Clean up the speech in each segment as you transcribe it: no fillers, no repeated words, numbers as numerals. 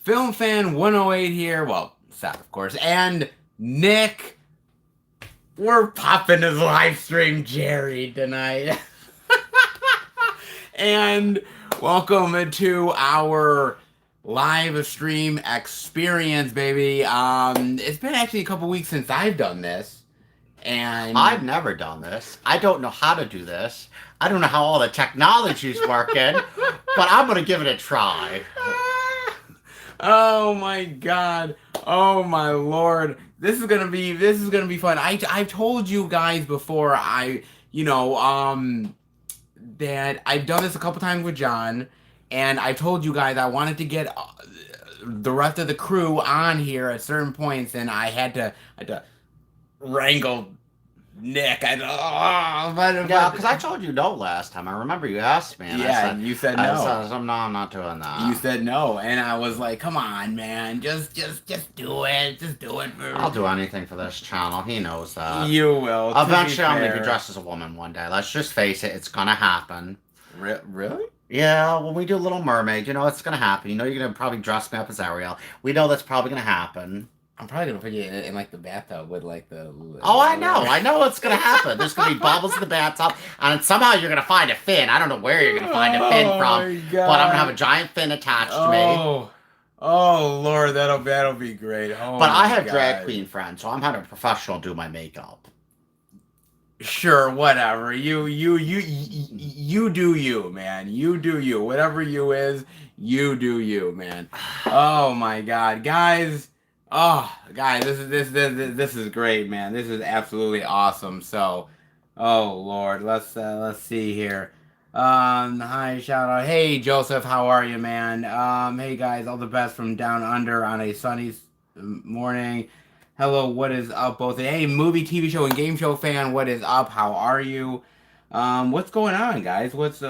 FilmFan 108 here. Well, Seth, of course, and Nick. We're popping his live stream Jerry tonight. And welcome to our live stream experience, baby. It's been actually a couple weeks since I've done this. And I've never done this. I don't know how to do this. I don't know how all the technology's working, but I'm going to give it a try. Oh my god. Oh my lord. This is gonna be fun. I've told you guys before that I've done this a couple times with John, and I told you guys I wanted to get the rest of the crew on here at certain points, and I had to wrangle Nick. Because I told you no last time. I remember you asked me, and yeah, you said no. I said, no, I'm not doing that. You said no, and I was like, "Come on, man, just do it, just do it." I'll do anything for this channel. He knows that. You will. Eventually, I'm gonna be dressed as a woman one day. Let's just face it, it's gonna happen. Really? Yeah, when we do Little Mermaid, you know it's gonna happen. You know you're gonna probably dress me up as Ariel. We know that's probably gonna happen. I'm probably gonna put you in like the bathtub with like the. Oh, I know what's gonna happen. There's gonna be bubbles in the bathtub, and somehow you're gonna find a fin. I don't know where you're gonna find a fin from, but I'm gonna have a giant fin attached to me. Oh Lord, that'll be great. Oh, but I have drag queen friends, so I'm having a professional do my makeup. Sure, whatever. You do you, man. You do you. Whatever you is, you do you, man. Oh my God, guys. Oh, guys, this is great, man. This is absolutely awesome. So, oh Lord, let's see here. Hi, shout out. Hey, Joseph, how are you, man? Hey guys, all the best from down under on a sunny morning. Hello, what is up, both? Hey, movie, TV show, and game show fan, what is up? How are you? What's going on, guys? What's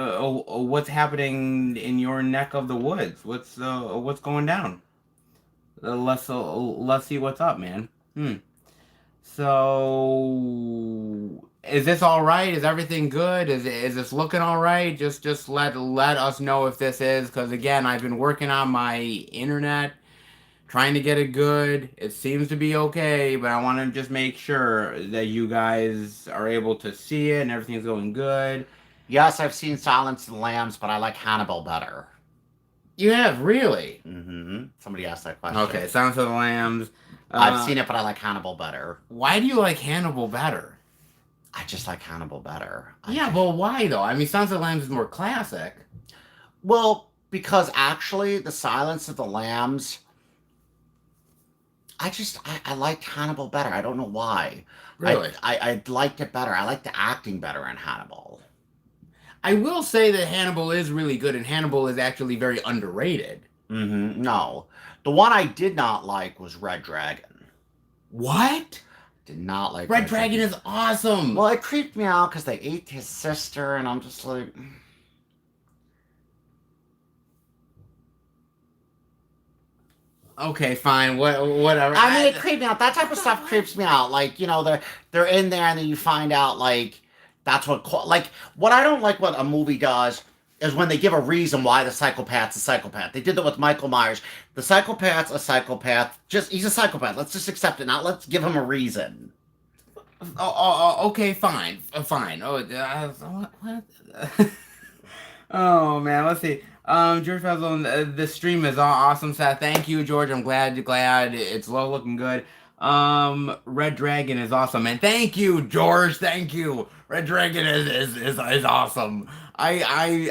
happening in your neck of the woods? What's going down? Let's see what's up, man. So, is this all right? Is everything good? Is this looking all right? Just let us know if this is, because again, I've been working on my internet, trying to get it good. It seems to be okay, but I want to just make sure that you guys are able to see it and everything's going good. Yes, I've seen Silence of the Lambs, but I like Hannibal better. You have, really? Mm-hmm. Somebody asked that question. Okay, Silence of the Lambs. I've seen it, but I like Hannibal better. Why do you like Hannibal better? I just like Hannibal better. But why, though? I mean, Silence of the Lambs is more classic. Well, because actually, the Silence of the Lambs, I liked Hannibal better. I don't know why. Really? I liked it better. I liked the acting better in Hannibal. I will say that Hannibal is really good, and Hannibal is actually very underrated. Mm-hmm. No. The one I did not like was Red Dragon. What? Did not like Red Dragon is awesome. Well, it creeped me out because they ate his sister, and I'm just like... Okay, fine. Whatever. I mean, it creeped me out. That type of stuff creeps me out. Like, you know, they're in there, and then you find out, like... That's what, like, what I don't like what a movie does is when they give a reason why the psychopath's a psychopath. They did that with Michael Myers. The psychopath's a psychopath. He's a psychopath. Let's just accept it. Now let's give him a reason. Okay, fine. Fine. What? Oh, man, let's see. George Fazlon, the stream is awesome, Seth. Thank you, George. I'm glad it's low looking good. Red Dragon is awesome, and thank you, George. Thank you. Red Dragon is awesome. I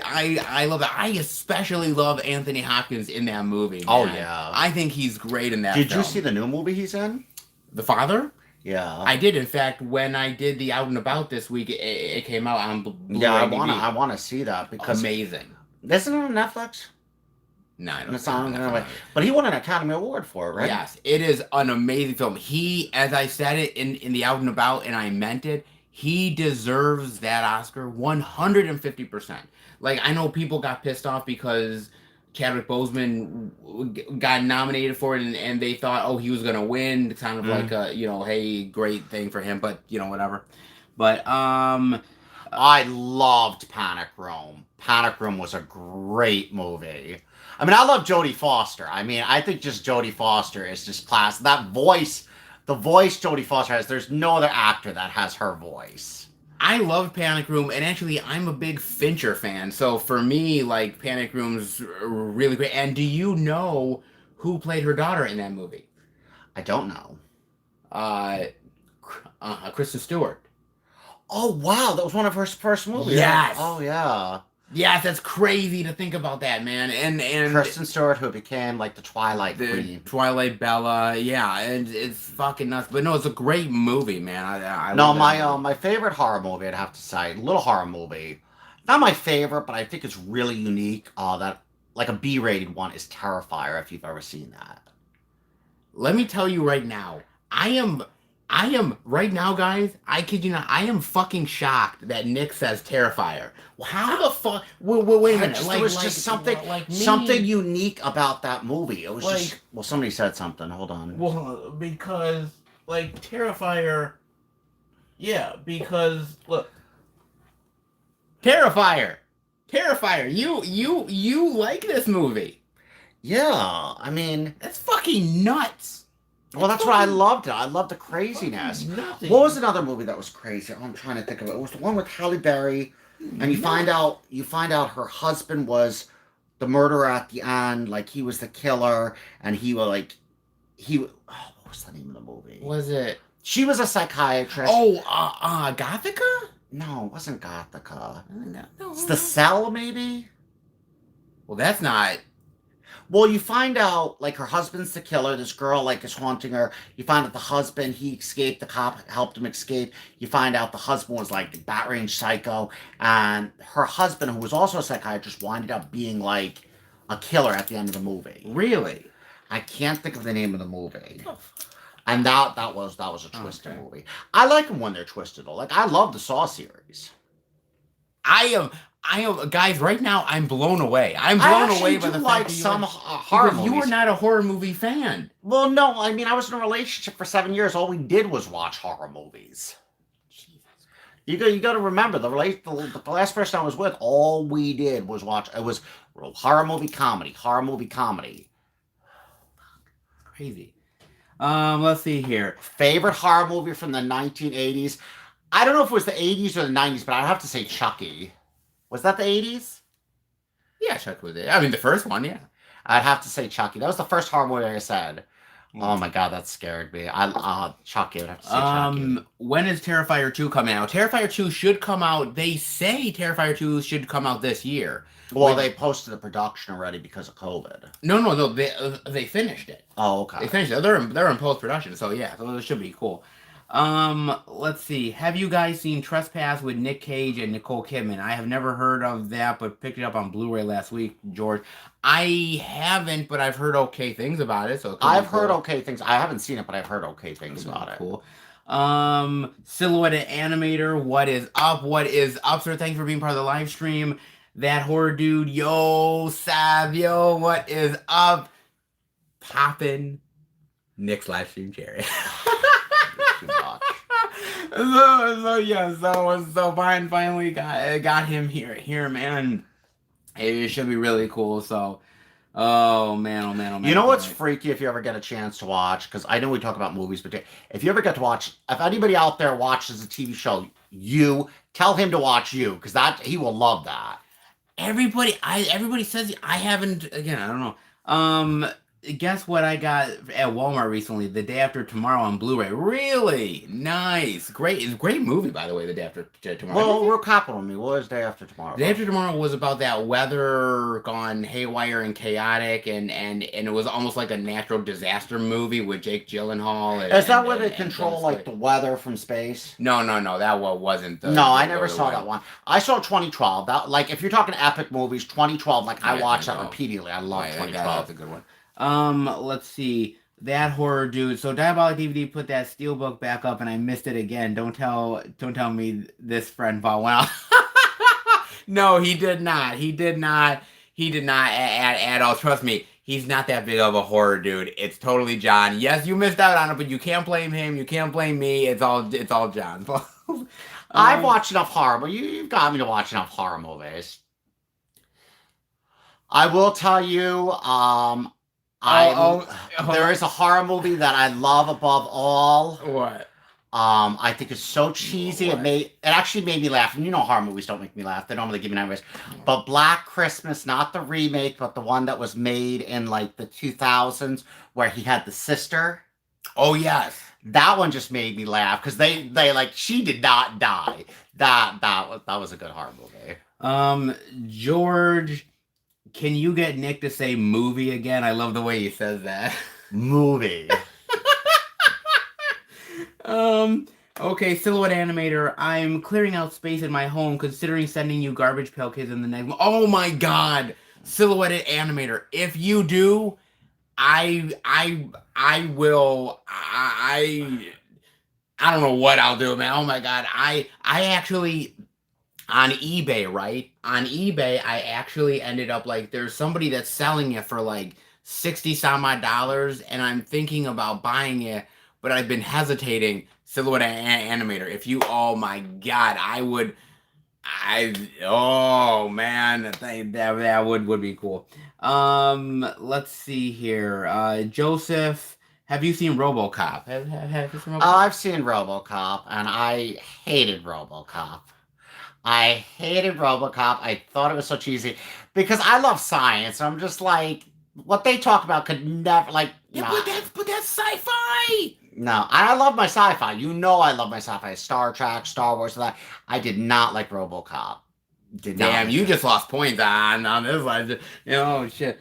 love it. I especially love Anthony Hopkins in that movie. Man. Oh yeah, I think he's great in that. Did you see the new movie he's in? The Father? Yeah, I did. In fact, when I did the Out and About this week, it came out on Blu-ray. Yeah, I wanna see that because amazing. Isn't it on Netflix? No, I don't it's on. But he won an Academy Award for it, right? Yes, it is an amazing film. He, as I said it in the Out and About, and I meant it. He deserves that Oscar 150%. Like, I know people got pissed off because Chadwick Boseman got nominated for it, and they thought, oh, he was gonna win. Kind of like a, hey, great thing for him, but whatever. But I loved Panic Room. Panic Room was a great movie. I mean, I love Jodie Foster. I mean, I think just Jodie Foster is just class. That voice, the voice Jodie Foster has, there's no other actor that has her voice. I love Panic Room, and actually, I'm a big Fincher fan. So for me, like Panic Room's really great. And do you know who played her daughter in that movie? I don't know. Uh, Kristen Stewart. Oh, wow. That was one of her first movies. Yes. Oh, yeah. Yes, that's crazy to think about that, man. And Kristen Stewart, who became like the Twilight Queen. Twilight Bella, yeah, and it's fucking nuts. But no, it's a great movie, man. I No, love that movie. my favorite horror movie, I'd have to say, little horror movie. Not my favorite, but I think it's really unique. That like a B-rated one is Terrifier. If you've ever seen that. Let me tell you right now, I am right now, guys. I kid you not. I am fucking shocked that Nick says Terrifier. How the fuck? Wait a minute. There was just something unique about that movie. It was like, just somebody said something. Hold on. Well, because like Terrifier, yeah. Because look, Terrifier. You like this movie? Yeah, I mean, that's fucking nuts. Well, that's what I loved. I loved the craziness. Nothing. What was another movie that was crazy? Oh, I'm trying to think of it. It was the one with Halle Berry, and you find out her husband was the murderer at the end. Like he was the killer, and what was the name of the movie? Was it? She was a psychiatrist. Oh, Gothica? No, it wasn't Gothica. No, it's The Cell, maybe. Well, that's not. Well, you find out, like, her husband's the killer. This girl, like, is haunting her. You find out the husband, he escaped. The cop helped him escape. You find out the husband was, like, bat-range psycho. And her husband, who was also a psychiatrist, winded up being, like, a killer at the end of the movie. Really? I can't think of the name of the movie. And that was a twisted movie. I like them when they're twisted, though. Like, I love the Saw series. I am, guys. Right now, I'm blown away. I'm blown away by the fact that some horror movies. You are not a horror movie fan. Well, no. I mean, I was in a relationship for 7 years. All we did was watch horror movies. You got to remember the last person I was with. All we did was watch. It was horror movie comedy. Crazy. Let's see here. Favorite horror movie from the 1980s. I don't know if it was the 80s or the 90s, but I'd have to say Chucky. Was that the 80s? Yeah, Chucky was it. I mean, the first one, yeah. I'd have to say Chucky. That was the first horror movie I said. Oh my god, that scared me. Chucky, I'd have to say Chucky. When is Terrifier 2 coming out? Terrifier 2 should come out. They say Terrifier 2 should come out this year. Well, they posted the production already because of COVID. No. They finished it. Oh, okay. They finished it. They're in post production, so yeah, so it should be cool. Let's see. Have you guys seen Trespass with Nick Cage and Nicole Kidman? I have never heard of that, but picked it up on Blu-ray last week, George. I haven't, but I've heard okay things about it. So I've heard okay things. I haven't seen it, but I've heard okay things about it. Cool. Silhouette Animator, what is up? What is up, sir? Thanks for being part of the live stream. That horror dude, yo, Savio, what is up? Poppin'. Nick's live stream, Jerry. So finally got him here, man. It should be really cool. So, oh man. You know what's freaky if you ever get a chance to watch? Because I know we talk about movies, but if you ever get to watch, if anybody out there watches a TV show, you tell him to watch you, because he will love that. Everybody says I haven't. Again, I don't know. Guess what I got at Walmart recently? The Day After Tomorrow on Blu-ray. Really nice, great. It's a great movie, by the way. The Day After Tomorrow. Well, we're capital me. What is Day After Tomorrow? Day After Tomorrow was about that weather gone haywire and chaotic, and it was almost like a natural disaster movie with Jake Gyllenhaal. Is that where they control like the weather from space? No. That wasn't. I never saw that one. I saw 2012. That, like, if you're talking epic movies, 2012. Like, I watched that repeatedly. I love 2012. That's a good one. Let's see. That horror dude. So Diabolic DVD put that steelbook back up, and I missed it again. Don't tell me this friend bought one. No, he did not. He did not at all. Trust me, he's not that big of a horror dude. It's totally John. Yes, you missed out on it, but you can't blame him. You can't blame me. It's all John. I've watched enough horror, but you've got me to watch enough horror movies. I will tell you, Oh, there is a horror movie that I love above all. what? I think it's so cheesy. What? It actually made me laugh. And you know, horror movies don't make me laugh. They normally give me nightmares. But Black Christmas, not the remake, but the one that was made in like the 2000s, where he had the sister. Oh yes. That one just made me laugh because they like she did not die. That was a good horror movie. George, can you get Nick to say movie again? I love the way he says that. Movie. Okay, Silhouette Animator, I'm clearing out space in my home, considering sending you Garbage Pail Kids in the next. Oh my God, Silhouette Animator, if you do, I will. I don't know what I'll do, man. Oh my God, I actually on eBay, right? On eBay, I actually ended up like there's somebody that's selling it for like 60 some odd dollars, and I'm thinking about buying it, but I've been hesitating. Silhouette Animator. If you, oh my God, I would. Oh man, that would be cool. Let's see here. Joseph, have you seen RoboCop? Have you seen RoboCop? I've seen RoboCop, and I hated RoboCop. I hated RoboCop. I thought it was so cheesy because I love science. I'm just like, what they talk about could never like. Yeah, Nah. but that's sci-fi. No, I love my sci-fi. You know, I love my sci-fi. Star Trek, Star Wars, and that. I did not like RoboCop. Did not. Damn, like you it. just lost points on this one. You know, oh, shit.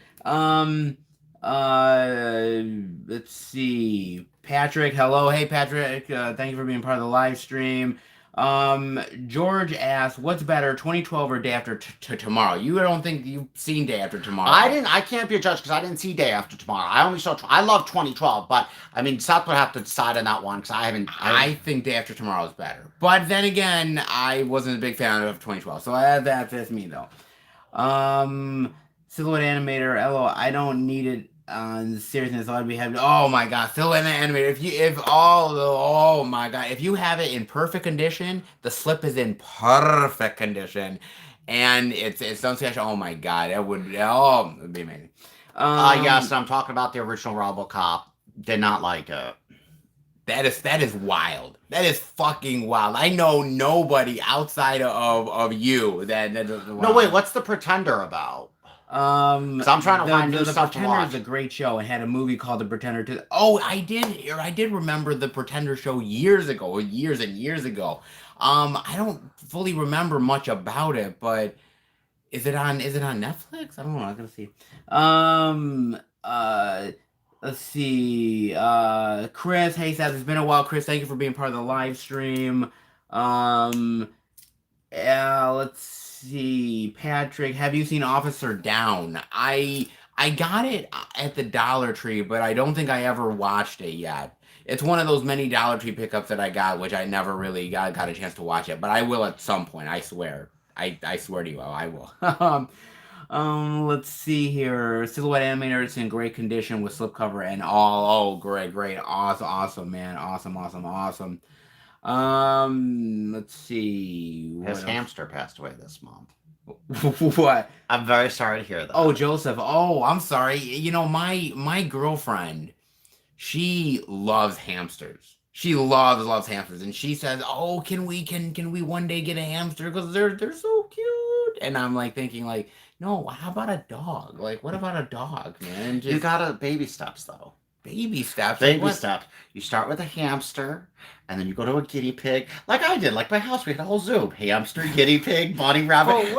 Let's see. Patrick, hello. Hey, Patrick. Thank you for being part of the live stream. George asked, "What's better, 2012 or Day After Tomorrow?" You don't think you've seen Day After Tomorrow? I didn't. I can't be a judge because I didn't see Day After Tomorrow. I only saw. I love 2012, but I mean, Seth would have to decide on that one because I haven't. I think Day After Tomorrow is better, but then again, I wasn't a big fan of 2012, so that's me though. Silhouette Animator, LO, I don't need it on seriousness. I'd be happy. Oh my God, Silhouette Animator. Oh my God, if you have it in perfect condition, the slip is in perfect condition, and it's don't scratch. Oh my God, it'd be amazing. Yes, I'm talking about the original RoboCop. Did not like it. That is wild. That is fucking wild. I know nobody outside of you that No, wait. What's The Pretender about? So I'm trying to find new stuff to Pretender watch. is a great show. It had a movie called The Pretender too. Oh, I did remember The Pretender show years ago, years and years ago. I don't fully remember much about it, but is it on Netflix? I don't know. I'm gonna see. Let's see. Chris, hey Seth, it's been a while. Chris, thank you for being part of the live stream. Let's see. Patrick, have you seen Officer Down? I got it at the Dollar Tree, but I don't think I ever watched it yet. It's one of those many Dollar Tree pickups that I got, which I never really got a chance to watch it, but I will at some point. I swear. I swear to you, I will. Let's see here. Silhouette Animator, it's in great condition with slipcover and all. Oh, great, awesome, man, awesome. Let's see. His hamster passed away this month. What? I'm very sorry to hear that. Oh, Joseph. Oh, I'm sorry. You know, my girlfriend, she loves hamsters. She loves hamsters, and she says, "Oh, can we one day get a hamster because they're so cute?" And I'm like thinking like, "No, how about a dog? Like, what about a dog, man? You Just gotta baby steps though. baby steps. Like, Baby what? steps. You start with a hamster, and then you go to a guinea pig. Like I did. Like my house, we had a whole zoo: hamster, guinea pig, bunny rabbit.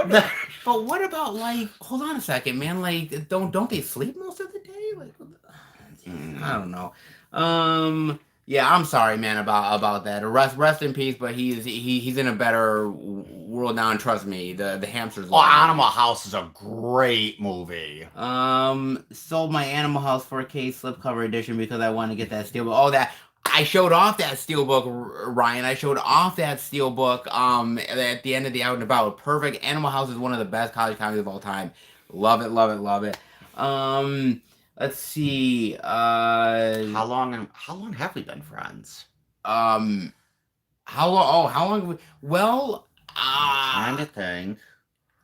But what about like? Hold on a second, man. Like, don't they sleep most of the day? Like, I don't know. Yeah, I'm sorry, man, about that. Rest in peace. But he's in a better world now, and trust me, the hamsters. Oh, Animal House is a great movie. Sold my Animal House 4K slipcover edition because I want to get that steelbook. Oh, that I showed off that steelbook, Ryan. I showed off that steelbook. At the end of the Out and About. Perfect. Animal House is one of the best college comedies of all time. Love it. Let's see. How long have we been friends? How long? Oh, how long? Well, Trying to think.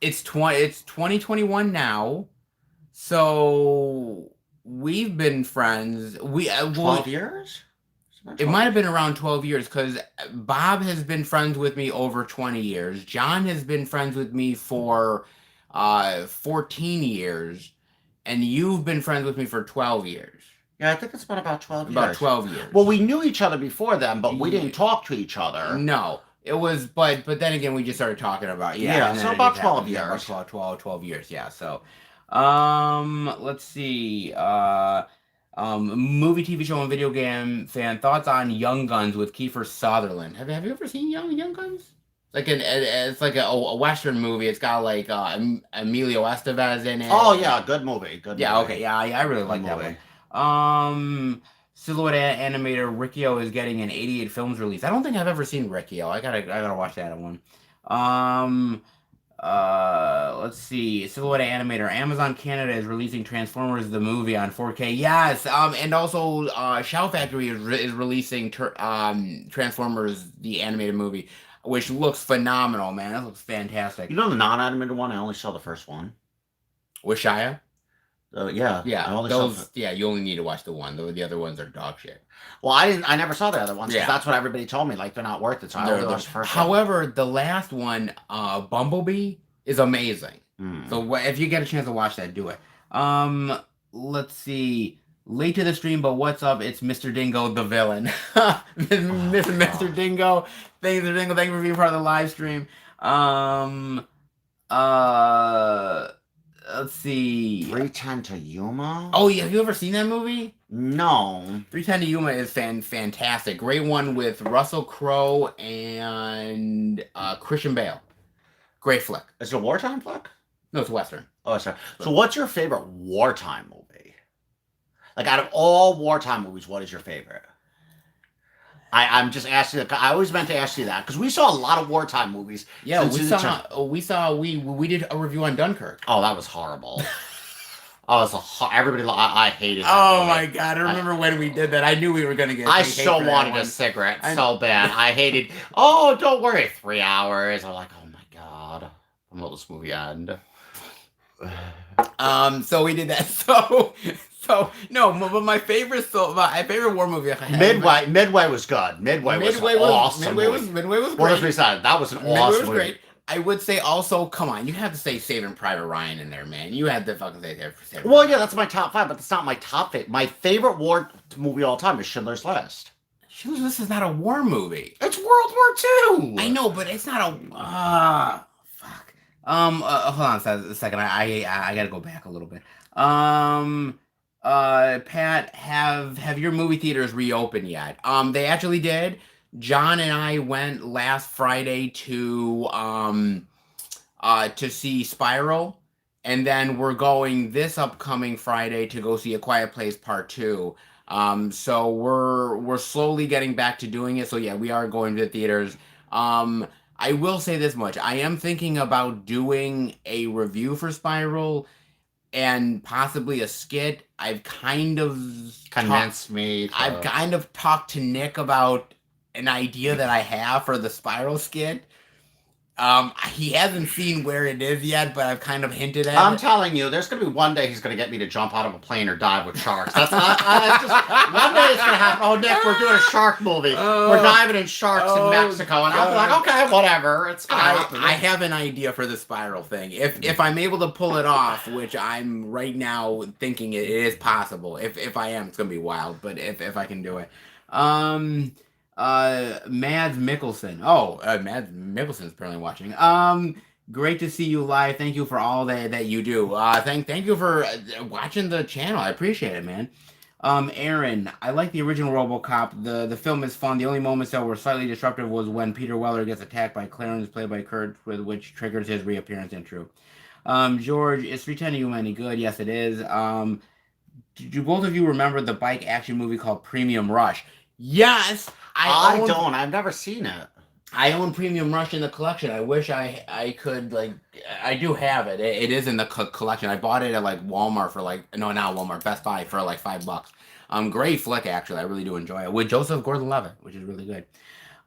it's 2021 now. So we've been friends. 12 years? It might have been around 12 years because Bob has been friends with me over 20 years. John has been friends with me for 14 years. And you've been friends with me for 12 years. Yeah, I think it's been about 12 About years. 12 years. Well, we knew each other before then, but we didn't talk to each other. No. It was, but then again, we just started talking about, so about 12 years. Yeah, about 12 years, yeah. So, let's see. Movie, TV show, and video game fan thoughts on Young Guns with Kiefer Sutherland. Have you ever seen Young Guns? It's like a Western movie. It's got like Emilio Estevez in it. Oh yeah, good movie. Yeah, okay, yeah, I really like that one. Silhouette animator Riccio is getting an 88 Films release. I don't think I've ever seen Riccio. I gotta watch that one. Let's see. Silhouette animator Amazon Canada is releasing Transformers the movie on 4K. Yes. And also Shout Factory is releasing Transformers the animated movie, which looks phenomenal, man. That looks fantastic. You know the non-animated one? I only saw the first one. With Shia? Yeah. You only need to watch the one. The other ones are dog shit. Well, I never saw the other ones because that's what everybody told me. Like, they're not worth it. So I only watched the first one. However, the last one, Bumblebee, is amazing. So if you get a chance to watch that, do it. Let's see. Late to the stream, but what's up? It's Mr. Dingo, the villain. Mr. Dingo. Thank you, Dingo. Thank you for being part of the live stream. Let's see. 310 to Yuma? Oh, yeah. Have you ever seen that movie? No. 310 to Yuma is fantastic. Great one with Russell Crowe and Christian Bale. Great flick. Is it a wartime flick? No, it's a Western. Oh, sorry. So what's your favorite wartime movie? Like, out of all wartime movies, what is your favorite? I'm just asking. I always meant to ask you that because we saw a lot of wartime movies. Yeah, we did a review on Dunkirk. Oh, that was horrible. Everybody. I hated that movie. My god! I remember when we did that. I knew we were gonna get. I so wanted a cigarette so bad. I hated. Oh, don't worry. 3 hours. I'm like, oh my god. When will this movie end? So we did that. So no, but my favorite war movie. Midway was good. Midway was awesome. Midway was great. What else we said? That was an awesome movie. Great. I would say also, come on, you have to say Saving Private Ryan in there, man. You had to fucking say Saving Well, yeah, that's my top 5, but that's not my top favorite. My favorite war movie of all time is Schindler's List. Schindler's List is not a war movie. It's World War II. I know, but it's not a. Fuck. Hold on a second. I gotta go back a little bit. Pat, have your movie theaters reopened yet? They actually did. John and I went last Friday to see Spiral, and then we're going this upcoming Friday to go see A Quiet Place Part 2. So we're slowly getting back to doing it. So yeah, we are going to the theaters. I will say this much. I am thinking about doing a review for Spiral and possibly a skit. I've kind of I've kind of talked to Nick about an idea that I have for the Spiral skit. He hasn't seen where it is yet, but I've kind of hinted at it. I'm telling you, there's going to be one day he's going to get me to jump out of a plane or dive with sharks. That's one day it's going to happen. Oh, Nick, we're doing a shark movie. We're diving in sharks in Mexico. And I'll be like, okay, whatever. It's going to happen. I have an idea for the Spiral thing. If I'm able to pull it off, which I'm right now thinking it is possible. If I am, it's going to be wild. But if I can do it. Mads Mikkelsen. Mads Mikkelsen's apparently watching. Great to see you live. Thank you for all that you do. Thank you for watching the channel. I appreciate it, man. Aaron, I like the original RoboCop. The film is fun. The only moments that were slightly disruptive was when Peter Weller gets attacked by Clarence, played by Kurt, which triggers his reappearance in True. George, is 310 to You any good? Yes, it is. Do both of you remember the bike action movie called Premium Rush? Yes! I don't. I've never seen it. I own Premium Rush in the collection. I wish I could, like, I do have it. It is in the collection. I bought it at, like, Walmart for, like, no, not Walmart, Best Buy for, like, $5. Great flick, actually. I really do enjoy it. With Joseph Gordon-Levitt, which is really good.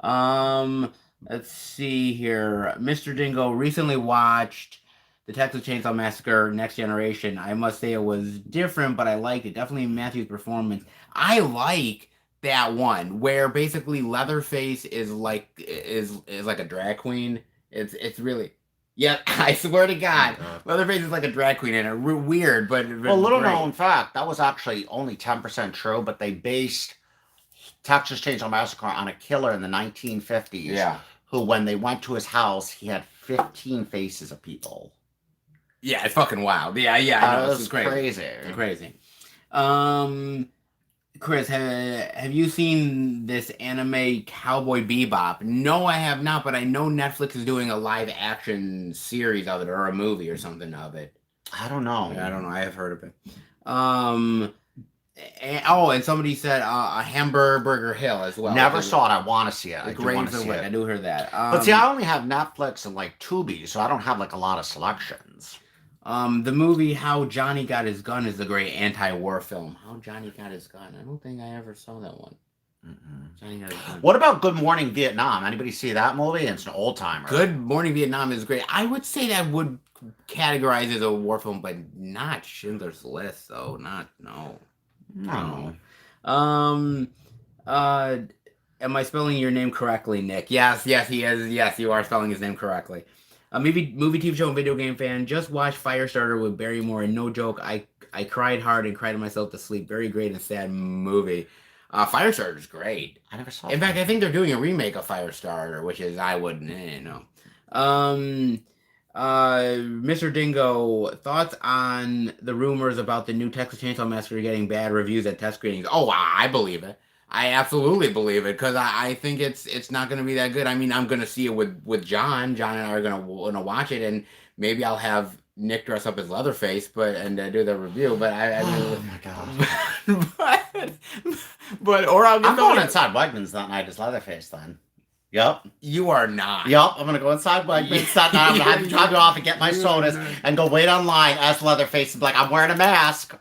Let's see here. Mr. Dingo recently watched The Texas Chainsaw Massacre Next Generation. I must say it was different, but I liked it. Definitely Matthew's performance. I like that one where basically Leatherface is like a drag queen. It's really yeah. I swear to Oh my God, god. Leatherface is like a drag queen and weird, Well, but little great. known fact, that was actually only 10% true, but they based Texas Chainsaw Massacre on a killer in the 1950s Yeah, who, when they went to his house, he had 15 faces of people. yeah, it's fucking wild. Yeah, yeah, I know. It It's was crazy. crazy. It's crazy. Um, Chris, have you seen this anime Cowboy Bebop? No, I have not, but I know Netflix is doing a live action series of it or a movie or something of it. I don't know. I don't know. I have heard of it. Um, and somebody said a Hamburger Hill as well. Never saw it. I want to see it. The I do want Graves to of see Wick. I it. do hear that. But see, I only have Netflix and like Tubi, so I don't have like a lot of selections. The movie How Johnny Got His Gun is a great anti-war film. How Johnny Got His Gun. I don't think I ever saw that one. Johnny Got His Gun. What about Good Morning Vietnam? Anybody see that movie? It's an old timer. Good Morning Vietnam is great. I would say that would categorize as a war film, but not Schindler's List, though. No. Um, uh, am I spelling your name correctly, Nick? Yes, he is. Yes, you are spelling his name correctly. A movie, TV show, and video game fan. Just watched Firestarter with Barrymore, and no joke, I cried hard and cried myself to sleep. Very great and sad movie. Firestarter is great. I never saw. In fact, I think they're doing a remake of Firestarter, which is I wouldn't know. Mr. Dingo, thoughts on the rumors about the new Texas Chainsaw Massacre getting bad reviews at test screenings? Oh, I believe it. I absolutely believe it because I think it's not going to be that good. I mean, I'm going to see it with John. John and I are going to watch it, and maybe I'll have Nick dress up as Leatherface, and do the review. But I mean, Oh my god! but or I'll get I'm going inside Wegmans that night as Leatherface. Then. Yep. You are not. Yep. I'm gonna go inside Wegmans that night. I'm gonna have to drive you off and get my sodas and go wait online as Leatherface and be like, I'm wearing a mask.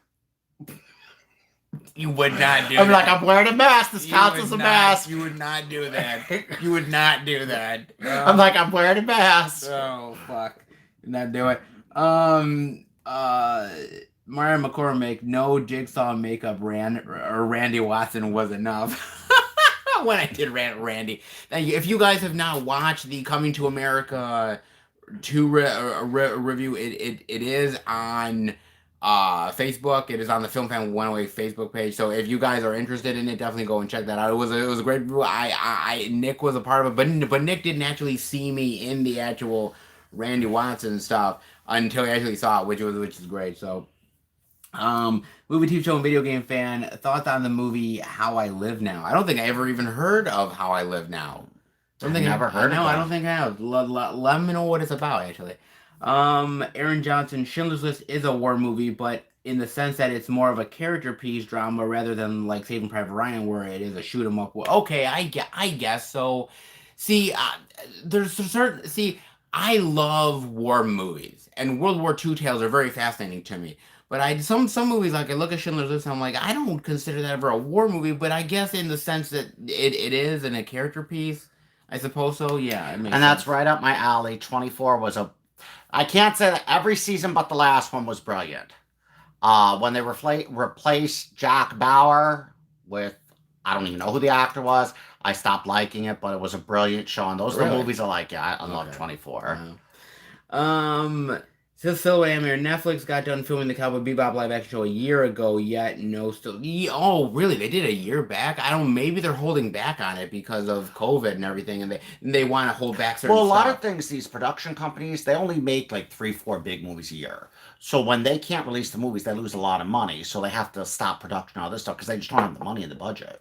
You would not do I'm that. like, I'm wearing a mask. This counts as a mask. You would not do that. You would not do that. I'm like, I'm wearing a mask. Oh, fuck. Not do it. Mariah McCormick, no Jigsaw makeup Randy Watson was enough. When I did Randy. Thank you. If you guys have not watched the Coming to America 2 review, it is on Facebook. It is on the FilmFan 108 Facebook page. So if you guys are interested in it, definitely go and check that out. It was a great review. Nick was a part of it, but Nick didn't actually see me in the actual Randy Watson stuff until he actually saw it, which is great. So movie, TV show, and video game fan, thoughts on the movie How I Live Now. I don't think I ever even heard of How I Live Now. I've never heard of it. I don't think I have. Let me know what it's about, actually. Aaron Johnson, Schindler's List is a war movie, but in the sense that it's more of a character piece drama rather than like Saving Private Ryan, where it is a shoot 'em up. Okay, I guess so. See, there's a certain I love war movies, and World War II tales are very fascinating to me. But some movies, like I look at Schindler's List and I'm like, I don't consider that ever a war movie, but I guess in the sense that it is in a character piece, I suppose so. Yeah, it makes And that's sense. right up my alley. 24 was I can't say that every season, but the last one was brilliant. When they replaced Jack Bauer with, I don't even know who the actor was. I stopped liking it, but it was a brilliant show. And those are the Really? movies I like. Yeah, I love Okay. 24. Silver Amir, Netflix got done filming the Cowboy Bebop live action show a year ago, yet no still. Oh, really? They did a year back? I don't. Maybe they're holding back on it because of COVID and everything, and they want to hold back certain Well, a lot stuff. of things, these production companies, they only make like 3-4 big movies a year. So when they can't release the movies, they lose a lot of money. So they have to stop production and all this stuff because they just don't have the money in the budget.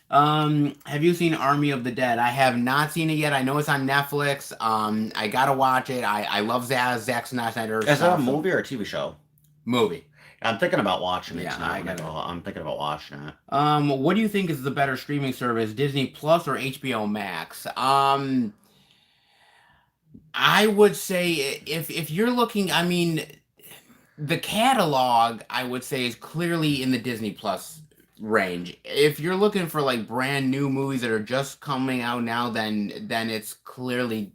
Have you seen Army of the Dead? I have not seen it yet. I know it's on Netflix. I gotta watch it. I love Zack Snyder. Is that a movie or a TV show? Movie. I'm thinking about watching it Yeah, tonight. I'm thinking about watching it. What do you think is the better streaming service, Disney Plus or HBO Max? I would say if you're looking, I mean, the catalog I would say is clearly in the Disney Plus range. If you're looking for like brand new movies that are just coming out now, then it's clearly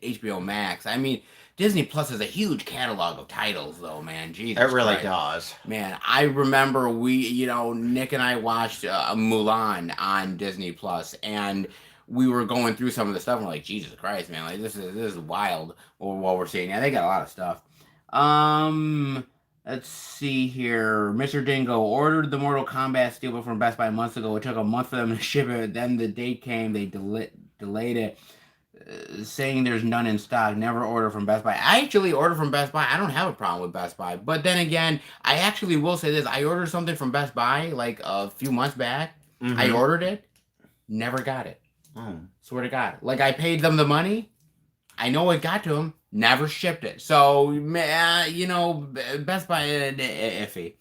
HBO Max. I mean, Disney Plus has a huge catalog of titles, though, man. Jesus It really Christ. does. Man, I remember Nick and I watched Mulan on Disney Plus, and we were going through some of the stuff. And we're like, Jesus Christ, man, like this is wild. What we're seeing. Yeah, they got a lot of stuff. Um, let's see here. Mr. Dingo ordered the Mortal Kombat Steelbook from Best Buy months ago. It took a month for them to ship it. Then the date came. They delayed it, saying there's none in stock. Never order from Best Buy. I actually order from Best Buy. I don't have a problem with Best Buy. But then again, I actually will say this. I ordered something from Best Buy like a few months back. Mm-hmm. I ordered it. Never got it. Oh. Swear to God. Like, I paid them the money. I know it got to them. Never shipped it. So, Best Buy, iffy.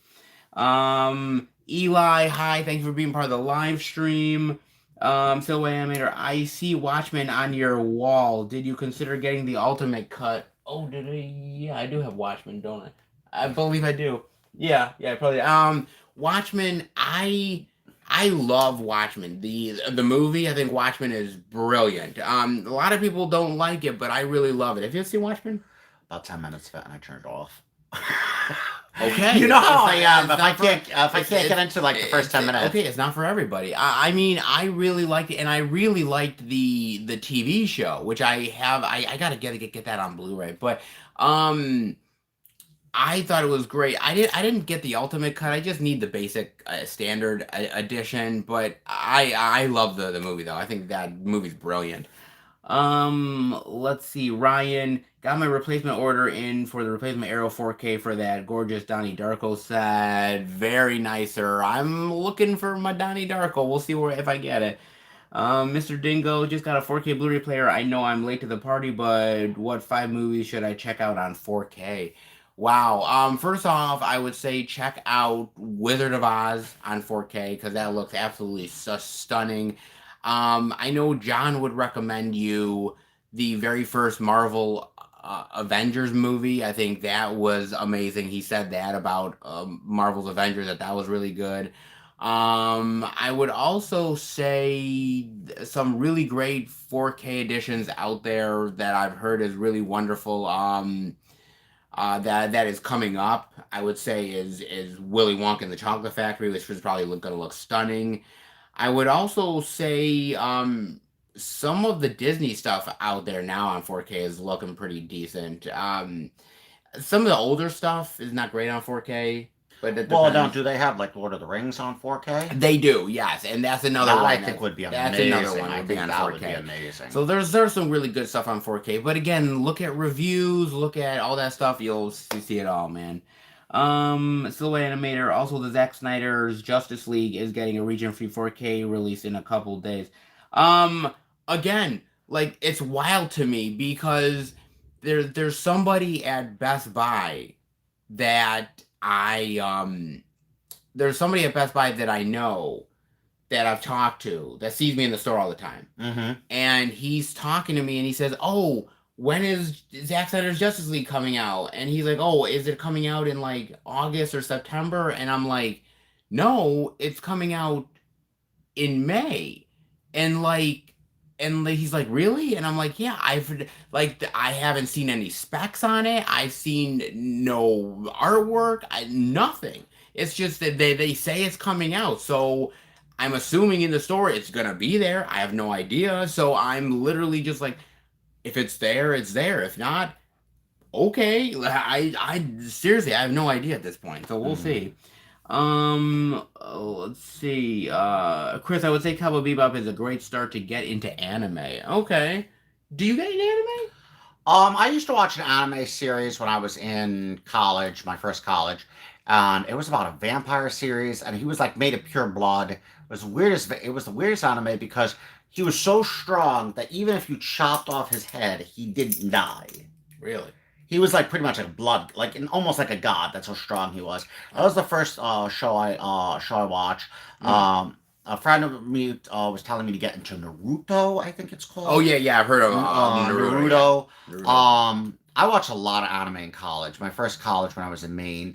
Eli, hi. Thank you for being part of the live stream. Silhouette Animator, I see Watchmen on your wall. Did you consider getting the ultimate cut? Oh, did I? Yeah, I do have Watchmen, don't I? I believe I do. Yeah, probably. Watchmen, I love Watchmen. The movie, I think Watchmen is brilliant. A lot of people don't like it, but I really love it. Have you seen Watchmen? About 10 minutes of it, and I turned it off. Okay. You know how I am. If I can't get into like the first 10 minutes. Okay, it's not for everybody. I mean, I really liked it, and I really liked the TV show, which I have. I gotta get that on Blu-ray, but I thought it was great. I didn't get the ultimate cut. I just need the basic standard edition. But I love the movie though. I think that movie's brilliant. Let's see. Ryan got my replacement order in for the replacement Arrow 4K for that gorgeous Donnie Darko set. Very nice, sir. I'm looking for my Donnie Darko. We'll see if I get it. Mr. Dingo just got a 4K Blu-ray player. I know I'm late to the party, but what 5 movies should I check out on 4K? Wow. First off, I would say check out Wizard of Oz on 4K because that looks absolutely stunning. I know John would recommend you the very first Marvel Avengers movie. I think that was amazing. He said that about Marvel's Avengers, that was really good. I would also say some really great 4K editions out there that I've heard is really wonderful. That is coming up, I would say, is Willy Wonka and the Chocolate Factory, which is probably going to look stunning. I would also say some of the Disney stuff out there now on 4K is looking pretty decent. Some of the older stuff is not great on 4K, but it depends. Do they have like Lord of the Rings on 4K? They do, yes, and that's another one. I think would be amazing. That's another one. I think that would be amazing. So there's some really good stuff on 4K, but again, look at reviews, look at all that stuff. You'll see it all, man. Silhouette Animator. Also, the Zack Snyder's Justice League is getting a region-free 4K release in a couple days. Again, like, it's wild to me because there's somebody at Best Buy that there's somebody at Best Buy that I know that I've talked to that sees me in the store all the time. Mm-hmm. And he's talking to me and he says, "Oh, when is Zack Snyder's Justice League coming out?" And he's like, "Oh, is it coming out in like August or September?" And I'm like, "No, it's coming out in May." And he's like, "Really?" And I'm like, "Yeah, I haven't seen any specs on it. I've seen no artwork, nothing. It's just that they say it's coming out. So I'm assuming in the store it's going to be there. I have no idea. So I'm literally just like, if it's there, it's there. If not, okay. I seriously, I have no idea at this point. So we'll see. Let's see. Chris, I would say Cowboy Bebop is a great start to get into anime. Okay. Do you get into anime? I used to watch an anime series when I was in college, my first college, and it was about a vampire series, and he was like made of pure blood. It was the weirdest anime because he was so strong that even if you chopped off his head, he didn't die. Really? He was like pretty much like blood, almost like a god. That's how strong he was. That was the first show I watched. Mm-hmm. A friend of me was telling me to get into Naruto. I think it's called. Oh yeah, I've heard of Naruto. Naruto. I watched a lot of anime in college. My first college when I was in Maine.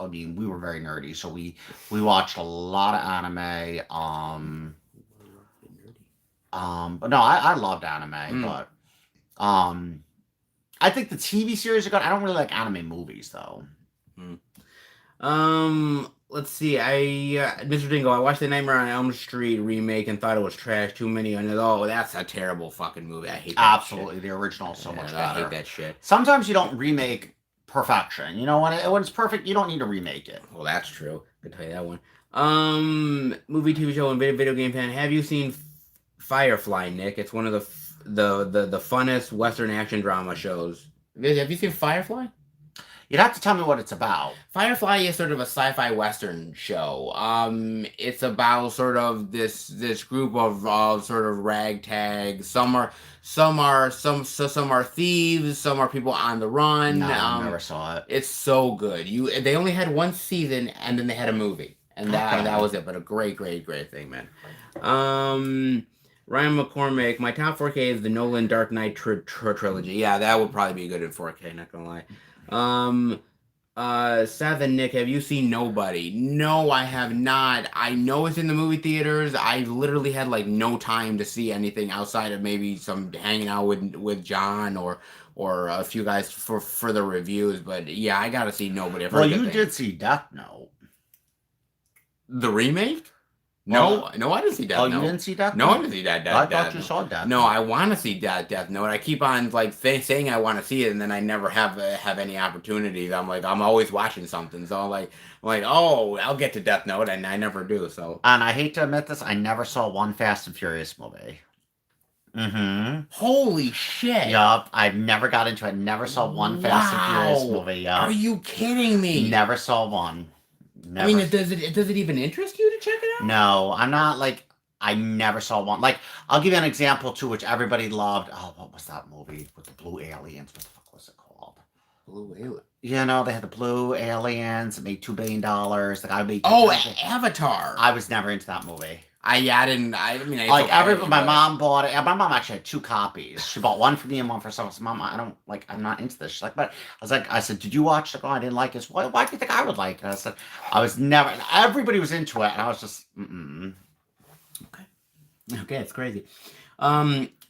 We were very nerdy, so we watched a lot of anime. But no, I loved anime, but I think the TV series are good. I don't really like anime movies though. Let's see. Mr. Dingo, I watched the Nightmare on Elm Street remake and thought it was trash. Too many. And oh, that's a terrible fucking movie. I hate that. Absolutely, the original is so much better. I hate that shit. Sometimes you don't remake perfection. You know, when it's perfect, you don't need to remake it. Well, that's true. I can tell you that one. Movie, TV show, and video game fan. Have you seen Firefly, Nick? It's one of the funnest Western action drama shows. Have you seen Firefly? You'd have to tell me what it's about. Firefly is sort of a sci-fi Western show. It's about sort of this group of sort of ragtag. Some are thieves. Some are people on the run. No, I never saw it. It's so good. They only had one season and then they had a movie, and that was it. But a great thing, man. Ryan McCormick, my top 4K is the Nolan Dark Knight trilogy. Yeah, that would probably be good in 4K. Not gonna lie. Seth and Nick, have you seen Nobody? No, I have not. I know it's in the movie theaters. I literally had like no time to see anything outside of maybe some hanging out with John or a few guys for the reviews. But yeah, I gotta see Nobody. Well, you did see Death Note. The remake? No, I didn't see Death Note. Oh, you didn't see Death Note? Note? No, I didn't see Death I thought you saw Death Note. No, Note. I want to see Death Note. I keep on like saying I want to see it, and then I never have any opportunities. I'm always watching something, so I'm like, oh, I'll get to Death Note, and I never do. So, and I hate to admit this, I never saw one Fast and Furious movie. Mm-hmm. Holy shit! Yup, I never got into it. Never saw one Fast and Furious movie. Yup. Are you kidding me? Never saw one. Never. I mean, does it even interest you to check it out? No, I'm not like, I never saw one. Like, I'll give you an example too, which everybody loved. Oh, what was that movie with the blue aliens? What the fuck was it called? Blue Alien. You know, they had the blue aliens. It made $2 billion. The guy made. Oh, Avatar. I was never into that movie. My mom bought it. My mom actually had 2 copies. She bought one for me and one for someone. Mom, I'm not into this. She's like, but I said, did you watch it? Oh, I didn't like it. Why do you think I would like it? I said, I was never. Everybody was into it, and I was just, Okay, it's crazy.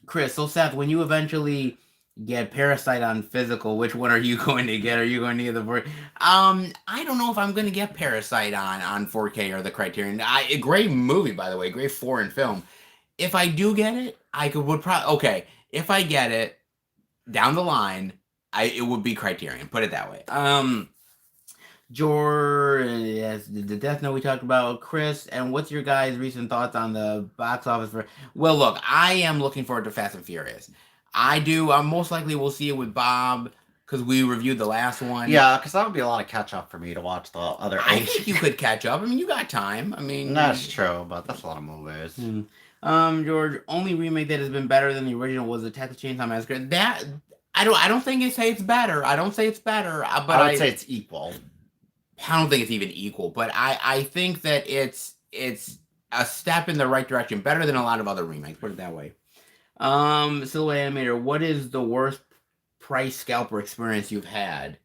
Chris, so Seth, when you eventually get Parasite on physical, which one are you going to get? Are you going to get the 4K? I don't know if I'm going to get Parasite on 4K or the Criterion. A great movie, by the way, great foreign film. If I do get it, if I get it down the line, it would be Criterion. Put it that way. George, yes, the Death Note we talked about. Chris, and what's your guys' recent thoughts on the box office for? Well, look, I am looking forward to Fast and Furious. I do. Most likely we'll see it with Bob because we reviewed the last one. Yeah, because that would be a lot of catch up for me to watch the other. I think you could catch up. I mean, you got time. I mean, that's true, but that's a lot of movies. George, only remake that has been better than the original was the Texas Chainsaw Massacre. That I don't think they say it's better. I don't say it's better, but I would say it's equal. I don't think it's even equal, but I think that it's a step in the right direction, better than a lot of other remakes. Put it that way. Silhouette Animator, what is the worst price scalper experience you've had?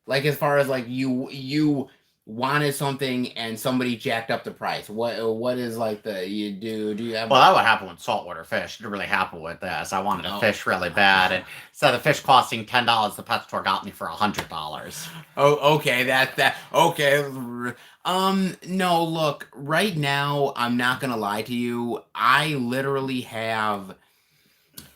Like as far as like you wanted something and somebody jacked up the price. What is like do you have? Well, that would happen with saltwater fish. It didn't really happen with this. I wanted a fish really bad, and instead of the fish costing $10, the pet store got me for $100. Oh, okay, okay. No, look, right now I'm not gonna lie to you. I literally have.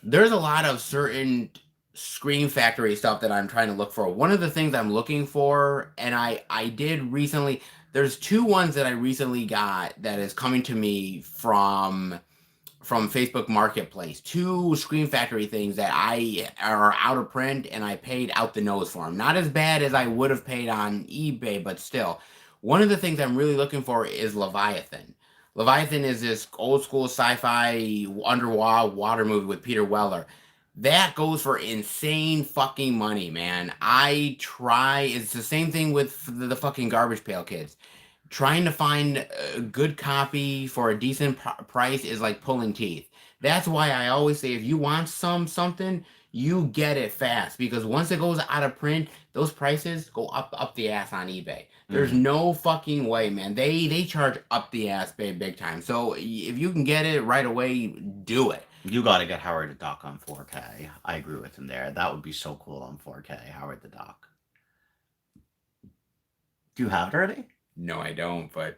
There's a lot of certain Scream Factory stuff that I'm trying to look for. One of the things I'm looking for, and I did recently, there's 2 ones that I recently got that is coming to me from Facebook Marketplace. 2 Scream Factory things that are out of print, and I paid out the nose for them. Not as bad as I would have paid on eBay, but still. One of the things I'm really looking for is Leviathan. Leviathan is this old school sci-fi underwater movie with Peter Weller. That goes for insane fucking money, man. It's the same thing with the fucking Garbage Pail Kids. Trying to find a good copy for a decent price is like pulling teeth. That's why I always say if you want something, you get it fast. Because once it goes out of print, those prices go up the ass on eBay. There's no fucking way, man. They charge up the ass big time. So if you can get it right away, do it. You got to get Howard the Duck on 4K. I agree with him there. That would be so cool on 4K. Howard the Duck. Do you have it already? No, I don't, but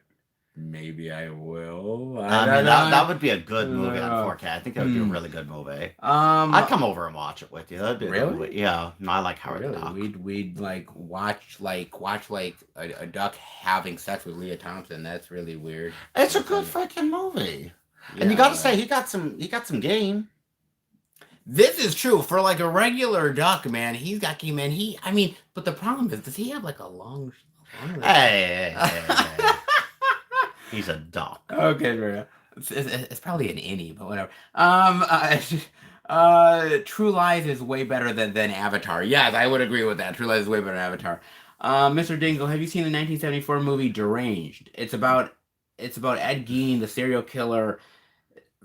maybe I will. I mean, that would be a good movie on 4K. I think that would be a really good movie. I'd come over and watch it with you. That'd be a good movie. Yeah, no, I like Howard the Duck. We'd like watch a duck having sex with Leah Thompson. That's really weird. It's a good freaking movie. Yeah, and you got to say he got some game. This is true for like a regular duck, man. He's got game, man. But the problem is, does he have like a long? Hey. He's a duck. Okay, Maria. It's probably an innie, but whatever. True Lies is way better than Avatar. Yes, I would agree with that. True Lies is way better than Avatar. Mr. Dingle, have you seen the 1974 movie Deranged? It's about Ed Gein, the serial killer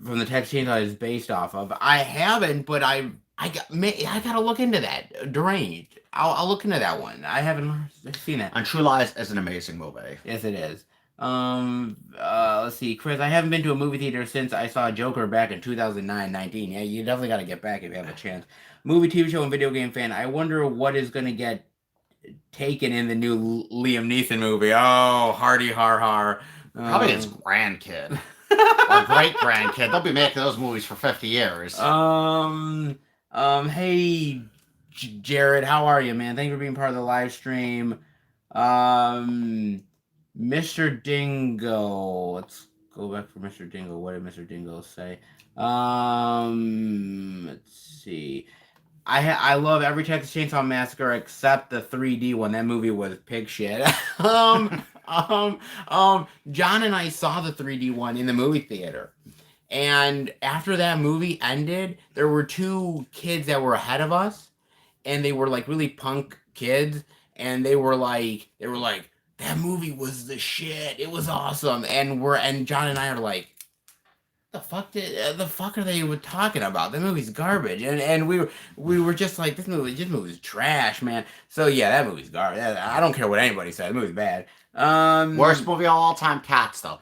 from the Texas Chainsaw is based off of. I haven't, but I gotta look into that. Deranged. I'll look into that one. I haven't seen that. And True Lies is an amazing movie. Yes, it is. Let's see, Chris. I haven't been to a movie theater since I saw Joker back in 2009-19. Yeah, you definitely got to get back if you have a chance. Movie, TV show, and video game fan. I wonder what is gonna get taken in the new Liam Neeson movie. Oh, Hardy har har. Probably his grandkid or great grandkid. They'll be making those movies for 50 years. Hey, Jared, how are you, man? Thank you for being part of the live stream. Mr. Dingo. Let's go back for Mr. Dingo. What did Mr. Dingo say? Let's see. I love every Texas Chainsaw Massacre except the 3D one. That movie was pig shit. John and I saw the 3D one in the movie theater. And after that movie ended, there were two kids that were ahead of us, and they were like really punk kids, and they were like that movie was the shit. It was awesome. And John and I are like, the fuck are they talking about? That movie's garbage. And we were just like, this movie's trash, man. So yeah, that movie's garbage. I don't care what anybody said. The movie's bad. Worst movie of all time, Cats, though.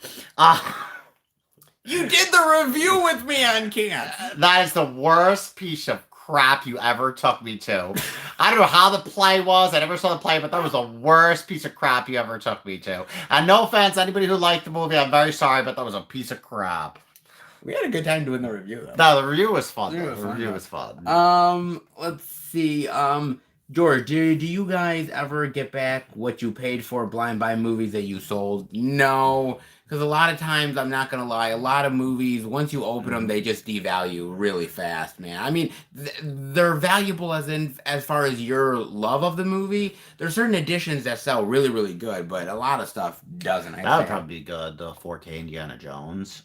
You did the review with me on Cats. That is the worst piece of crap you ever took me to. I don't know how the play was. I never saw the play, but that was the worst piece of crap you ever took me to. And no offense, anybody who liked the movie, I'm very sorry, but that was a piece of crap. We had a good time doing the review, though. No, the review was fun. The review was fun. Let's see. George, do you guys ever get back what you paid for blind buy movies that you sold? No, because a lot of times, I'm not gonna lie, a lot of movies, once you open them, they just devalue really fast, man. I mean, they're valuable as far as your love of the movie. There's certain editions that sell really, really good, but a lot of stuff doesn't. That would probably be good. The 4K Indiana Jones.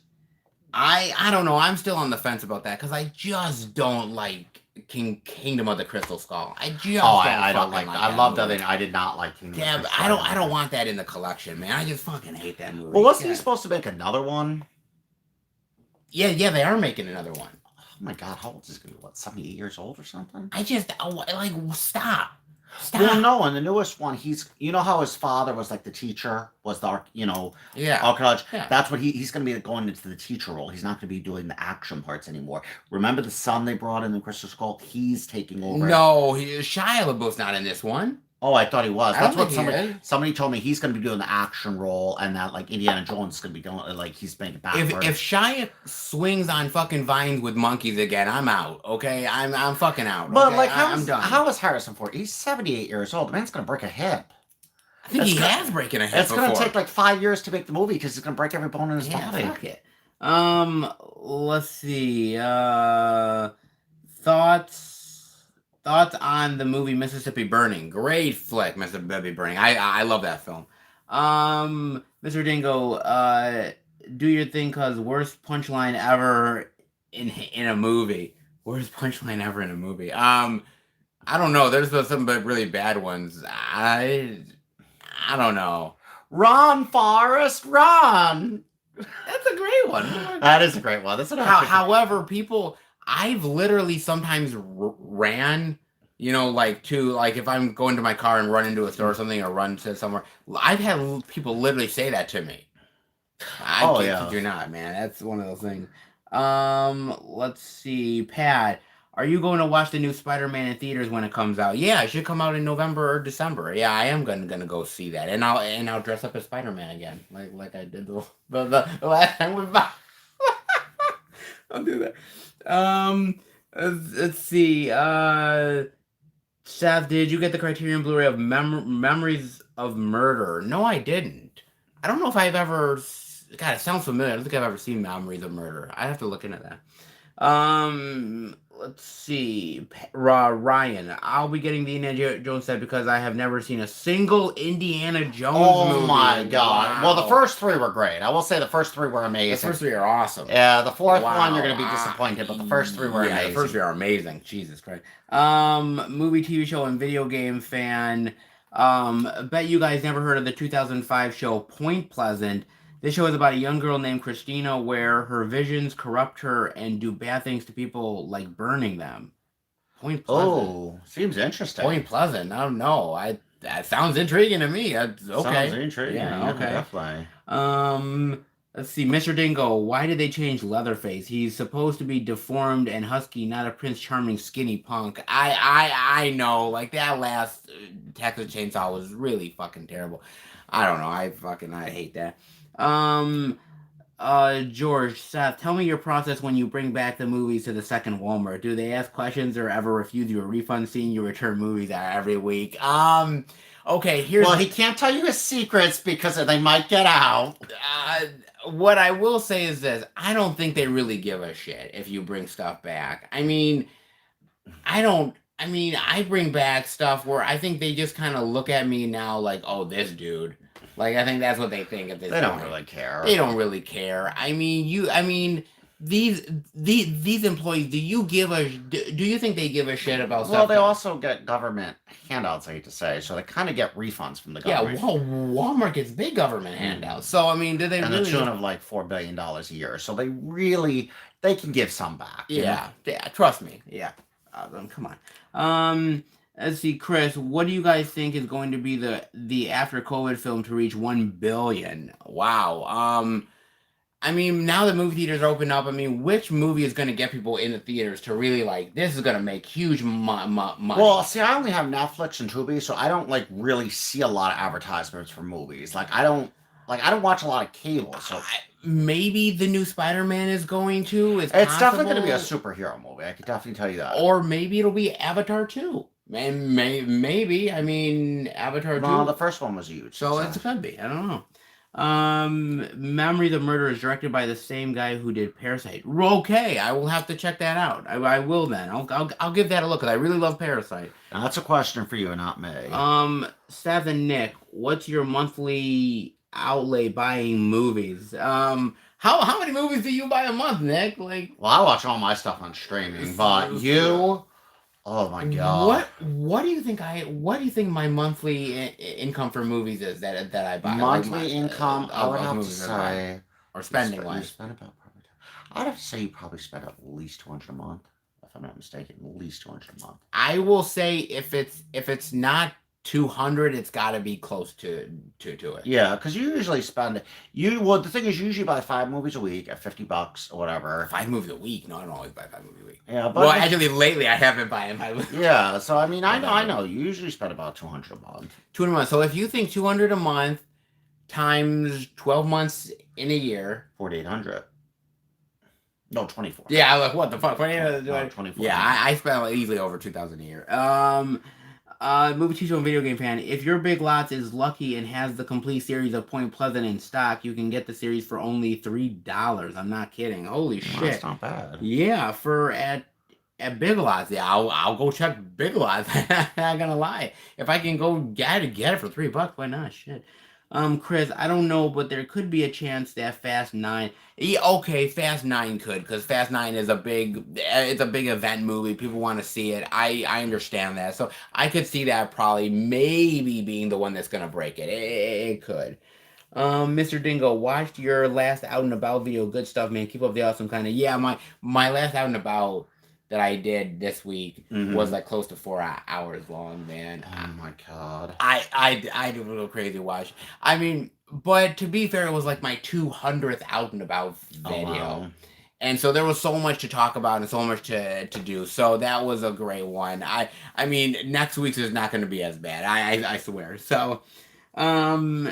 I don't know. I'm still on the fence about that because I just don't like Kingdom of the Crystal Skull. I don't like. I love that thing. I did not like Kingdom. Yeah, but I don't want that in the collection, man. I just fucking hate that movie. Well, wasn't he supposed to make another one? Yeah, they are making another one. Oh my god, how old is he gonna be? What, 78 years old or something? Stop. Well, no, in the newest one, you know how his father was like the teacher, was the archaeologist? Yeah. That's what he's going to be going into the teacher role. He's not going to be doing the action parts anymore. Remember the son they brought in the Crystal Skull? He's taking over. No, Shia LaBeouf's not in this one. Oh, I thought he was. That's what somebody told me. He's going to be doing the action role, and that like Indiana Jones is going to be going like he's making backwards. If Shia swings on fucking vines with monkeys again, I'm out. Okay, I'm fucking out. But okay? like, I'm done. How is Harrison Ford? He's 78 years old. The man's going to break a hip. I think he has breaking a hip. It's going to take like 5 years to make the movie because he's going to break every bone in his body. Fuck it. Let's see. Thoughts on the movie Mississippi Burning. Great flick, Mississippi Burning. I love that film. Mr. Dingo, do your thing, cause worst punchline ever in a movie. Worst punchline ever in a movie. I don't know. There's some really bad ones. I don't know. Run, Forrest, run. That's a great one. That is a great one. That's however, I've literally sometimes ran, if I'm going to my car and run into a store or something or run to somewhere. I've had people literally say that to me. I kid you not, man. That's one of those things. Let's see, Pat. Are you going to watch the new Spider-Man in theaters when it comes out? Yeah, it should come out in November or December. Yeah, I am gonna go see that, and I'll dress up as Spider-Man again, like I did the last time with. I'll do that. Let's see. Seth, did you get the Criterion Blu-ray of Memories of Murder? No, I didn't. I don't know if I've ever. God, it sounds familiar. I don't think I've ever seen Memories of Murder. I have to look into that. Let's see. Ryan, I'll be getting the Indiana Jones set because I have never seen a single Indiana Jones movie. Oh my god! Wow. Well, the first three were great. I will say the first three were amazing. The first three are awesome. Yeah, the fourth Wow. one you're gonna be disappointed, but the first three were amazing. The first three are amazing. Jesus Christ. Movie, TV show, and video game fan. Bet you guys never heard of the 2005 show Point Pleasant. This show is about a young girl named Christina where her visions corrupt her and do bad things to people like burning them. Point Pleasant. Oh, seems interesting. Point Pleasant. I don't know. That sounds intriguing to me. Okay. Sounds intriguing. Yeah, okay. Definitely. Let's see. Mr. Dingo, why did they change Leatherface? He's supposed to be deformed and husky, not a Prince Charming skinny punk. I know. Like that last Texas Chainsaw was really fucking terrible. I don't know. I hate that. George, Seth, tell me your process when you bring back the movies to the second Walmart. Do they ask questions or ever refuse you a refund seeing you return movies every week? Okay, here's... Well, he can't tell you his secrets because they might get out. What I will say is this. I don't think they really give a shit if you bring stuff back. I mean, I bring back stuff where I think they just kind of look at me now like, oh, this dude. Like, I think that's what they think at this point. They don't really care. They don't really care. I mean, these employees, do you think they give a shit about stuff? Well, they also get government handouts, I hate to say, so they kind of get refunds from the government. Yeah, well, Walmart gets big government handouts. So, I mean, do they and really... the tune of like $4 billion a year. So they can give some back. Yeah, trust me. Yeah. Come on. Let's see, Chris, what do you guys think is going to be the after COVID film to reach 1 billion? Wow. I mean, now that movie theaters are open up, I mean, which movie is going to get people in the theaters to really like, this is going to make huge money? Well, see, I only have Netflix and Tubi, so I don't like really see a lot of advertisements for movies. I don't watch a lot of cable, so maybe the new Spider-Man is going to. It's definitely going to be a superhero movie. I can definitely tell you that. Or maybe it'll be Avatar 2. Maybe. I mean, Avatar 2. No, the first one was huge. So it could be. I don't know. Memory of the Murder is directed by the same guy who did Parasite. Okay, I will have to check that out. I will then. I'll give that a look because I really love Parasite. Now, that's a question for you and not me. Seth and Nick, what's your monthly outlay buying movies? How many movies do you buy a month, Nick? Like, well, I watch all my stuff on streaming, but you... Oh my god! What do you think my monthly income for movies is that I buy? Monthly income, I would have to say, or spending wise. You spend about probably. I'd have to say you probably spend at least $200 a month, if I'm not mistaken. At least $200 a month. I will say if it's not 200, it's got to be close to it. Yeah, because you usually spend the thing is you usually buy 5 movies a week at $50 or whatever. 5 movies a week? No, I don't always buy 5 movies a week. Yeah, but well, actually, lately I haven't buying 5 movies. Yeah, so I mean, I know. You usually spend about $200 a month. 200 a month. So if you think 200 a month times 12 months in a year, 4,800. No, 24. Yeah, like what the fuck? 24. Yeah, I spend easily over 2,000 a year. Movie, TV show, and video game fan. If your Big Lots is lucky and has the complete series of Point Pleasant in stock, you can get the series for only $3. I'm not kidding. Holy shit. That's not bad. Yeah, at Big Lots. Yeah, I'll go check Big Lots. I'm not gonna lie. If I can go get it for $3, why not? Shit. Chris, I don't know, but there could be a chance that Fast 9... Yeah, okay, Fast 9 could, because Fast 9 is a big event movie. People want to see it. I understand that. So I could see that probably maybe being the one that's going to break it. It could. Mr. Dingo, watched your last Out and About video. Good stuff, man. Keep up the awesome kind of... Yeah, my last Out and About that I did this week was like close to 4 hours long, man. Oh my god. I do a little crazy watch. I mean, but to be fair, it was like my 200th Out and About video. Oh, wow. And so there was so much to talk about and so much to do. So that was a great one. I mean, next week's is not going to be as bad. I swear. So, um,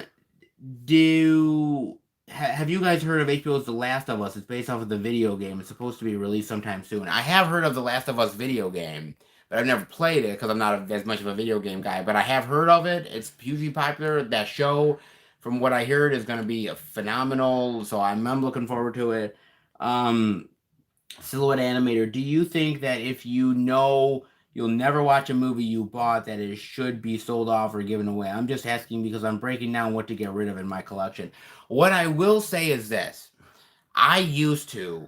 have you guys heard of HBO's The Last of Us? It's based off of the video game. It's supposed to be released sometime soon. I have heard of The Last of Us video game, but I've never played it because I'm not as much of a video game guy. But I have heard of it. It's hugely popular. That show, from what I heard, is going to be phenomenal. So I'm looking forward to it. Silhouette Animator, do you think that if you know you'll never watch a movie you bought, that it should be sold off or given away? I'm just asking because I'm breaking down what to get rid of in my collection. What I will say is this. I used to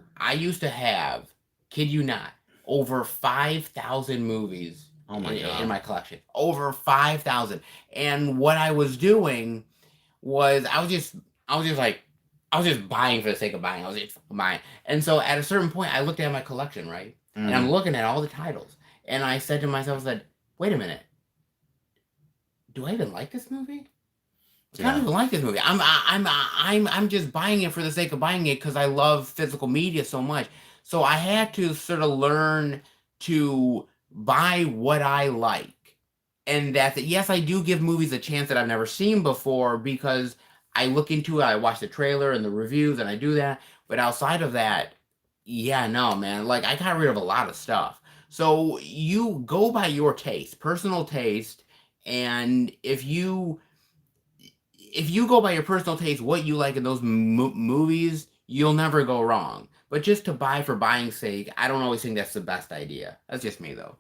have, kid you not, over 5,000 movies in my collection. Over 5,000. And what I was doing was I was just buying for the sake of buying. I was just buying. And so at a certain point, I looked at my collection, right? And I'm looking at all the titles. And I said to myself, wait a minute. Do I even like this movie? I don't even like this movie. I'm just buying it for the sake of buying it because I love physical media so much. So I had to sort of learn to buy what I like. And yes, I do give movies a chance that I've never seen before because I look into it, I watch the trailer and the reviews, and I do that. But outside of that, yeah, no, man. Like, I got rid of a lot of stuff. So you go by your taste, personal taste, and if you go by your personal taste, what you like in those movies, you'll never go wrong. But just to buy for buying's sake, I don't always think that's the best idea. That's just me, though.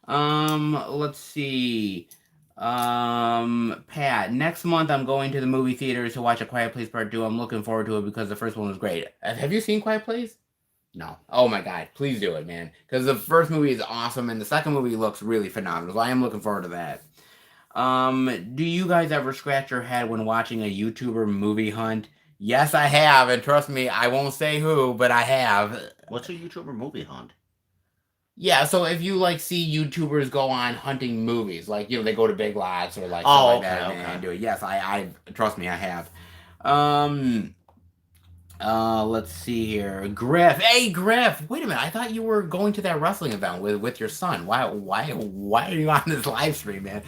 Let's see. Pat, next month I'm going to the movie theaters to watch A Quiet Place Part 2. I'm looking forward to it because the first one was great. Have you seen Quiet Place? No. Oh my God, please do it, man. Because the first movie is awesome and the second movie looks really phenomenal. So I am looking forward to that. Do you guys ever scratch your head when watching a YouTuber movie hunt? Yes, I have, and trust me, I won't say who, but I have. What's a YouTuber movie hunt? Yeah, so if you see YouTubers go on hunting movies, they go to Big Lots or stuff like that and do it. Yes, I trust me, I have. Let's see here. Griff. Hey, Griff. Wait a minute. I thought you were going to that wrestling event with your son. Why are you on this live stream, man?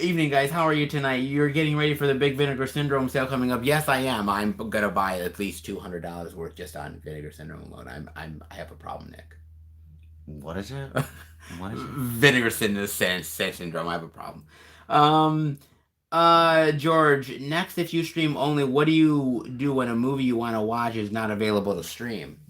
Evening, guys. How are you tonight? You're getting ready for the Big Vinegar Syndrome sale coming up. Yes, I am. I'm gonna buy at least $200 worth just on Vinegar Syndrome alone. I have a problem, Nick. What is it? What is it? Vinegar Syndrome. I have a problem. George, next, if you stream only, what do you do when a movie you want to watch is not available to stream?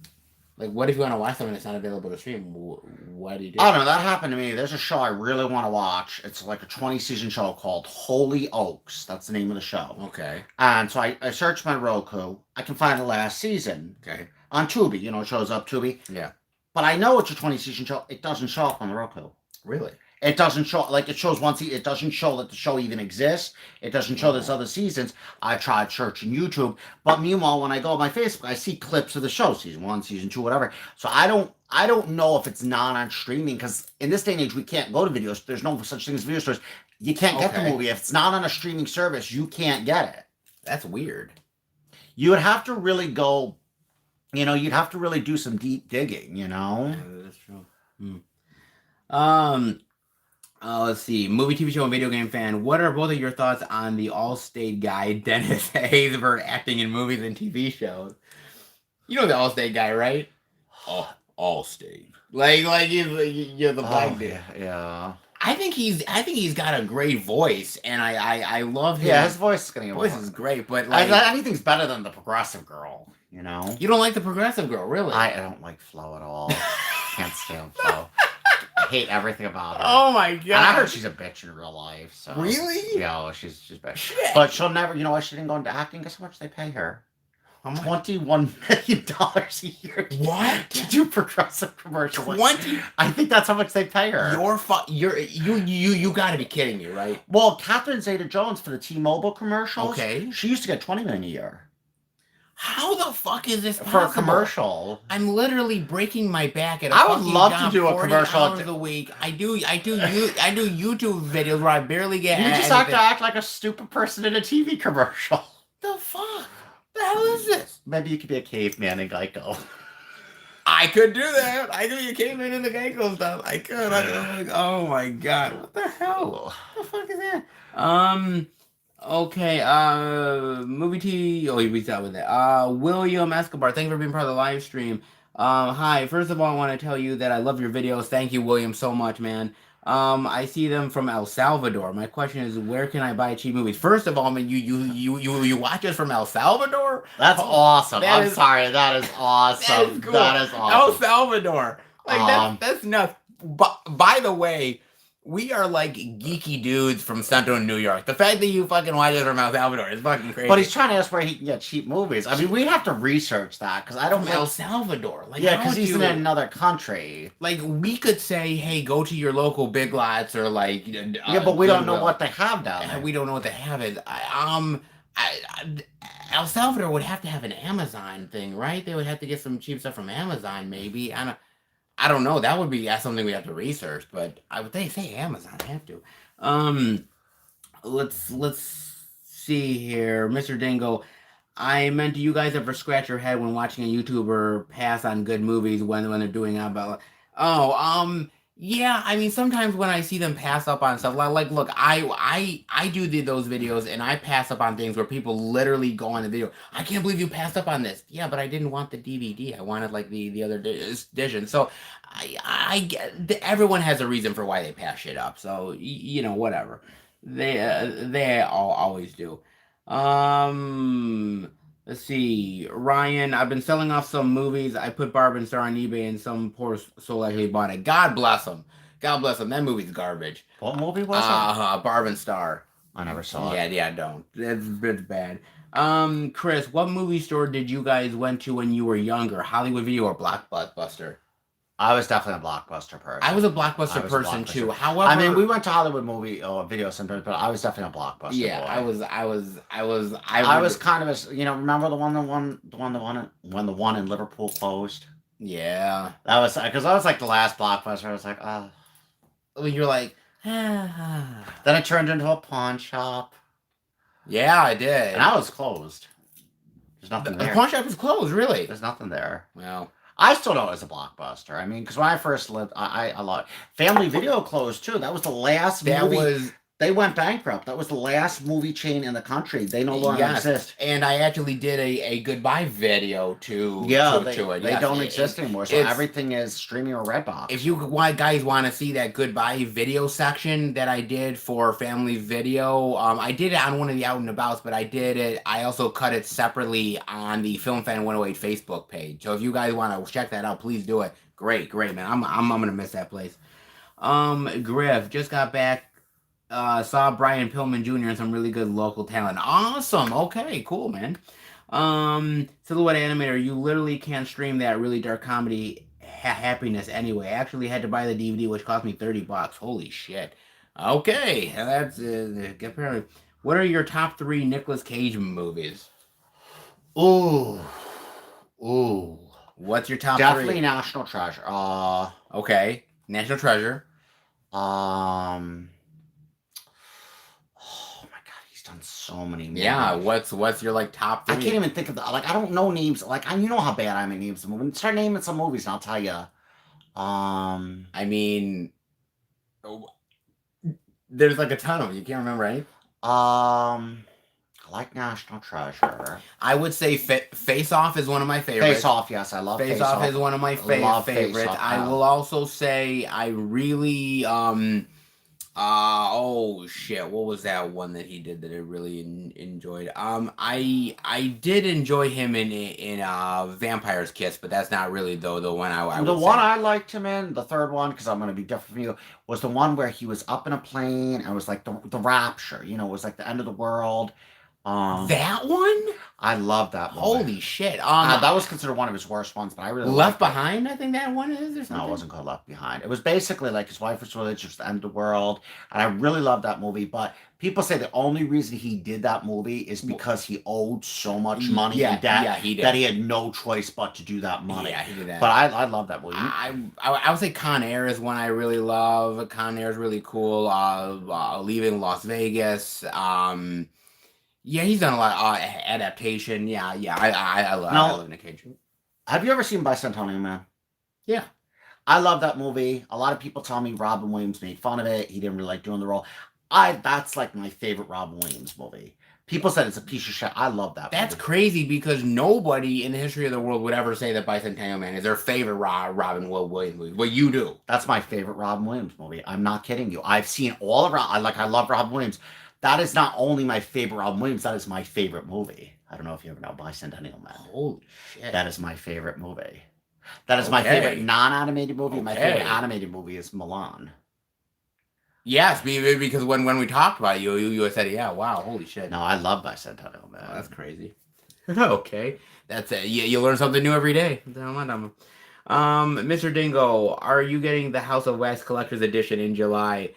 What if you want to watch something that's not available to stream? What do you do? I don't know. That happened to me. There's a show I really want to watch. It's like a 20-season show called Holy Oaks. That's the name of the show. Okay. And so I searched my Roku. I can find the last season. Okay. On Tubi. It shows up Tubi. Yeah. But I know it's a 20-season show. It doesn't show up on the Roku. Really? It doesn't show, it shows one season. It doesn't show that the show even exists. It doesn't show there's other seasons. I tried searching YouTube. But meanwhile, when I go on my Facebook, I see clips of the show, season 1, season 2, whatever. So I don't know if it's not on streaming, because in this day and age, we can't go to videos. There's no such thing as video stores. You can't get the movie. If it's not on a streaming service, you can't get it. That's weird. You would have to really go, you'd have to really do some deep digging, Yeah, that's true. Let's see. Movie, TV show, and video game fan. What are both of your thoughts on the Allstate guy, Dennis Haysbert, acting in movies and TV shows? You know the Allstate guy, right? Allstate. You're the black dude. Yeah. I think he's got a great voice, and I love him. Yeah, his voice is getting voice is great, but anything's better than the Progressive Girl. You don't like the Progressive Girl, really? I don't like Flo at all. Can't stand Flo. I hate everything about her. Oh my god! And I heard she's a bitch in real life. So really? Yeah, well, she's bad. Shit. But she'll never. You know why she didn't go into acting? Guess how much they pay her? $21 million a year. What? To do Progressive commercials. 20? I think that's how much they pay her. You got to be kidding me, right? Well, Catherine Zeta-Jones for the T-Mobile commercials. Okay. She used to get $20 million a year. How the fuck is this possible? For a commercial? I'm literally breaking my back at a I would fucking love job, to do a 40 commercial. hours a week. I do YouTube videos where I barely get. You just have to act like a stupid person in a TV commercial. The fuck? the hell is this? Maybe you could be a caveman in Geico. I could do that. I could be a caveman in the Geico stuff. I could. I'm like, oh my god, what the hell? What the fuck is that? Okay. Movie T. Oh, he reached out with that. William Escobar. Thank you for being part of the live stream. Hi. First of all, I want to tell you that I love your videos. Thank you, William, so much, man. I see them from El Salvador. My question is, where can I buy cheap movies? First of all, I mean, you watch us from El Salvador? That's awesome. That I'm is- sorry. That is awesome. That is cool. That is El awesome. Salvador. Like that's nuts. But by the way, we are like geeky dudes from Central New York. The fact that you fucking watch us from El Salvador is fucking crazy. But he's trying to ask where he can get cheap movies. I mean, we have to research that because I don't from know. El Salvador. Like, Yeah, how because would he's you- in another country. Like, we could say, hey, go to your local Big Lots or like. Yeah, but we don't know Goodwill. what they have down there. We don't know what they have. El Salvador would have to have an Amazon thing, right? They would have to get some cheap stuff from Amazon, maybe. I don't know. That would be something we have to research, but I would say Amazon. I have to. Let's see here, Mr. Dingo. I meant, do you guys ever scratch your head when watching a YouTuber pass on good movies when they're doing about? Yeah. I mean, sometimes when I see them pass up on stuff, like look, I do those videos and I pass up on things where people literally go on the video. I can't believe you passed up on this. Yeah, but I didn't want the DVD. I wanted like the other edition. So I get everyone has a reason for why they pass shit up. So you know, whatever. They all always do. Let's see. Ryan, I've been selling off some movies. I put Barb and Star on eBay and some poor soul actually bought it. God bless them. God bless them. That movie's garbage. What movie was it? Barb and Star. I never saw it. Yeah, don't. It's bad. Chris, what movie store did you guys went to when you were younger? Hollywood Video or Blockbuster? I was definitely a Blockbuster person. I was a Blockbuster person too. However, I mean, we went to Hollywood movie video sometimes, but I was definitely a Blockbuster. Yeah, boy. I was kind of a, remember the one in Liverpool closed. Yeah, that was because I was like the last Blockbuster. I was like, oh. You're like, Then it turned into a pawn shop. Yeah, I did. And I was closed. There's nothing there. The pawn shop is closed, really. There's nothing there. Well, I still know it was a Blockbuster. I mean, because when I first lived, I love Family Video closed too. That was the last movie. They went bankrupt. That was the last movie chain in the country. They no longer exist. And I actually did a goodbye video to it. They don't exist anymore. So everything is streaming or Redbox. If you guys want to see that goodbye video section that I did for Family Video, I did it on one of the Out and Abouts, but I also cut it separately on the FilmFan 108 Facebook page. So if you guys want to check that out, please do it. Great, man. I'm gonna miss that place. Griff just got back. Saw Brian Pillman Jr. and some really good local talent. Awesome. Okay, cool, man. Silhouette Animator, you literally can't stream that really dark comedy happiness anyway. I actually had to buy the DVD, which cost me $30. Holy shit. Okay, that's apparently. What are your top 3 Nicolas Cage movies? Ooh. What's your top 3? Definitely National Treasure. Okay, National Treasure. Done so many movies. Yeah, what's your like top 3? I can't even think of I don't know names. Like you know how bad I'm at names of movies. Start naming some movies and I'll tell you. I mean, there's like a ton of them. You can't remember any? I like National Treasure. I would say Face Off is one of my favorites. Face Off, yes, I love Face Off. Is one of my favorites. I will also say I really oh shit, what was that one that he did that I really enjoyed? I did enjoy him in Vampire's Kiss, but that's not really the one I the one I liked him in, the third one, because I'm going to be different from you, was the one where he was up in a plane and it was like the rapture, it was like the end of the world. That one? I love that one. Holy shit. That was considered one of his worst ones, but I really Left Behind, I think that one is, or something? No, it wasn't called Left Behind. It was basically like his wife was religious, it was the end of the world, and I really loved that movie, but people say the only reason he did that movie is because he owed so much money in debt he did. that he had no choice but to do that money. Yeah, he did that. But I love that movie. I would say Con Air is one I really love. Con Air is really cool. Leaving Las Vegas. Yeah, he's done a lot of adaptation. Yeah, yeah. I Now, love Nick Cage. have you ever seen Bicentennial Man? Yeah. I love that movie. A lot of people tell me Robin Williams made fun of it. He didn't really like doing the role. That's like my favorite Robin Williams movie. People said it's a piece of shit. I love that That's movie. crazy because nobody in the history of the world would ever say that Bicentennial Man is their favorite Robin Williams movie. Well, you do. That's my favorite Robin Williams movie. I'm not kidding you. I've seen all around. I love Robin Williams. That is not only my favorite Robin Williams. That is my favorite movie. I don't know if you ever know Bicentennial Man. Holy shit. That is my favorite movie. That is my favorite non-animated movie. Okay. My favorite animated movie is Milan. Yes, because when we talked about it, you said, yeah, wow, holy shit. No, I love Bicentennial Man. Oh, that's crazy. Okay. That's it. You learn something new every day. Mr. Dingo, are you getting the House of Wax Collector's Edition in July?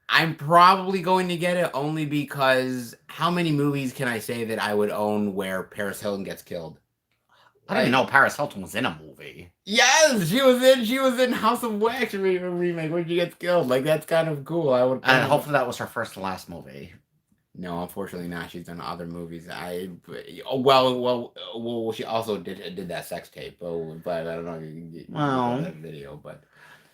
I'm probably going to get it only because how many movies can I say that I would own where Paris Hilton gets killed? I didn't even know Paris Hilton was in a movie. Yes, she was in House of Wax remake where she gets killed. Like, that's kind of cool. And hopefully that was her first and last movie. No, unfortunately not. She's done other movies. She also did that sex tape, but I don't know. Well, That video, but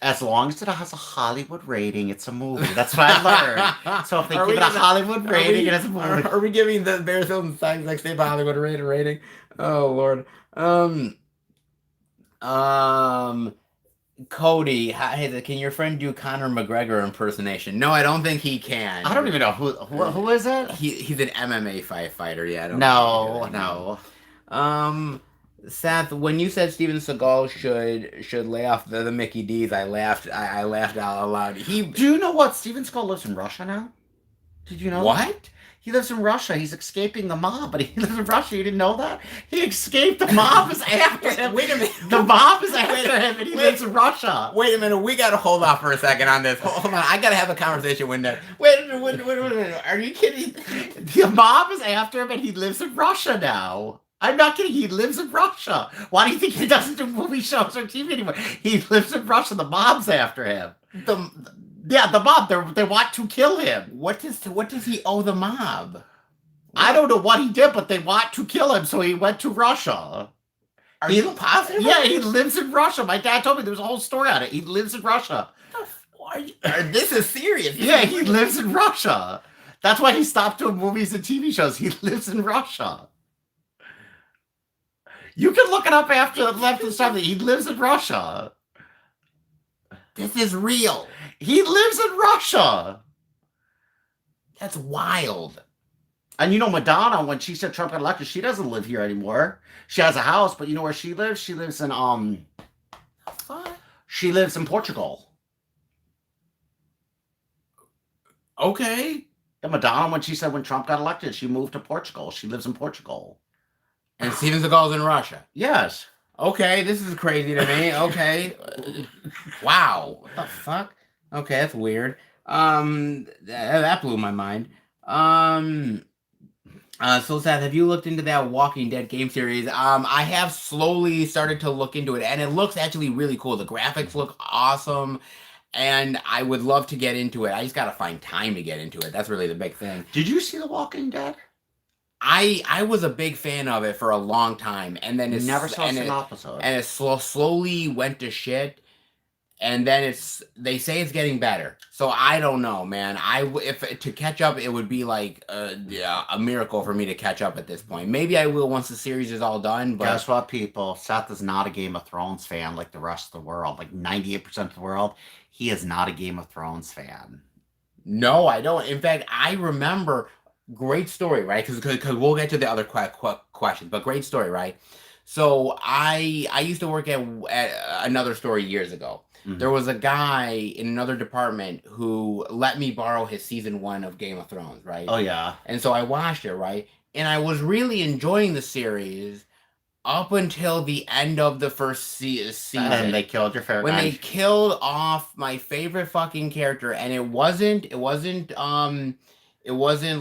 as long as it has a Hollywood rating, it's a movie. That's what I learned. So if they give it a Hollywood rating, it's a movie. Are we giving the Paris Hilton sex tape a Hollywood rating? Oh Lord. Cody, hey, can your friend do Conor McGregor impersonation? No, I don't think he can. I don't even know who is it. He's an MMA fighter. Yeah, I don't No. Seth, when you said Steven Seagal should lay off the Mickey D's, I laughed. I laughed out loud. Do you know what? Steven Seagal lives in Russia now. Did you know what? That? He lives in Russia. He's escaping the mob, but he lives in Russia. You didn't know that? He escaped. The mob is after him. Wait a minute. The mob is after him, and he lives in Russia. Wait a minute. We got to hold off for a second on this. Hold on. I got to have a conversation with that. Wait a minute. Are you kidding? The mob is after him, and he lives in Russia now. I'm not kidding. He lives in Russia. Why do you think he doesn't do movie shows or TV anymore? He lives in Russia. The mob's after him. The mob. They want to kill him. What does he owe the mob? I don't know what he did, but they want to kill him, so he went to Russia. Are you positive? Yeah, he lives in Russia. My dad told me there was a whole story on it. He lives in Russia. This is serious. Yeah, he lives in Russia. That's why he stopped doing movies and TV shows. He lives in Russia. You can look it up after something. He lives in Russia. This is real. He lives in Russia. That's wild. And you know, Madonna, when she said Trump got elected, she doesn't live here anymore. She has a house, but you know where she lives? She lives in She lives in Portugal. Okay. And Madonna, when she said when Trump got elected, she moved to Portugal. She lives in Portugal. And Steven Seagal's in Russia. Yes. Okay, this is crazy to me. Okay. Wow. What the fuck? Okay, that's weird. That blew my mind. So Seth, have you looked into that Walking Dead game series? I have slowly started to look into it, and it looks actually really cool. The graphics look awesome, and I would love to get into it. I just gotta find time to get into it. That's really the big thing. Did you see The Walking Dead? I was a big fan of it for a long time, and then never saw an episode. And it slowly went to shit. And then they say it's getting better. So I don't know, man. If to catch up, it would be like a miracle for me to catch up at this point. Maybe I will once the series is all done. But guess what, people? Seth is not a Game of Thrones fan like the rest of the world. Like 98% of the world, he is not a Game of Thrones fan. No, I don't. In fact, I remember great story, right? Because we'll get to the other questions, but great story, right? So I used to work at another story years ago. Mm-hmm. There was a guy in another department who let me borrow his season 1 of Game of Thrones, right? Oh, yeah. And so I watched it, right? And I was really enjoying the series up until the end of the first season. And they killed your favorite guy. When they killed off my favorite fucking character, and it wasn't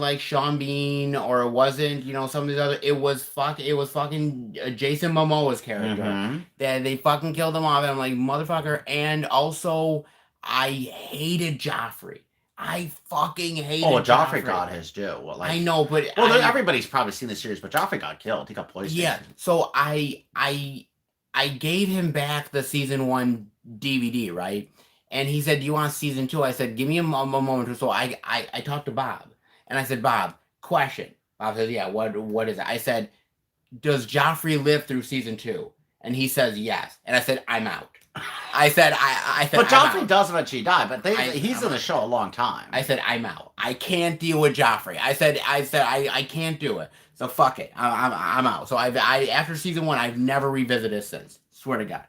like Sean Bean, or it wasn't, some of these other. It was fucking Jason Momoa's character. Mm-hmm. That they fucking killed him off. And I'm like, motherfucker. And also, I hated Joffrey. I fucking hated Oh, well, Joffrey Joffrey. got his due. Well, like, I know, but well, everybody's probably seen the series, but Joffrey got killed. He got poisoned. Yeah, so I gave him back the season 1 DVD, right? And he said, "Do you want season 2?" I said, "Give me a moment or so." I talked to Bob, and I said, "Bob, question." Bob says, "Yeah, what is it?" I said, "Does Joffrey live through season 2?" And he says, "Yes." And I said, "I'm out." I said, I said, But Joffrey does eventually die. But he's in the out. show a long time. I said, "I'm out. I can't deal with Joffrey." I said, I can't do it. So fuck it. I'm out. So I after season 1, I've never revisited since. Swear to God.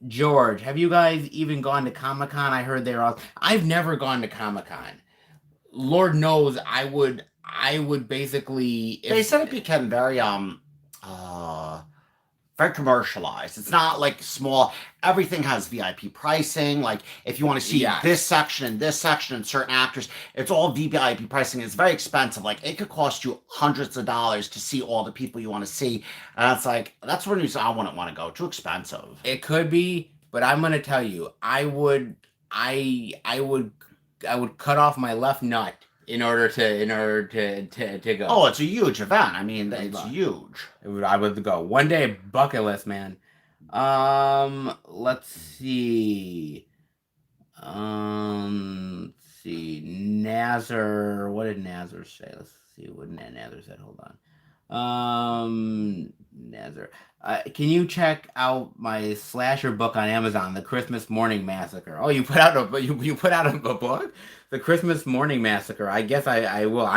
George, have you guys even gone to Comic-Con? I heard they're all. I've never gone to Comic-Con. Lord knows I would basically. They said it became very very commercialized. It's not like small. Everything has VIP pricing. Like if you want to see this section and certain actors, it's all VIP pricing. It's very expensive. Like it could cost you hundreds of dollars to see all the people you want to see. And it's like, that's one reason I wouldn't want to go. Too expensive. It could be, but I'm gonna tell you, I would cut off my left nut in order to go. Oh, it's a huge event. I mean, it's huge. I would go one day. Bucket list, man. Let's see. Nazar. What did Nazar say? Let's see what Nazar said. Hold on. Nazar. Can you check out my slasher book on Amazon, The Christmas Morning Massacre? Oh, you put out a book? The Christmas Morning Massacre. I guess I will.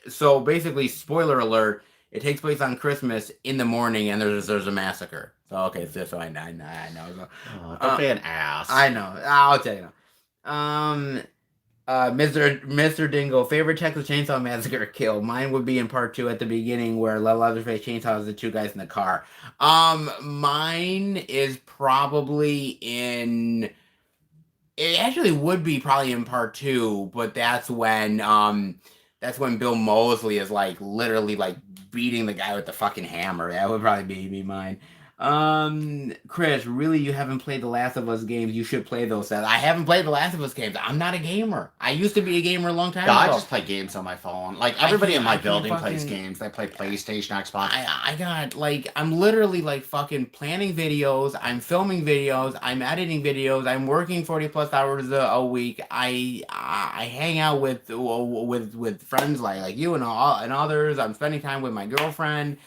So basically, spoiler alert, it takes place on Christmas in the morning, and there's a massacre. So okay, so I know. Don't be an ass. I know. I'll tell you. Mr. Dingo, favorite Texas Chainsaw Massacre kill. Mine would be in part 2 at the beginning where Leatherface chainsaws the 2 guys in the car. Mine is probably in. It actually would be probably in part 2, but that's when Bill Moseley is like literally like beating the guy with the fucking hammer. That would probably be mine. Chris, really, you haven't played the Last of Us games? You should play those. I haven't played the Last of Us games. I'm not a gamer. I used to be a gamer a long time ago. I just play games on my phone. Like everybody in my building plays games. They play PlayStation, Xbox. I'm literally like fucking planning videos. I'm filming videos. I'm editing videos. I'm working 40+ hours a week. I hang out with friends like you and others. I'm spending time with my girlfriend.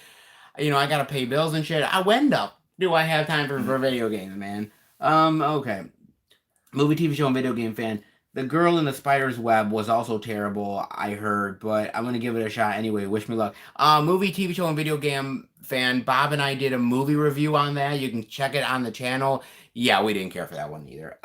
You know, I gotta pay bills and shit. When do I have time for video games, man? Okay. Movie, TV show, and video game fan. The Girl in the Spider's Web was also terrible, I heard, but I'm gonna give it a shot anyway. Wish me luck. Movie, TV show, and video game fan. Bob and I did a movie review on that. You can check it on the channel. Yeah, we didn't care for that one either.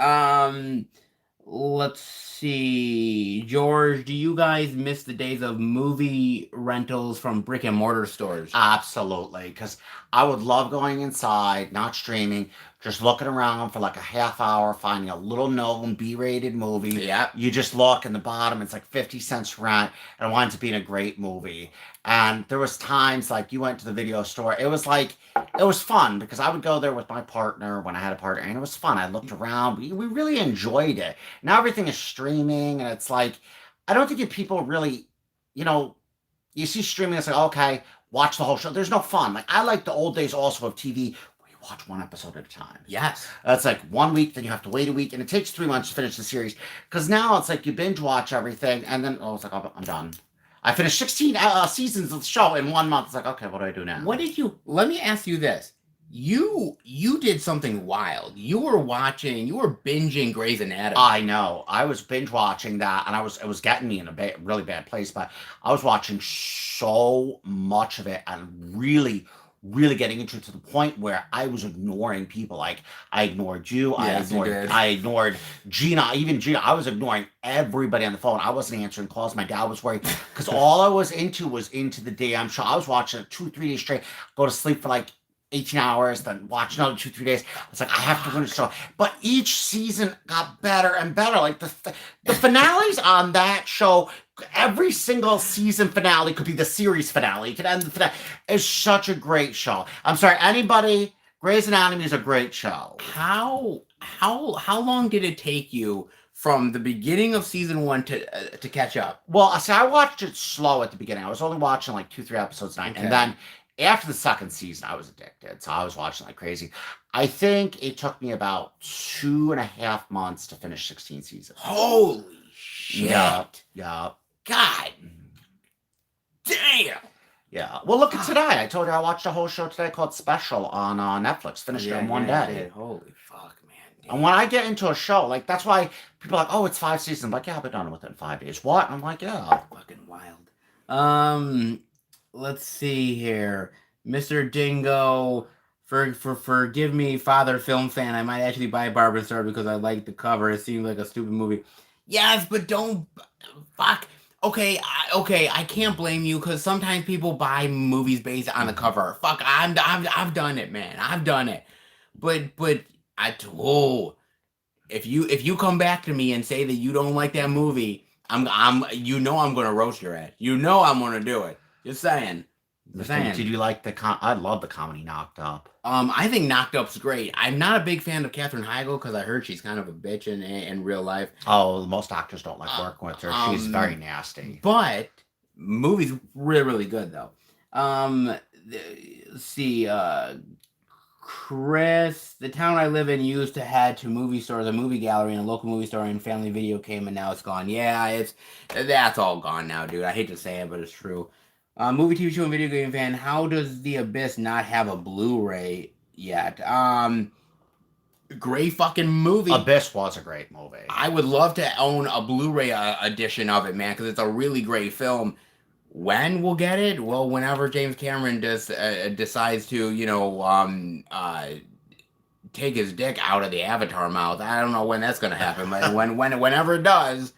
Let's see. George, do you guys miss the days of movie rentals from brick and mortar stores? Absolutely, because I would love going inside, not streaming, just looking around for like a half hour, finding a little known B-rated movie. Yeah. You just look in the bottom, it's like 50 cents rent, and it winds up being a great movie. And there was times like you went to the video store. It was fun because I would go there with my partner when I had a partner, and it was fun. I looked around. We really enjoyed it. Now everything is streaming, and it's like, I don't think people really, you see streaming, it's like, okay, watch the whole show. There's no fun. Like, I like the old days also of TV where you watch one episode at a time. Yes. That's like 1 week, then you have to wait a week, and it takes 3 months to finish the series. Because now it's like you binge watch everything, and then, it's like, oh, I'm done. I finished 16 seasons of the show in 1 month. It's like, okay, what do I do now? Let me ask you this. You did something wild. You were binging Grey's Anatomy. I know. I was binge watching that, and it was getting me in a really bad place, but I was watching so much of it and really, really getting into it to the point where I was ignoring people. Like, I ignored you. Yes, I ignored Gina. Even Gina. I was ignoring everybody on the phone. I wasn't answering calls. My dad was worried because all I was into the damn show. I was watching it 2-3 days straight. Go to sleep for like 18 hours, then watch another 2-3 days. It's like, I have to finish the show. But each season got better and better. Like the finales on that show, every single season finale could be the series finale. It could end the finale. It's such a great show. I'm sorry, anybody, Grey's Anatomy is a great show. How long did it take you from the beginning of season 1 to catch up? Well, see, I watched it slow at the beginning. I was only watching like 2-3 episodes a night, and then after the second season, I was addicted. So I was watching like crazy. I think it took me about 2.5 months to finish 16 seasons. Holy shit! Yeah. God damn. Yeah. Well, look at today. I told you I watched a whole show today called Special on Netflix. Finished it in one day. Holy fuck, man. Damn. And when I get into a show, like, that's why people are like, oh, it's 5 seasons. I'm like, yeah, I've been done within 5 days. What? I'm like, yeah. Fucking wild. Let's see here. Mr. Dingo, forgive me, father film fan. I might actually buy Barbara Star because I like the cover. It seems like a stupid movie. Yes, but don't... Fuck. Okay, I can't blame you because sometimes people buy movies based on the cover. Fuck, I've done it, man. I've done it. But if you come back to me and say that you don't like that movie, I'm gonna roast your ass. I'm gonna do it. Just saying. Did you like I love the comedy Knocked Up. I think Knocked Up's great. I'm not a big fan of Katherine Heigl because I heard she's kind of a bitch in real life. Oh, most actors don't like working with her. She's very nasty. But movie's really, really good though. Let's see, Chris, the town I live in used to had 2 movie stores, a movie gallery, and a local movie store, and Family Video came, and now it's gone. Yeah, that's all gone now, dude. I hate to say it, but it's true. Movie, TV show, and video game fan. How does The Abyss not have a Blu-ray yet? Great fucking movie. Abyss was a great movie. I would love to own a Blu-ray edition of it, man, because it's a really great film. When we'll get it? Well, whenever James Cameron decides to, take his dick out of the Avatar mouth. I don't know when that's gonna happen, but whenever it does.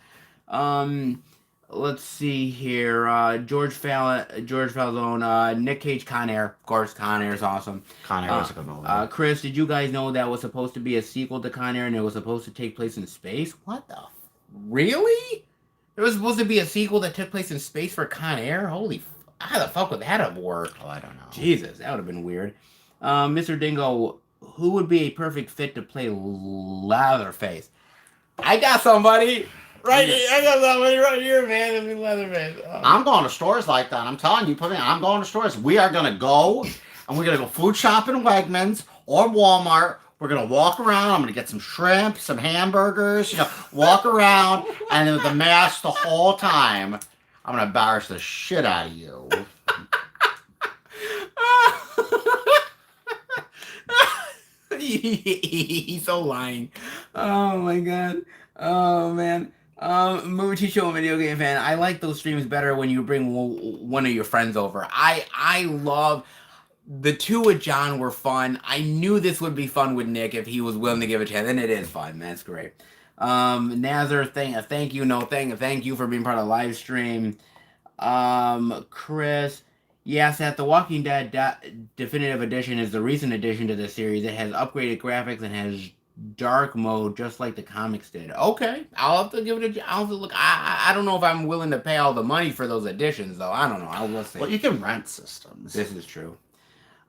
Let's see here. George Falzone, Nick Cage, Con Air. Of course, Con Air is awesome. Con Air was a good movie. Chris, did you guys know that was supposed to be a sequel to Con Air and it was supposed to take place in space? What the? Really? There was supposed to be a sequel that took place in space for Con Air? Holy how the fuck would that have worked? Oh, I don't know. Jesus, that would have been weird. Mr. Dingo, who would be a perfect fit to play Leatherface? I got somebody. I got somebody right here, man. I mean, Leatherface. Oh. I'm going to stores like that. I'm telling you, I'm going to stores. We are going to go, and we're going to go food shopping at Wegmans or Walmart. We're going to walk around. I'm going to get some shrimp, some hamburgers, walk around, and with the mask the whole time. I'm going to embarrass the shit out of you. He's so lying. Oh, my God. Oh, man. Movie, TV show, and video game fan. I like those streams better when you bring one of your friends over. I love the 2 with John were fun. I knew this would be fun with Nick if he was willing to give it a chance, and it is fun, man. It's great. Nazar, thank you for being part of the live stream. Chris, yes, that The Walking Dead Definitive Edition is the recent addition to the series. It has upgraded graphics and has dark mode just like the comics did. Okay, I'll have to give it I'll have to look. I don't know if I'm willing to pay all the money for those editions though. I don't know. I'll see. Well, you can rent systems. This is true.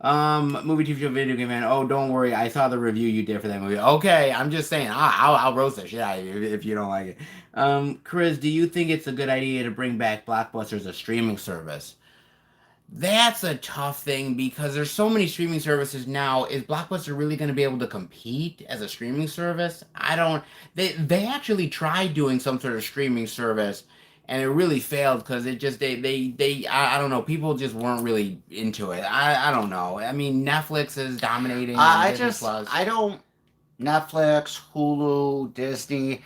Movie, TV show, video game fan. Oh, don't worry. I saw the review you did for that movie. Okay, I'm just saying. I'll roast the shit out of you if you don't like it. Chris, do you think it's a good idea to bring back Blockbuster as a streaming service? That's a tough thing because there's so many streaming services now. Is Blockbuster really going to be able to compete as a streaming service? They actually tried doing some sort of streaming service and it really failed because it just, I don't know, people just weren't really into it. I don't know. I mean, Netflix is dominating. Netflix, Hulu, Disney.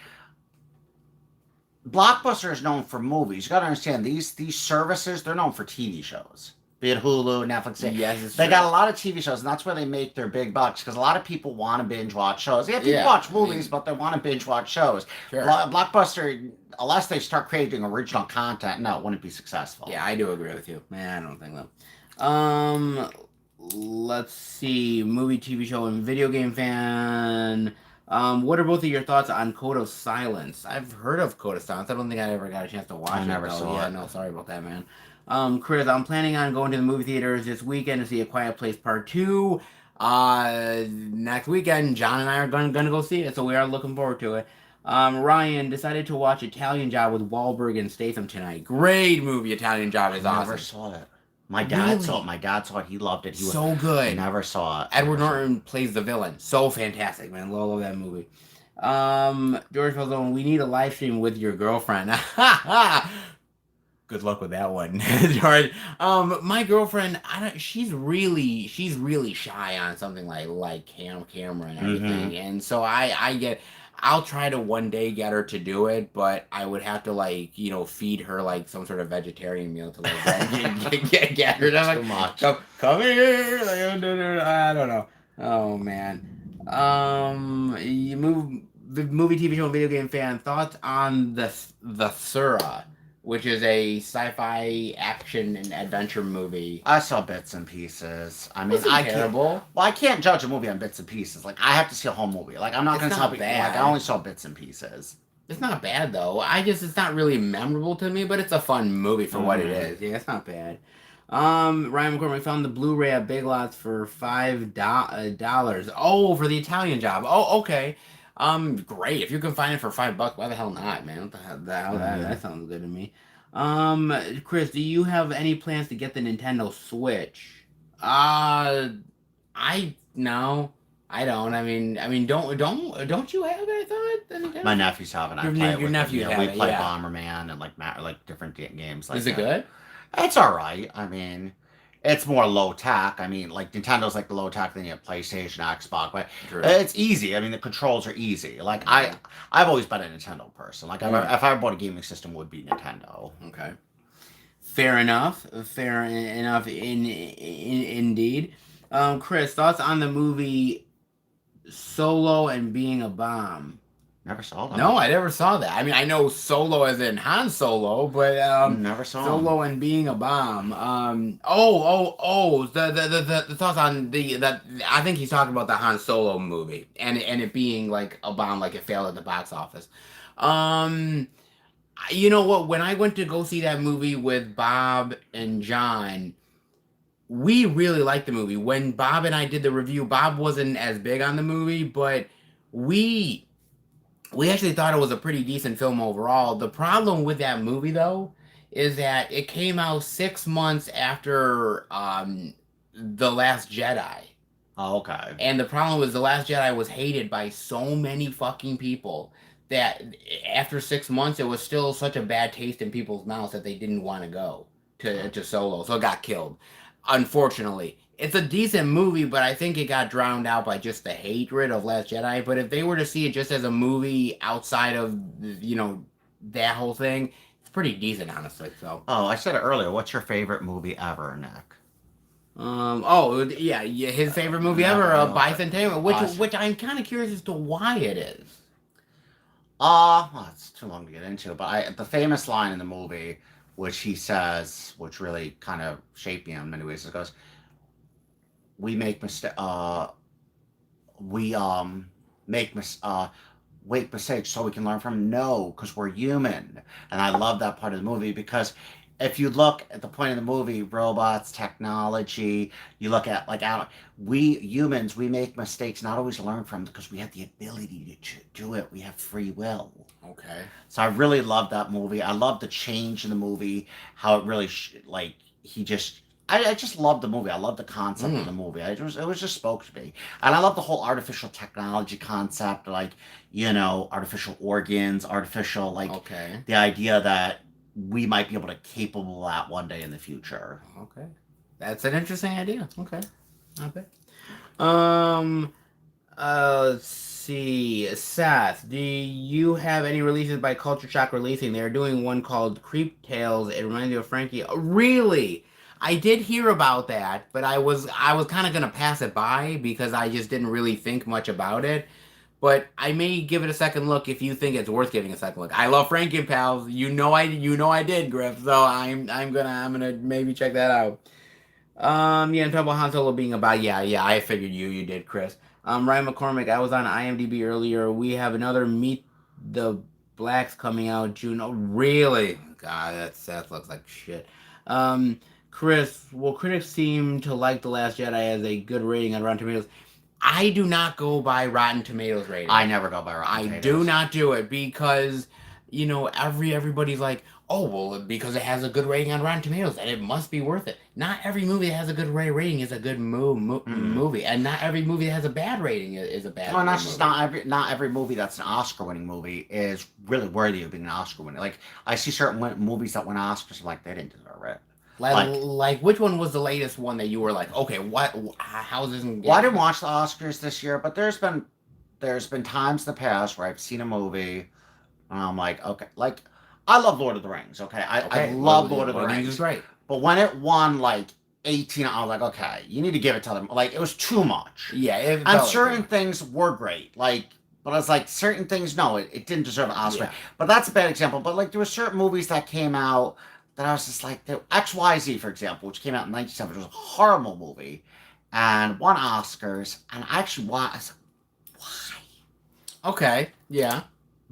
Blockbuster is known for movies. You got to understand these services. They're known for TV shows. Be it Hulu, Netflix. Yes, they got a lot of TV shows, and that's where they make their big bucks. Because a lot of people want to binge watch shows. Yeah, people watch movies, but they want to binge watch shows. Sure. Blockbuster, unless they start creating original content, no, it wouldn't be successful. Yeah, I do agree with you. Man, I don't think so. Let's see. Movie, TV show, and video game fan. What are both of your thoughts on Code of Silence? I've heard of Code of Silence. I don't think I ever got a chance to watch it. I never saw it. No, sorry about that, man. Chris, I'm planning on going to the movie theaters this weekend to see A Quiet Place Part 2. Next weekend, John and I are gonna go see it, so we are looking forward to it. Ryan decided to watch Italian Job with Wahlberg and Statham tonight. Great movie, Italian Job is I awesome. never saw it. My dad saw it. Really? My dad saw it. He loved it. So good. Never saw it. Edward Never saw it. Norton plays the villain. So fantastic, man. Love that movie. George Falzone, we need a live stream with your girlfriend. Good luck with that one, George. My girlfriend, she's really shy on something like camera and everything, and so I'll try to one day get her to do it, but I would have to feed her like some sort of vegetarian meal to like get her to Too much. come here. I don't know. Oh man. You move the movie, TV show, and video game fan thoughts on the Sura, which is a sci-fi action and adventure movie. I saw bits and pieces. I mean, Wasn't terrible. I can't judge a movie on bits and pieces. Like, I have to see a whole movie. Like, I'm not going to tell people. Like, I only saw bits and pieces. It's not bad though. It's not really memorable to me, but it's a fun movie for what it is. Yeah, it's not bad. Ryan McCormick found the Blu-ray at Big Lots for $5. Oh, for the Italian Job. Oh, okay. Great. If you can find it for $5, why the hell not, man? What the hell? That sounds good to me. Chris, do you have any plans to get the Nintendo Switch? No, I don't. I mean, don't you have it? I thought my nephews have it. Your nephews have it. We play Bomberman and like different games. Like is it good? It's all right. I mean, it's more low tech. I mean, like Nintendo's like the low tech than you have PlayStation, Xbox, but it's easy. I mean, the controls are easy. Like I've always been a Nintendo person. Like if I bought a gaming system, it would be Nintendo. Okay, fair enough. Fair enough. Indeed. Chris, thoughts on the movie Solo and Being a Bomb? Never saw that. No, I never saw that. I mean, I know Solo as in Han Solo, but never saw Solo and Being a Bomb. The thoughts on that. I think he's talking about the Han Solo movie and it being like a bomb, like it failed at the box office. You know what? When I went to go see that movie with Bob and John, we really liked the movie. When Bob and I did the review, Bob wasn't as big on the movie, but we actually thought it was a pretty decent film overall. The problem with that movie, though, is that it came out 6 months after The Last Jedi. Oh, okay. And the problem was The Last Jedi was hated by so many fucking people that after 6 months, it was still such a bad taste in people's mouths that they didn't want to go to Solo. So it got killed, unfortunately. It's a decent movie, but I think it got drowned out by just the hatred of Last Jedi. But if they were to see it just as a movie outside of, that whole thing, it's pretty decent, honestly. So. Oh, I said it earlier. What's your favorite movie ever, Nick? His favorite movie ever, Bicentennial, which I'm kind of curious as to why it is. It's too long to get into, but the famous line in the movie, which he says, which really kind of shaped me in many ways, it goes, we make mistakes so we can learn from them. No, because we're human. And I love that part of the movie because if you look at the point of the movie, robots, technology, you look at we humans, we make mistakes, not always learn from them because we have the ability to do it. We have free will. Okay. So I really love that movie. I love the change in the movie, how it really I just love the movie. I love the concept of the movie. It was just spoke to me. And I love the whole artificial technology concept, artificial organs, the idea that we might be capable of that one day in the future. Okay. That's an interesting idea. Okay. Not bad. Let's see. Seth, do you have any releases by Culture Shock releasing? They're doing one called Creep Tales. It reminds me of Frankie. Really? I did hear about that, but I was kind of going to pass it by because I just didn't really think much about it. But I may give it a second look if you think it's worth giving a second look. I love Frankie Pals. You know I did, Griff. So I'm gonna maybe check that out. And talk about Han Solo being about I figured you did, Chris. Ryan McCormick, I was on IMDb earlier. We have another Meet the Blacks coming out June. Oh, really? God, that looks like shit. Chris, will critics seem to like The Last Jedi as a good rating on Rotten Tomatoes? I do not go by Rotten Tomatoes rating. I never go by Rotten Tomatoes. I do not do it because, you know, everybody's like, oh, well, because it has a good rating on Rotten Tomatoes, and it must be worth it. Not every movie that has a good rating is a good movie, and not every movie that has a bad rating is a bad well, movie. Not every movie that's an Oscar-winning movie is really worthy of being an Oscar-winning. Like, I see certain movies that win Oscars, I'm like, they didn't deserve it. Like, which one was the latest one that you were like, okay, how is this? Well, I didn't watch the Oscars this year, but there's been times in the past where I've seen a movie, and I'm like, okay, like, I love Lord of the Rings, okay? I love Lord of the Rings. Is great. But when it won, like, 18, I was like, okay, you need to give it to them. Like, it was too much. Yeah. And certain things were great. Like, but it's like, certain things, no, it didn't deserve an Oscar. Yeah. But that's a bad example. But, like, there were certain movies that came out that I was just like, XYZ, for example, which came out in 1970, was a horrible movie, and won Oscars, and I actually watched, why? Okay, yeah.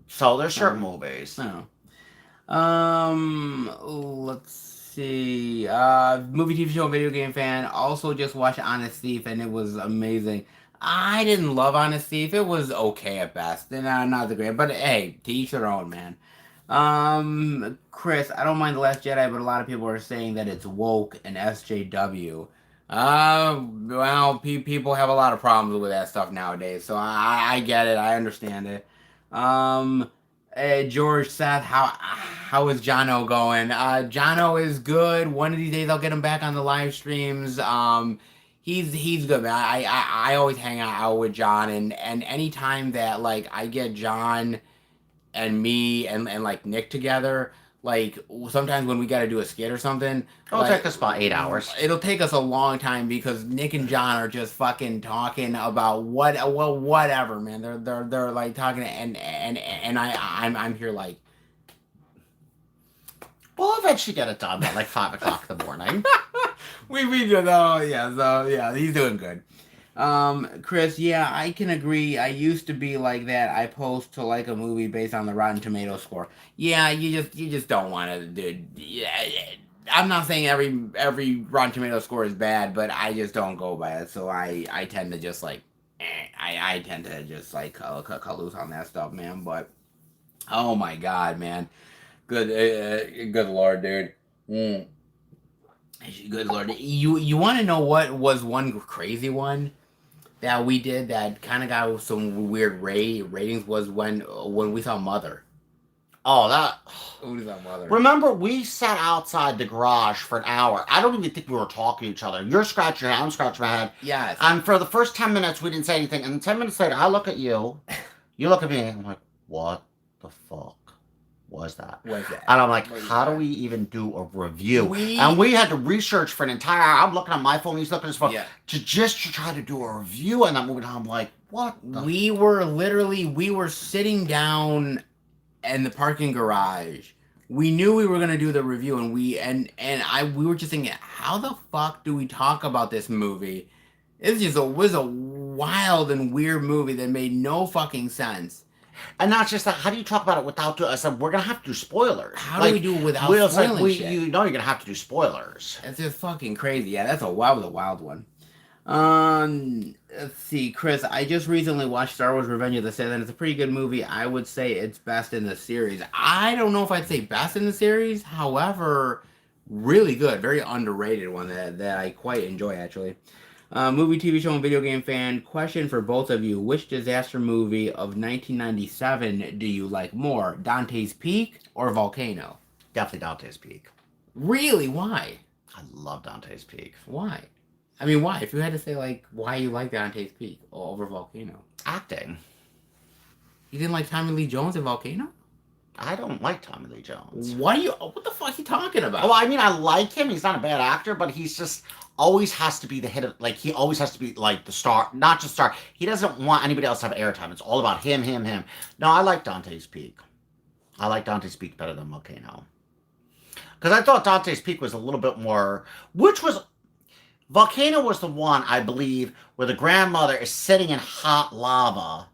So there's certain movies. No. Let's see. Movie, TV show, video game fan. Also just watched Honest Thief, and it was amazing. I didn't love Honest Thief. It was okay at best. Not the great, but hey, to each their own, man. Chris, I don't mind The Last Jedi, but a lot of people are saying that it's woke and SJW. Well, people have a lot of problems with that stuff nowadays, so I get it. I understand it. George, Seth, how is Jono going? Jono is good. One of these days I'll get him back on the live streams. He's good, man. I always hang out with John, and anytime that, like, I get John and me and like Nick together, like, sometimes when we got to do a skit or something, it'll take us about 8 hours. It'll take us a long time because Nick and John are just fucking talking about whatever, man. They're like talking, and I'm here like, we'll eventually get it done by like 5 o'clock in the morning. we do though, yeah. So yeah, he's doing good. Chris, yeah, I can agree. I used to be like that. I post to like a movie based on the Rotten Tomatoes score. Yeah, you just don't want to do. Yeah, I'm not saying every Rotten Tomatoes score is bad, but I just don't go by it. So I tend to just like, I tend to just like cut loose on that stuff, man. But oh my god, man, good lord, dude. Good lord, you want to know what was one crazy one that we did that kind of got some weird ratings was when we saw Mother. Oh, that... We saw Mother. Remember, we sat outside the garage for an hour. I don't even think we were talking to each other. You're scratching your head, I'm scratching my head. Yes. And for the first 10 minutes, we didn't say anything. And 10 minutes later, I look at you. You look at me. I'm like, what the fuck was that? What is that? And I'm like, how do we even do a review? And we had to research for an entire hour. I'm looking at my phone, he's looking at his phone, to try to do a review on that movie. And I'm like, what the... We were sitting down in the parking garage. We knew we were gonna do the review, and we were just thinking, how the fuck do we talk about this movie? It was a wild and weird movie that made no fucking sense. And not just that, how do you talk about it without doing... I said, we're going to have to do spoilers. How do we do it without spoiling shit? You know you're going to have to do spoilers. It's just fucking crazy. Yeah, that was a wild one. Let's see, Chris, I just recently watched Star Wars Revenge of the Sith, and it's a pretty good movie. I would say it's best in the series. I don't know if I'd say best in the series. However, really good. Very underrated one that I quite enjoy, actually. Movie, TV show, and video game fan. Question for both of you. Which disaster movie of 1997 do you like more? Dante's Peak or Volcano? Definitely Dante's Peak. Really? Why? I love Dante's Peak. Why? I mean, why? If you had to say, like, why you like Dante's Peak over Volcano. Acting. You didn't like Tommy Lee Jones in Volcano? I don't like Tommy Lee Jones. What the fuck are you talking about? Well, I mean, I like him. He's not a bad actor, but he's just... always has to be the hit of, like, he always has to be, like, the star, not just star. He doesn't want anybody else to have airtime. It's all about him. No, I like Dante's Peak. I like Dante's Peak better than Volcano. Because I thought Dante's Peak was a little bit more, Volcano was the one, I believe, where the grandmother is sitting in hot lava,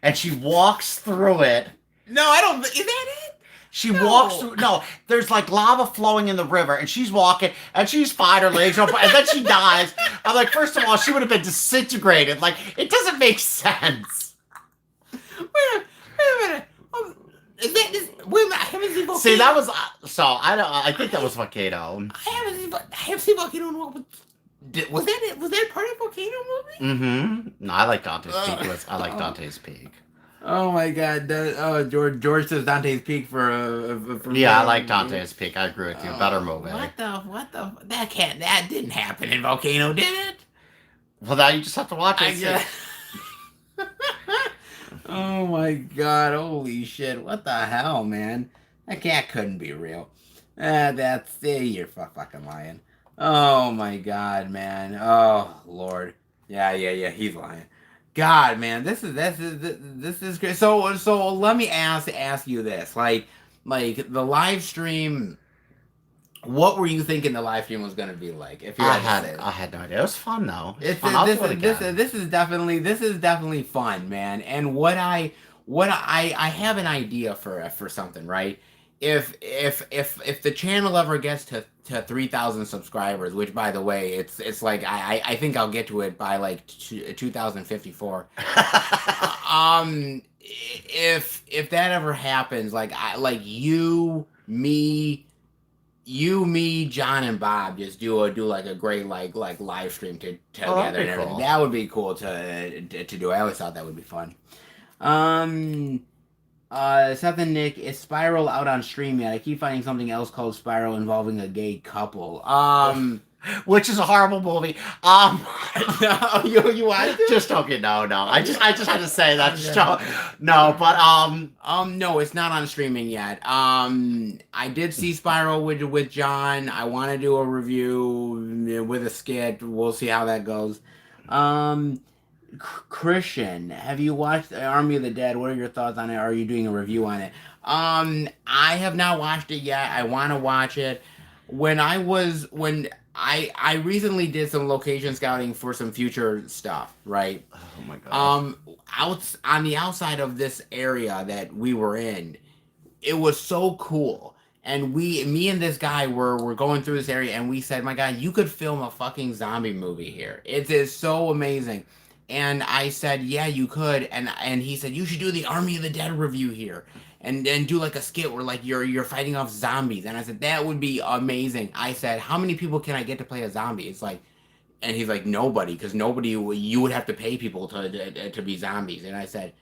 and she walks through it. No, I don't, is that it? She walks through. No, there's like lava flowing in the river, and she's walking, and she's fine. Her legs open, and then she dies. I'm like, first of all, she would have been disintegrated. Like, it doesn't make sense. Wait a minute. Is that this? Wait a minute. I haven't seen Volcano. See, that was so. I think that was Volcano. I haven't seen Volcano. Was that part of Volcano movie? Mm-hmm. No, I like Dante's Peak. I like Dante's Peak. Oh my God! George says Dante's Peak for yeah, I like Dante's Peak. I agree with you. Better movie. What the? That didn't happen in Volcano, did it? Well, now you just have to watch it. Oh my God! Holy shit! What the hell, man? That cat couldn't be real. You're fucking lying. Oh my God, man! Oh Lord! Yeah. He's lying. God, man, this is great. So let me ask you this, like the live stream. What were you thinking the live stream was gonna be like? If you I had no idea. It was fun though. This is definitely fun, man. And what I have an idea for something, right? If the channel ever gets to 3,000 subscribers, which by the way, it's like I think I'll get to it by like 2054. If that ever happens, like you, me, John, and Bob just do like a great like live stream together and everything. Cool. That would be cool to do. I always thought that would be fun. Something, Nick, is Spiral out on stream yet? I keep finding something else called Spiral involving a gay couple. Which is a horrible movie. No, you watched it? Just okay, no. I just had to say that. No, but no, it's not on streaming yet. I did see Spiral with John. I want to do a review with a skit. We'll see how that goes. Christian, have you watched Army of the Dead? What are your thoughts on it? Are you doing a review on it? I have not watched it yet. I want to watch it. When I recently did some location scouting for some future stuff, right? Oh my god. Out on the outside of this area that we were in, it was so cool. And me and this guy were going through this area, and we said, "My God, you could film a fucking zombie movie here. It is so amazing." And I said, "Yeah, you could." And he said, "You should do the Army of the Dead review here, and do like a skit where like you're fighting off zombies." And I said, "That would be amazing." I said, "How many people can I get to play a zombie?" It's like, and he's like, "Nobody, because you would have to pay people to be zombies." And I said,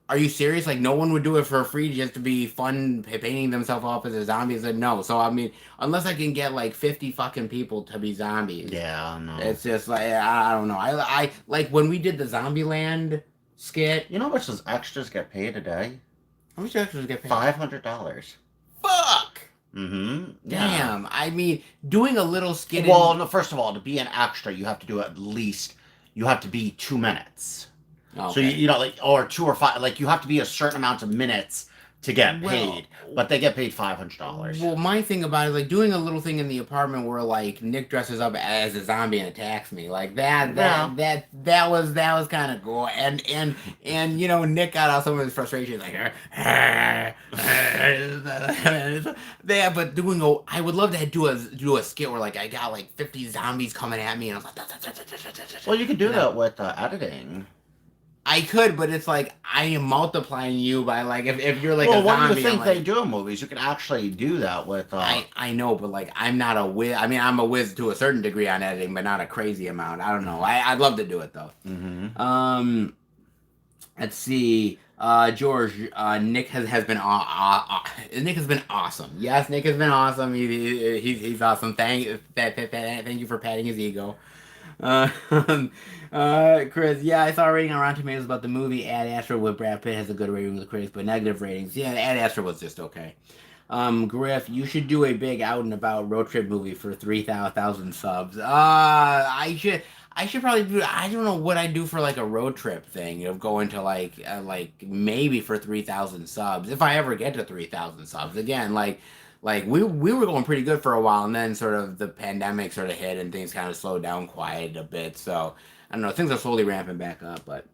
"Are you serious? Like no one would do it for free just to be fun painting themselves off as a zombie?" I said, "No." So I mean, unless I can get like 50 fucking people to be zombies. Yeah, no. It's just like I don't know. I like when we did the Zombieland skit. You know how much those extras get paid a day? How much extras get paid? $500. Fuck. Mm-hmm. Damn. Yeah. I mean, doing a little skit. Well, no. First of all, to be an extra, you have to do at least. You have to be 2 minutes. Okay. So you know, like, or 2 or 5, like you have to be a certain amount of minutes to get paid, but they get paid $500. Well, my thing about it, like doing a little thing in the apartment where like Nick dresses up as a zombie and attacks me, like that was kind of cool, and you know, Nick got out some of his frustration, like, yeah, but I would love to do a skit where like I got like 50 zombies coming at me, and I was like, well, you could do that with editing. I could, but it's like I am multiplying you by like if you're like a zombie. Well, what do you think they do in movies? You can actually do that with. I know, but like I'm not a whiz. I mean, I'm a whiz to a certain degree on editing, but not a crazy amount. I don't know. I'd love to do it though. Mm-hmm. Let's see. George, Nick has been Nick has been awesome. Yes, Nick has been awesome. He's awesome. Thank you for patting his ego. Chris, yeah, I saw a rating on Rotten Tomatoes about the movie Ad Astra with Brad Pitt has a good rating with the critics, but negative ratings. Yeah, Ad Astra was just okay. Griff, you should do a big out and about road trip movie for 3,000 subs. I should probably do. I don't know what I'd do for like a road trip thing of going to like maybe for 3,000 subs if I ever get to 3,000 subs again. Like we were going pretty good for a while, and then sort of the pandemic sort of hit and things kind of slowed down, quieted a bit. So I don't know, things are slowly ramping back up. But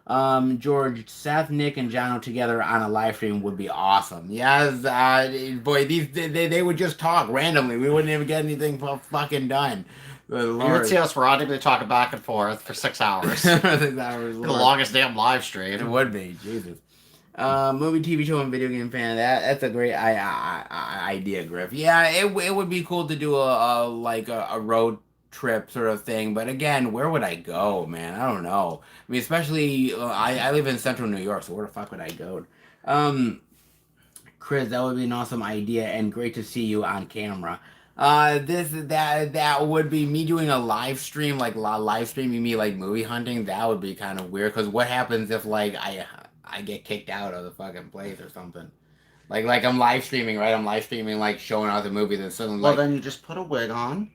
George, Seth, Nick, and Jono together on a live stream would be awesome. Yes, boy, they would just talk randomly. We wouldn't even get anything fucking done. Good You would see Lord. us randomly talking back and forth for 6 hours. The longest damn live It stream. would be, Jesus. Movie, TV show, and video game fan. That's a great idea, Griff. Yeah, it would be cool to do a road trip sort of thing. But again, where would I go, man? I don't know. I mean, especially I live in Central New York, so where the fuck would I go? Um, Chris, that would be an awesome idea and great to see you on camera. That would be me doing a live stream, like live streaming me like movie hunting. That would be kind of weird. Cause what happens if like I get kicked out of the fucking place or something? Like I'm live streaming, right? I'm live streaming like showing out the movie, then suddenly Well, like then you just put a wig on.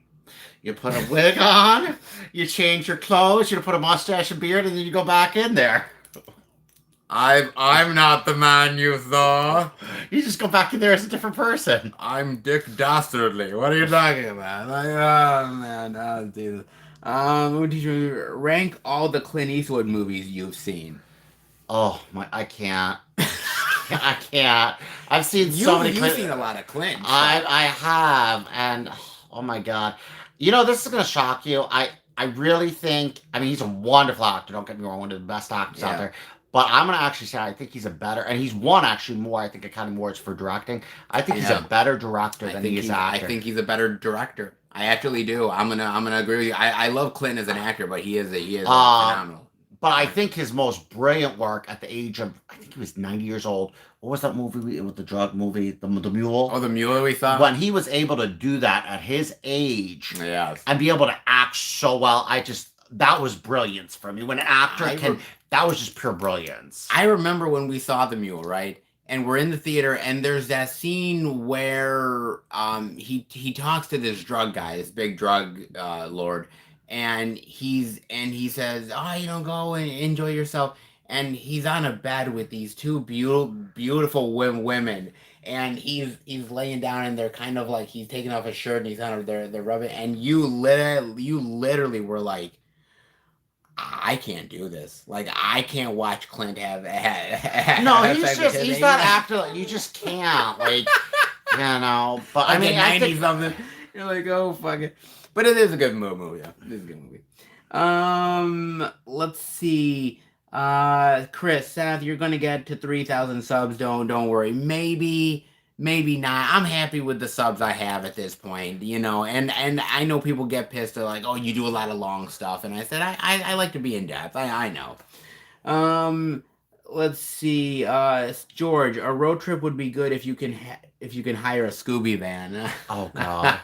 You put a wig on. You change your clothes. You put a mustache and beard, and then you go back in there. I'm not the man you saw. You just go back in there as a different person. I'm Dick Dastardly. What are you talking about? Like, oh man, oh Jesus. Movie teacher, rank all the Clint Eastwood movies you've seen. Oh my! I can't. I can't. I've seen so many. You've seen a lot of Clint. I have, and oh my god, this is gonna shock you. I really think. I mean, he's a wonderful actor. Don't get me wrong, one of the best actors out Yeah. there. But I'm gonna actually say I think he's a better, and he's won actually more. I think Academy Awards for directing. I think he's Yeah. a better director than he is an I actor. think he's a better director. I actually do. I'm gonna agree with you. I love Clint as an actor, but he is phenomenal. But I think his most brilliant work at the age of, I think he was 90 years old. What was that movie? It was the drug movie, the Mule. Oh, the Mule we saw. When he was able to do that at his age Yes. and be able to act so well, that was brilliance for me. When an actor that was just pure brilliance. I remember when we saw the Mule, right? And we're in the theater, and there's that scene where he talks to this drug guy, this big drug lord, and he says, "Oh, go and enjoy yourself." And he's on a bed with these two beautiful women, and he's laying down, and they're kind of like he's taking off his shirt, and he's kind of they're rubbing, and you literally were like, I can't do this. Like, I can't watch Clint have No, have he's sex with just his he's agent. that actor that you just can't like. But I Like mean, at I 90 think something. You're like, oh fuck it. But it is a good movie. Yeah, it is a good movie. Let's see. Chris, Seth, you're gonna get to 3,000 subs. Don't worry. Maybe not. I'm happy with the subs I have at this point, and I know people get pissed. They're like, oh, you do a lot of long stuff, and I said I like to be in depth. I know. Let's see. George, a road trip would be good if you can hire a Scooby van. oh god.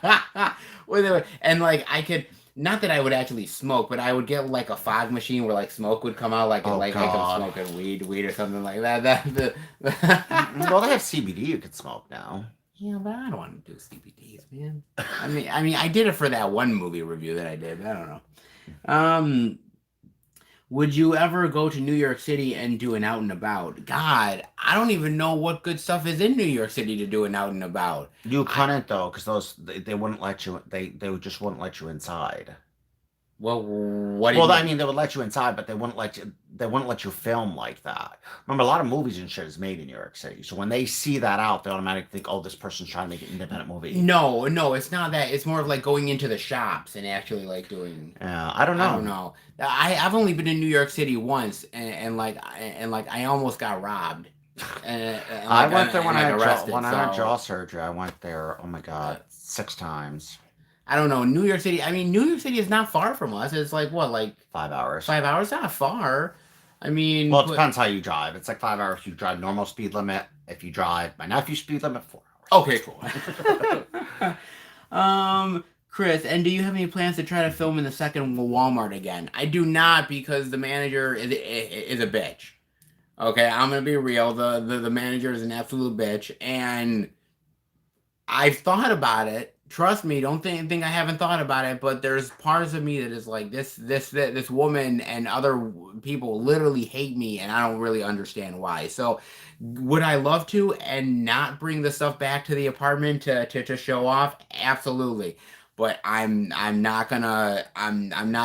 And like I could, not that I would actually smoke, but I would get like a fog machine where like smoke would come out, like Oh, like God. I'm smoking weed or something like that. Well, they have CBD you can smoke now. Yeah, but I don't want to do CBDs, man. I mean, I did it for that one movie review that I did. But I don't know. Would you ever go to New York City and do an out and about? God, I don't even know what good stuff is in New York City to do an out and about. You couldn't though, because they wouldn't let you. They just wouldn't let you inside. Well, what do you Well, I mean? mean, they would let you inside, but they wouldn't let you. They wouldn't let you film like that. Remember, a lot of movies and shit is made in New York City, so when they see that out, they automatically think, "Oh, this person's trying to make an independent movie." No, it's not that. It's more of like going into the shops and actually like doing. Yeah, I don't know. I don't know. I've only been in New York City once, and I almost got robbed. I went there when I had arrested, jaw surgery. I went there. Oh my god, 6 times. I don't know. New York City. I mean, New York City is not far from us. It's like what, like 5 hours. 5 hours? Not far. I mean, Well, it depends how you drive. It's like 5 hours if you drive normal speed limit. If you drive my nephew's speed limit, 4 hours. Okay, cool. Chris, and do you have any plans to try to film in the second Walmart again? I do not, because the manager is a bitch. Okay, I'm gonna be real. The manager is an absolute bitch, and I've thought about it. Trust me, don't think I haven't thought about it, but there's parts of me that is like this woman and other people literally hate me, and I don't really understand why. So, would I love to and not bring the stuff back to the apartment to show off? Absolutely. but I'm not gonna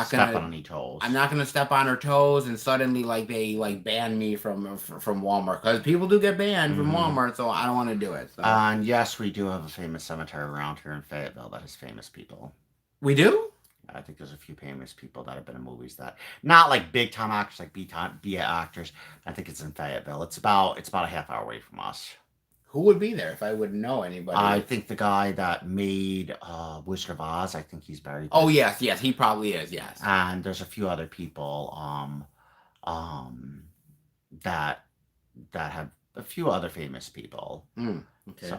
Step on any toes. I'm not gonna step on her toes and suddenly like they like ban me from Walmart, because people do get banned from Walmart, so I don't want to do it. So. And yes, we do have a famous cemetery around here in Fayetteville that has famous people. We do? I think there's a few famous people that have been in movies that not like big time actors, like B actors. I think it's in Fayetteville. It's about a half hour away from us. Who would be there if I wouldn't know anybody? I think the guy that made Wizard of Oz. I think he's buried. Oh yes, he probably is. Yes. And there's a few other people that have a few other famous people. Okay. So.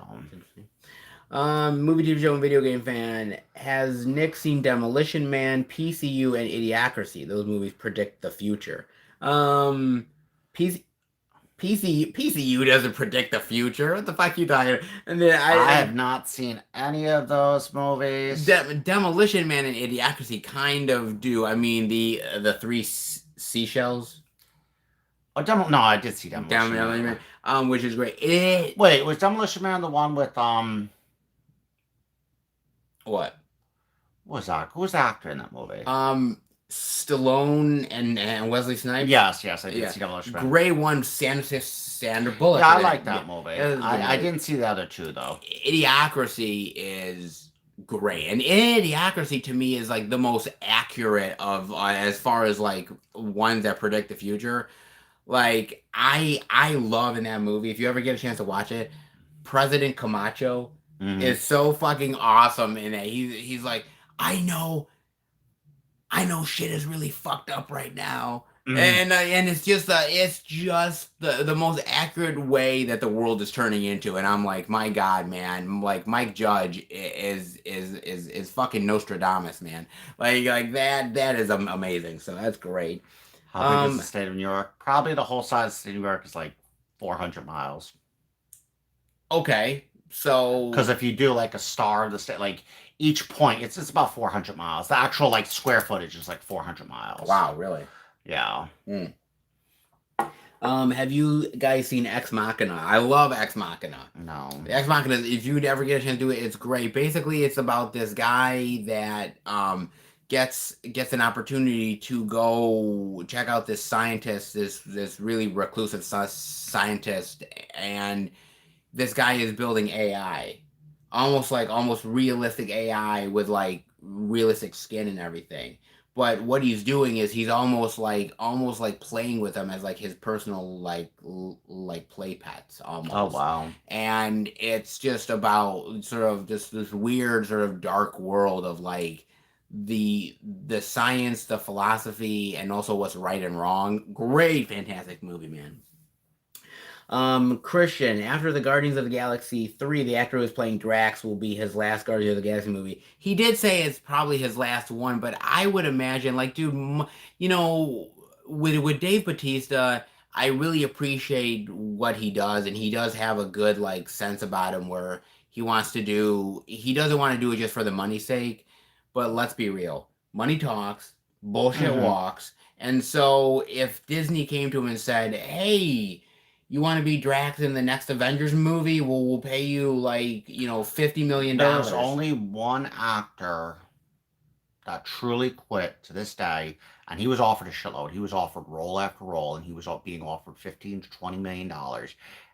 Movie, TV show, and video game fan. Has Nick seen Demolition Man, PCU, and Idiocracy? Those movies predict the future. PCU doesn't predict the future. What the fuck you talking about? And then I have not seen any of those movies. Demolition Man and Idiocracy kind of do. I mean, the three seashells. Oh, no, I did see Demolition Man. Which is great. Wait, was Demolition Man the one with What? What was that? Who was the actor in that movie? Stallone and Wesley Snipes. Yes, I did see Demolition Man. Gray one, Sandra Bullock. Yeah, I like that movie. I didn't see the other two though. Idiocracy is great, and Idiocracy to me is like the most accurate of as far as like ones that predict the future. Like I love in that movie, if you ever get a chance to watch it, President Camacho is so fucking awesome in it. He's like, I know shit is really fucked up right now. And it's just the most accurate way that the world is turning into, and I'm like, my God, man, like Mike Judge is fucking Nostradamus, man. Like that is amazing. So that's great. How big is the state of New York? Probably the whole side of the state of New York is like 400 miles. Okay, so because if you do like a star of the state, like each point, it's about 400 miles. The actual like square footage is like 400 miles. Wow, really? Yeah. Have you guys seen Ex Machina? I love Ex Machina. No. Ex Machina, if you'd ever get a chance to do it, it's great. Basically, it's about this guy that gets an opportunity to go check out this scientist, this really reclusive scientist, and this guy is building AI, almost realistic AI with like realistic skin and everything. But what he's doing is he's almost like playing with them as like his personal like play pets almost. Oh wow! And it's just about sort of just this weird sort of dark world of like the science, the philosophy, and also what's right and wrong. Great, fantastic movie, man. Christian, after the Guardians of the Galaxy 3, the actor who is playing Drax will be his last Guardians of the Galaxy movie. He did say it's probably his last one, but I would imagine, like, dude, you know, with Dave Bautista, I really appreciate what he does, and he does have a good, like, sense about him where he doesn't want to do it just for the money's sake, but let's be real. Money talks, bullshit walks, and so if Disney came to him and said, hey, you want to be Drax in the next Avengers movie? We'll pay you like, $50 million. There's only one actor that truly quit to this day, and he was offered a shitload. He was offered role after role, and he was being offered $15 to $20 million.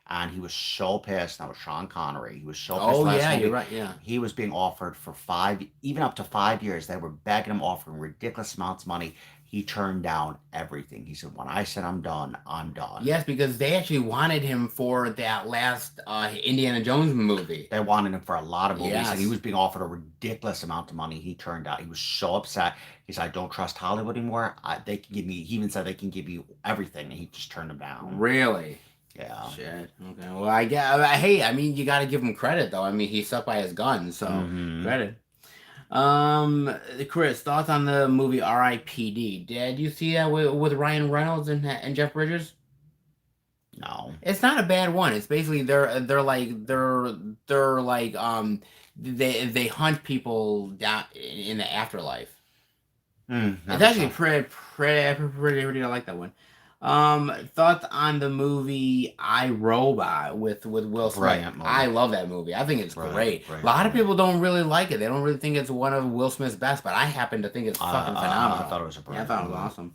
And he was so pissed. That was Sean Connery. He was so pissed. Oh, yeah, you're right, yeah. He was being offered for even up to 5 years. They were begging him, offering ridiculous amounts of money. He turned down everything. He said, when I said I'm done, I'm done. Yes, because they actually wanted him for that last Indiana Jones movie. They wanted him for a lot of movies, yes. And he was being offered a ridiculous amount of money. He turned out. He was so upset. He said, I don't trust Hollywood anymore. They can give me, he even said they can give you everything, and he just turned him down. Really? Yeah. Shit. Okay. Well, hey, I mean, you got to give him credit, though. I mean, he stuck by his guns, so credit. Chris, thoughts on the movie R.I.P.D.? Did you see that with Ryan Reynolds and Jeff Bridges? No. It's not a bad one. It's basically they hunt people down in the afterlife. It's actually pretty. I like that one. Thoughts on the movie I, Robot with Will Smith? Brilliant movie. I love that movie. I think it's great. Brilliant A lot of movie. people don't really like it. They don't really think it's one of Will Smith's best, but I happen to think it's fucking phenomenal. I thought it was a brilliant I thought it was movie.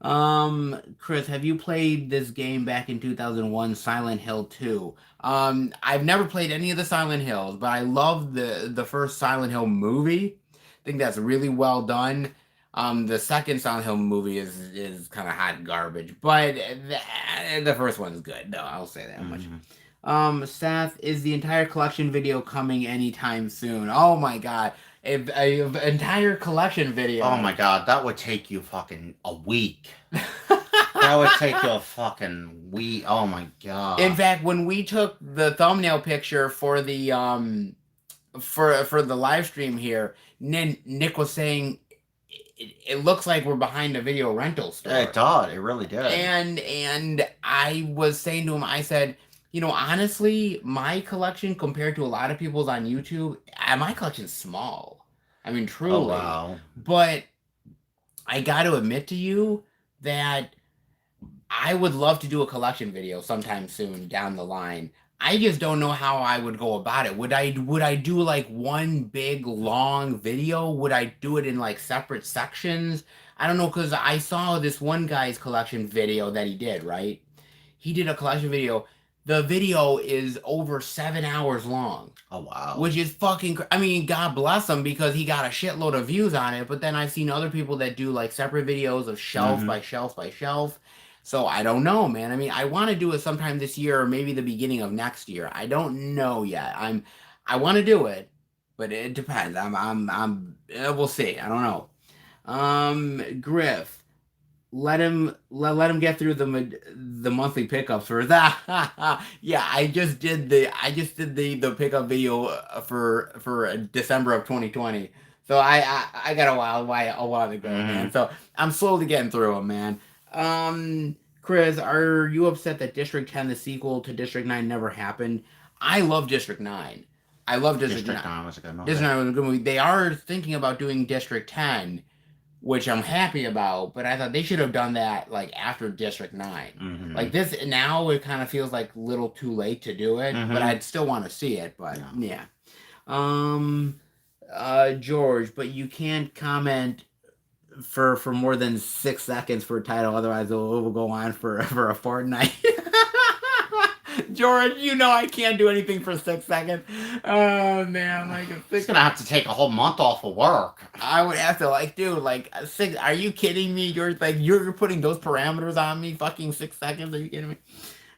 awesome. Chris, have you played this game back in 2001, Silent Hill 2? I've never played any of the Silent Hills, but I love the first Silent Hill movie. I think that's really well done. The second Silent Hill movie is kind of hot garbage, but the first one's good. No, I'll say that much. Seth, is the entire collection video coming anytime soon? Oh my god, if an entire collection video. Oh my god, that would take you fucking a week. That would take you a fucking week. Oh my god. In fact, when we took the thumbnail picture for the for the live stream here, Nick was saying it looks like we're behind a video rental store. It did. It really did. And I was saying to him, I said, you know, honestly, my collection compared to a lot of people's on YouTube, my collection's small. I mean, truly. Oh wow. But I got to admit to you that I would love to do a collection video sometime soon down the line. I just don't know how I would go about it. Would I do like one big long video? Would I do it in like separate sections? I don't know, because I saw this one guy's collection video that he did, right? He did a collection video. The video is over 7 hours long. Oh wow. Which is fucking I mean, God bless him because he got a shitload of views on it, but then I've seen other people that do like separate videos of shelf by shelf by shelf. So I don't know, man. I mean, I want to do it sometime this year or maybe the beginning of next year. I don't know yet. I want to do it, but it depends. We'll see. I don't know. Griff, let him get through the monthly pickups for that. Yeah, I just did the pickup video for December of 2020. So I got a while to go, man. So I'm slowly getting through them, man. Chris, are you upset that District 10, the sequel to District 9, never happened? I love District 9. I love District 9. 9 was a good movie. District 9 was a good movie. They are thinking about doing District 10, which I'm happy about, but I thought they should have done that like after District 9. Like this now, it kind of feels like a little too late to do it, but I'd still want to see it. But yeah. George, but you can't comment for more than 6 seconds for a title, otherwise it will go on for a fortnight. George, you know I can't do anything for 6 seconds. Oh man, like He's gonna have to take a whole month off of work. I would have to like, dude, like 6. Are you kidding me? You're putting those parameters on me? Fucking 6 seconds? Are you kidding me?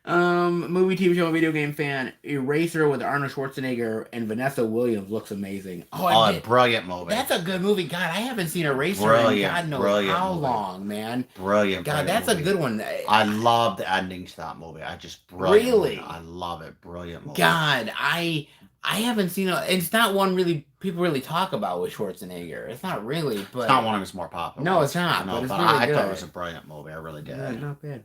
Movie, TV show, video game fan. Eraser with Arnold Schwarzenegger and Vanessa Williams looks amazing. Oh, brilliant movie. That's a good movie. God, I haven't seen Eraser in God knows how long, man. Brilliant. God, that's a good one. I love the ending to that movie. Really, I love it. Brilliant movie. God, I haven't seen it. It's not one really people really talk about with Schwarzenegger. It's not really, but it's not one of his more popular. No, it's not. No, but I thought it was a brilliant movie. I really did. Yeah, not bad.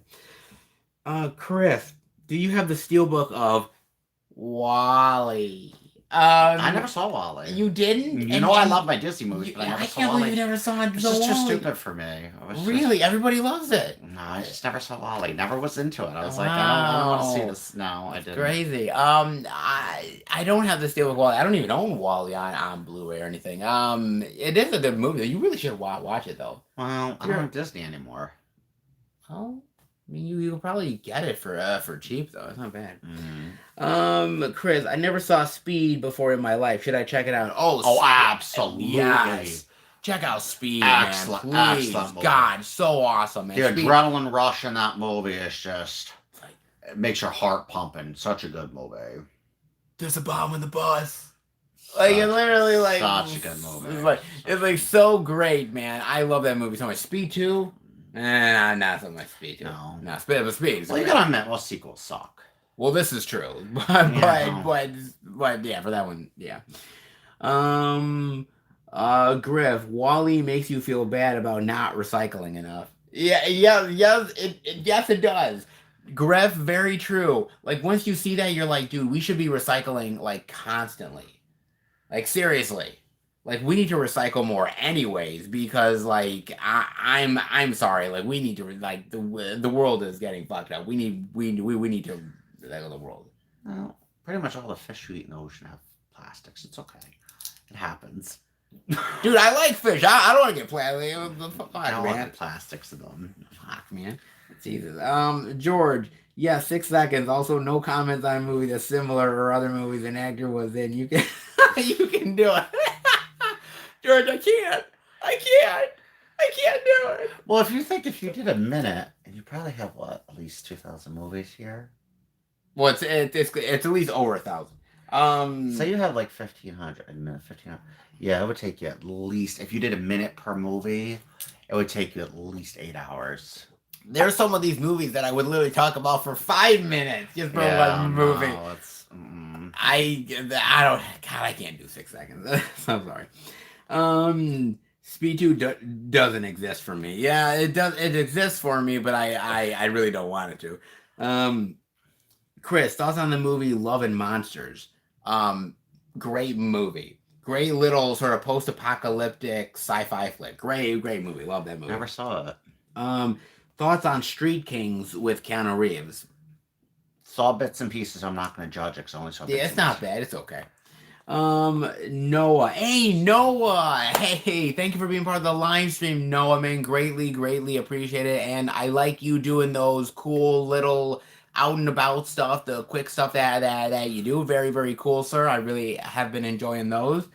Chris, do you have the steelbook of WALL-E? I never saw WALL-E. You didn't? You know I love my Disney movies, but I never saw WALL-E. I can't believe you never saw it. It's just too stupid for me. Really? Everybody loves it. No, I just never saw WALL-E. Never was into it. I was like, I don't want to see this. No, I didn't. Crazy. I don't have the steelbook WALL-E. I don't even own WALL-E on Blu-ray or anything. It is a good movie. You really should watch it though. Well, I don't have Disney anymore. Oh. I mean, you can probably get it for cheap though. It's not bad. Chris, I never saw Speed before in my life. Should I check it out? Oh, absolutely. Yes. Check out Speed, excellent, man. Please. Excellent movie. God, so awesome, man. The adrenaline rush in that movie is just it makes your heart pumping. Such a good movie. There's a bomb in the bus. Like it literally like such a good movie. It's like so great, man. I love that movie so much. Speed 2. Not so much Speed. No, Speed. Well, you gotta admit, well, sequels suck. Well, this is true, but yeah, for that one, yeah. Griff, WALL-E makes you feel bad about not recycling enough. Yes, it does. Griff, very true. Like once you see that, you're like, dude, we should be recycling like constantly. Like seriously. like we need to recycle more anyways, because like I'm sorry, like we need to like the world is getting fucked up. We need to recycle the world. Well, pretty much all the fish you eat in the ocean have plastics. It's okay. It happens. Dude, I like fish. I don't want to get plastic. Fuck, I don't want man. the plastics in them. Fuck, man. Jesus. George. Yeah, 6 seconds. Also, no comments on a movie that's similar or other movies an actor was in. You can, you can do it. George, I can't. I can't do it. Well, if you did a minute, and you probably have what, at least 2,000 movies here. Well, it's at least over 1,000. So you have like 1,500 a minute, 1,500. Yeah, it would take you at least, if you did a minute per movie, it would take you at least 8 hours. There's some of these movies that I would literally talk about for 5 minutes just for one movie. No, I don't. God, I can't do 6 seconds. I'm sorry. Speed 2 doesn't exist for me. Yeah, it does. It exists for me, but I really don't want it to. Chris, thoughts on the movie Love and Monsters? Great movie. Great little sort of post-apocalyptic sci-fi flick. Great movie. Love that movie. Never saw it. Thoughts on Street Kings with Keanu Reeves? Saw bits and pieces. I'm not going to judge it because I only saw bits. Yeah, it's not bad. It's okay. Noah. Hey, Noah. Hey, thank you for being part of the live stream, Noah, man. Greatly appreciate it. And I like you doing those cool little out and about stuff, the quick stuff that you do. Very cool, sir. I really have been enjoying those.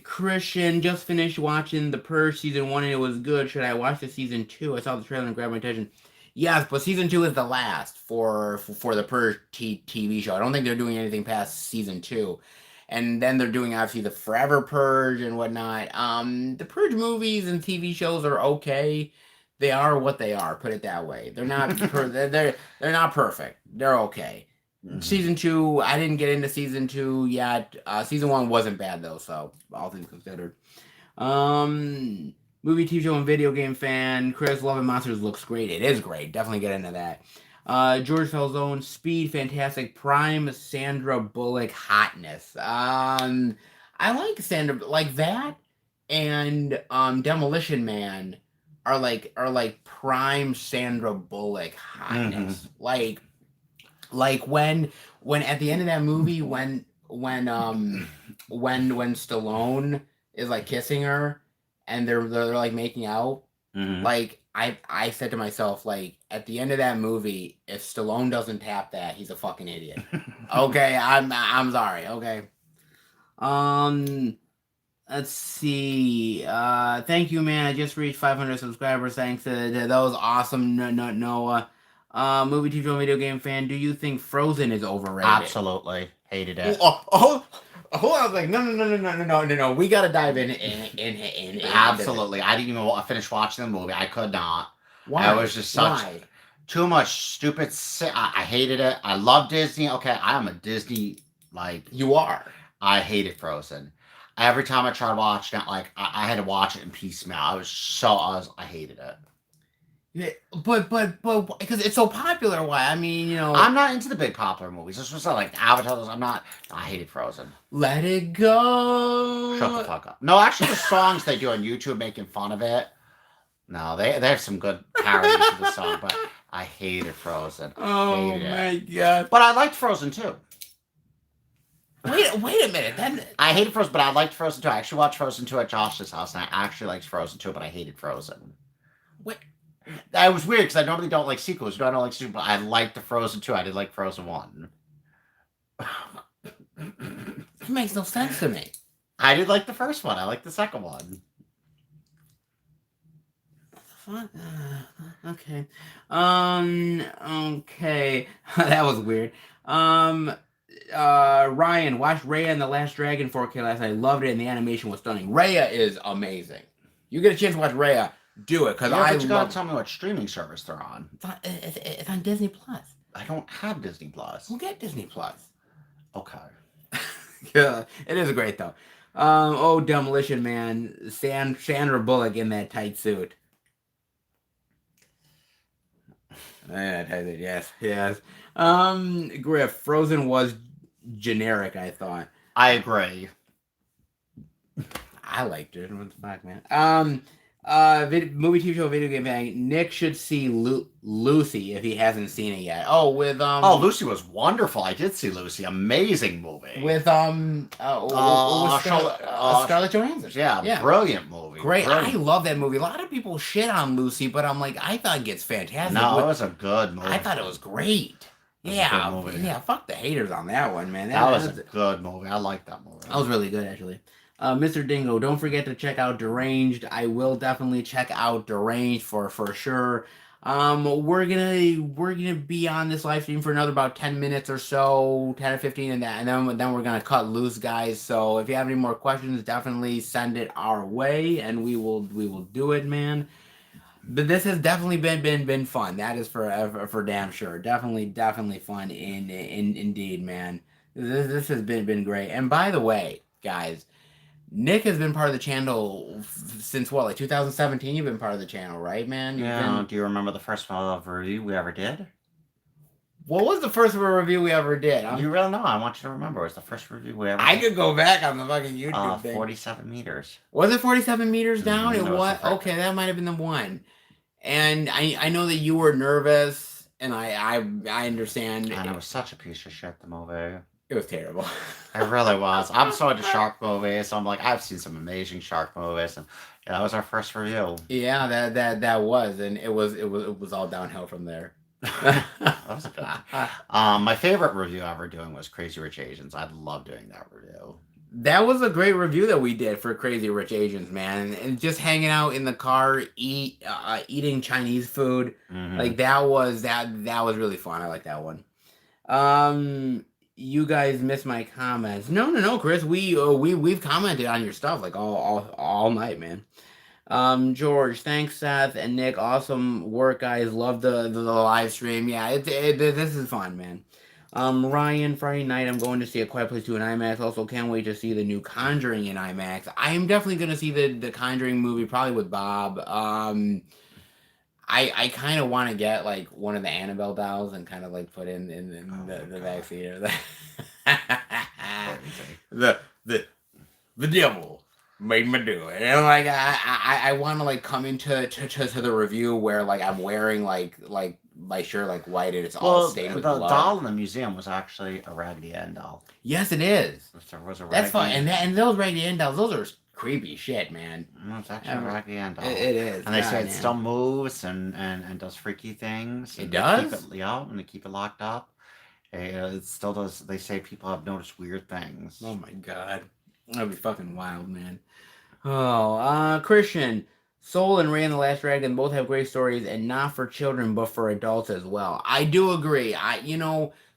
Christian, just finished watching The Purge season 1 and it was good. Should I watch the season 2? I saw the trailer and grabbed my attention. Yes, but season 2 is the last for the Purge TV show. I don't think they're doing anything past season 2. And then they're doing obviously the Forever Purge and whatnot. The Purge movies and TV shows are okay. They are what they are, put it that way. They're not they're not perfect. They're okay. Mm-hmm. Season 2, I didn't get into season 2 yet. Season 1 wasn't bad though, so all things considered. Movie, TV show, and video game fan. Chris, Love and Monsters looks great. It is great. Definitely get into that. George Falzone, Speed, fantastic. Prime, Sandra Bullock, hotness. I like Sandra, like that, and Demolition Man are like prime Sandra Bullock hotness. Mm-hmm. Like when at the end of that movie when Stallone is like kissing her and they're like making out, mm-hmm. Like I said to myself, like at the end of that movie, if Stallone doesn't tap that, he's a fucking idiot. Okay, I'm sorry. Okay. Let's see. Thank you, man. I just reached 500 subscribers. Thanks to that was awesome, Noah. Movie, TV, show, video game fan. Do you think Frozen is overrated? Absolutely. Hated it. Hold on. I was like, no. We gotta dive in. Absolutely. I didn't even finish watching the movie. I could not. Why? I was just too much stupid. I hated it. I love Disney. Okay, I am a Disney you are. I hated Frozen. Every time I tried watching it, like I had to watch it in piecemeal. I hated it. Yeah, but because it's so popular, why? I mean, you know, I'm not into the big popular movies. This was like Avatar. I hated Frozen. Let it go. Shut the fuck up. No, actually, the songs they do on YouTube making fun of it. No, they have some good parodies of the song, but I hated Frozen. Oh my god! But I liked Frozen too. Wait a minute. I hated Frozen, but I liked Frozen 2. I actually watched Frozen 2 at Josh's house, and I actually liked Frozen 2, but I hated Frozen. What? That was weird, because I normally don't like sequels. I don't like sequels, but I liked the Frozen 2. I did like Frozen 1. It makes no sense to me. I did like the first one. I liked the second one. Okay. Okay. That was weird. Ryan watched Raya and the Last Dragon 4K last night. I loved it, and the animation was stunning. Raya is amazing. You get a chance to watch Raya, do it, because but you gotta tell me what streaming service they're on. It's on Disney Plus. I don't have Disney Plus. We'll get Disney Plus. Okay. Yeah, it is great though. Demolition Man, Sandra Bullock in that tight suit. Yes. Griff, Frozen was generic, I thought. I agree. I liked it. What the fuck, man? Movie, TV show, video game bang. Nick should see Lucy if he hasn't seen it yet. Oh, with Oh, Lucy was wonderful. I did see Lucy. Amazing movie. with Scarlett Johansson. Yeah, brilliant movie. Great. Brilliant. I love that movie. A lot of people shit on Lucy, but I'm like, I thought it's fantastic. No, it was a good movie. I thought it was great. Yeah, movie. Yeah. Fuck the haters on that one, man. That was a good movie. I like that movie. That was really good, actually. Mr. Dingo, don't forget to check out Deranged. I will definitely check out Deranged for sure. We're gonna be on this live stream for another about 10 minutes or so, 10 or 15, and then we're gonna cut loose, guys. So if you have any more questions, definitely send it our way, and we will do it, man. But this has definitely been fun. That is for damn sure. Definitely fun indeed, man. This has been great. And by the way, guys, Nick has been part of the channel since what, like 2017? You've been part of the channel, right, man? Do you remember the first review we ever did? What was the first review we ever did? You really know? I want you to remember. It was the first review we ever did. I could go back on the fucking YouTube thing. 47 meters. Was it 47 meters down? It was. Okay, that might have been the one. And I know that you were nervous, and I understand. And it was such a piece of shit, the movie. It was terrible. It really was. I'm so into shark movies, so I'm like, I've seen some amazing shark movies, and that was our first review. Yeah, that was, and it was all downhill from there. That was good. My favorite review ever doing was Crazy Rich Asians. I love doing that review. That was a great review that we did for Crazy Rich Asians, man, and just hanging out in the car, eating Chinese food, like that was really fun. I like that one. You guys missed my comments. No, Chris. We've commented on your stuff like all night, man. George, thanks, Seth and Nick. Awesome work, guys. Love the live stream. Yeah, this is fun, man. Ryan, Friday night, I'm going to see A Quiet Place 2 in IMAX. Also, can't wait to see the new Conjuring in IMAX. I am definitely going to see the Conjuring movie, probably with Bob. I kind of want to get like one of the Annabelle dolls and kind of like put in the back seat of the devil made me do it. And like I want to like come into the review where like I'm wearing like my shirt like white and it's all stained with blood. The doll in the museum was actually a Raggedy Ann doll. Yes, it is. That's fun. And those Raggedy Ann dolls, those are creepy shit, man. No, it's actually a Raggedy Ann doll. It is. And they say it still moves and does freaky things. It does? And they keep it locked up. It still does. They say people have noticed weird things. Oh my god. That'd be fucking wild, man. Oh, Christian. Soul and Ray and the Last Dragon both have great stories, and not for children, but for adults as well. I do agree.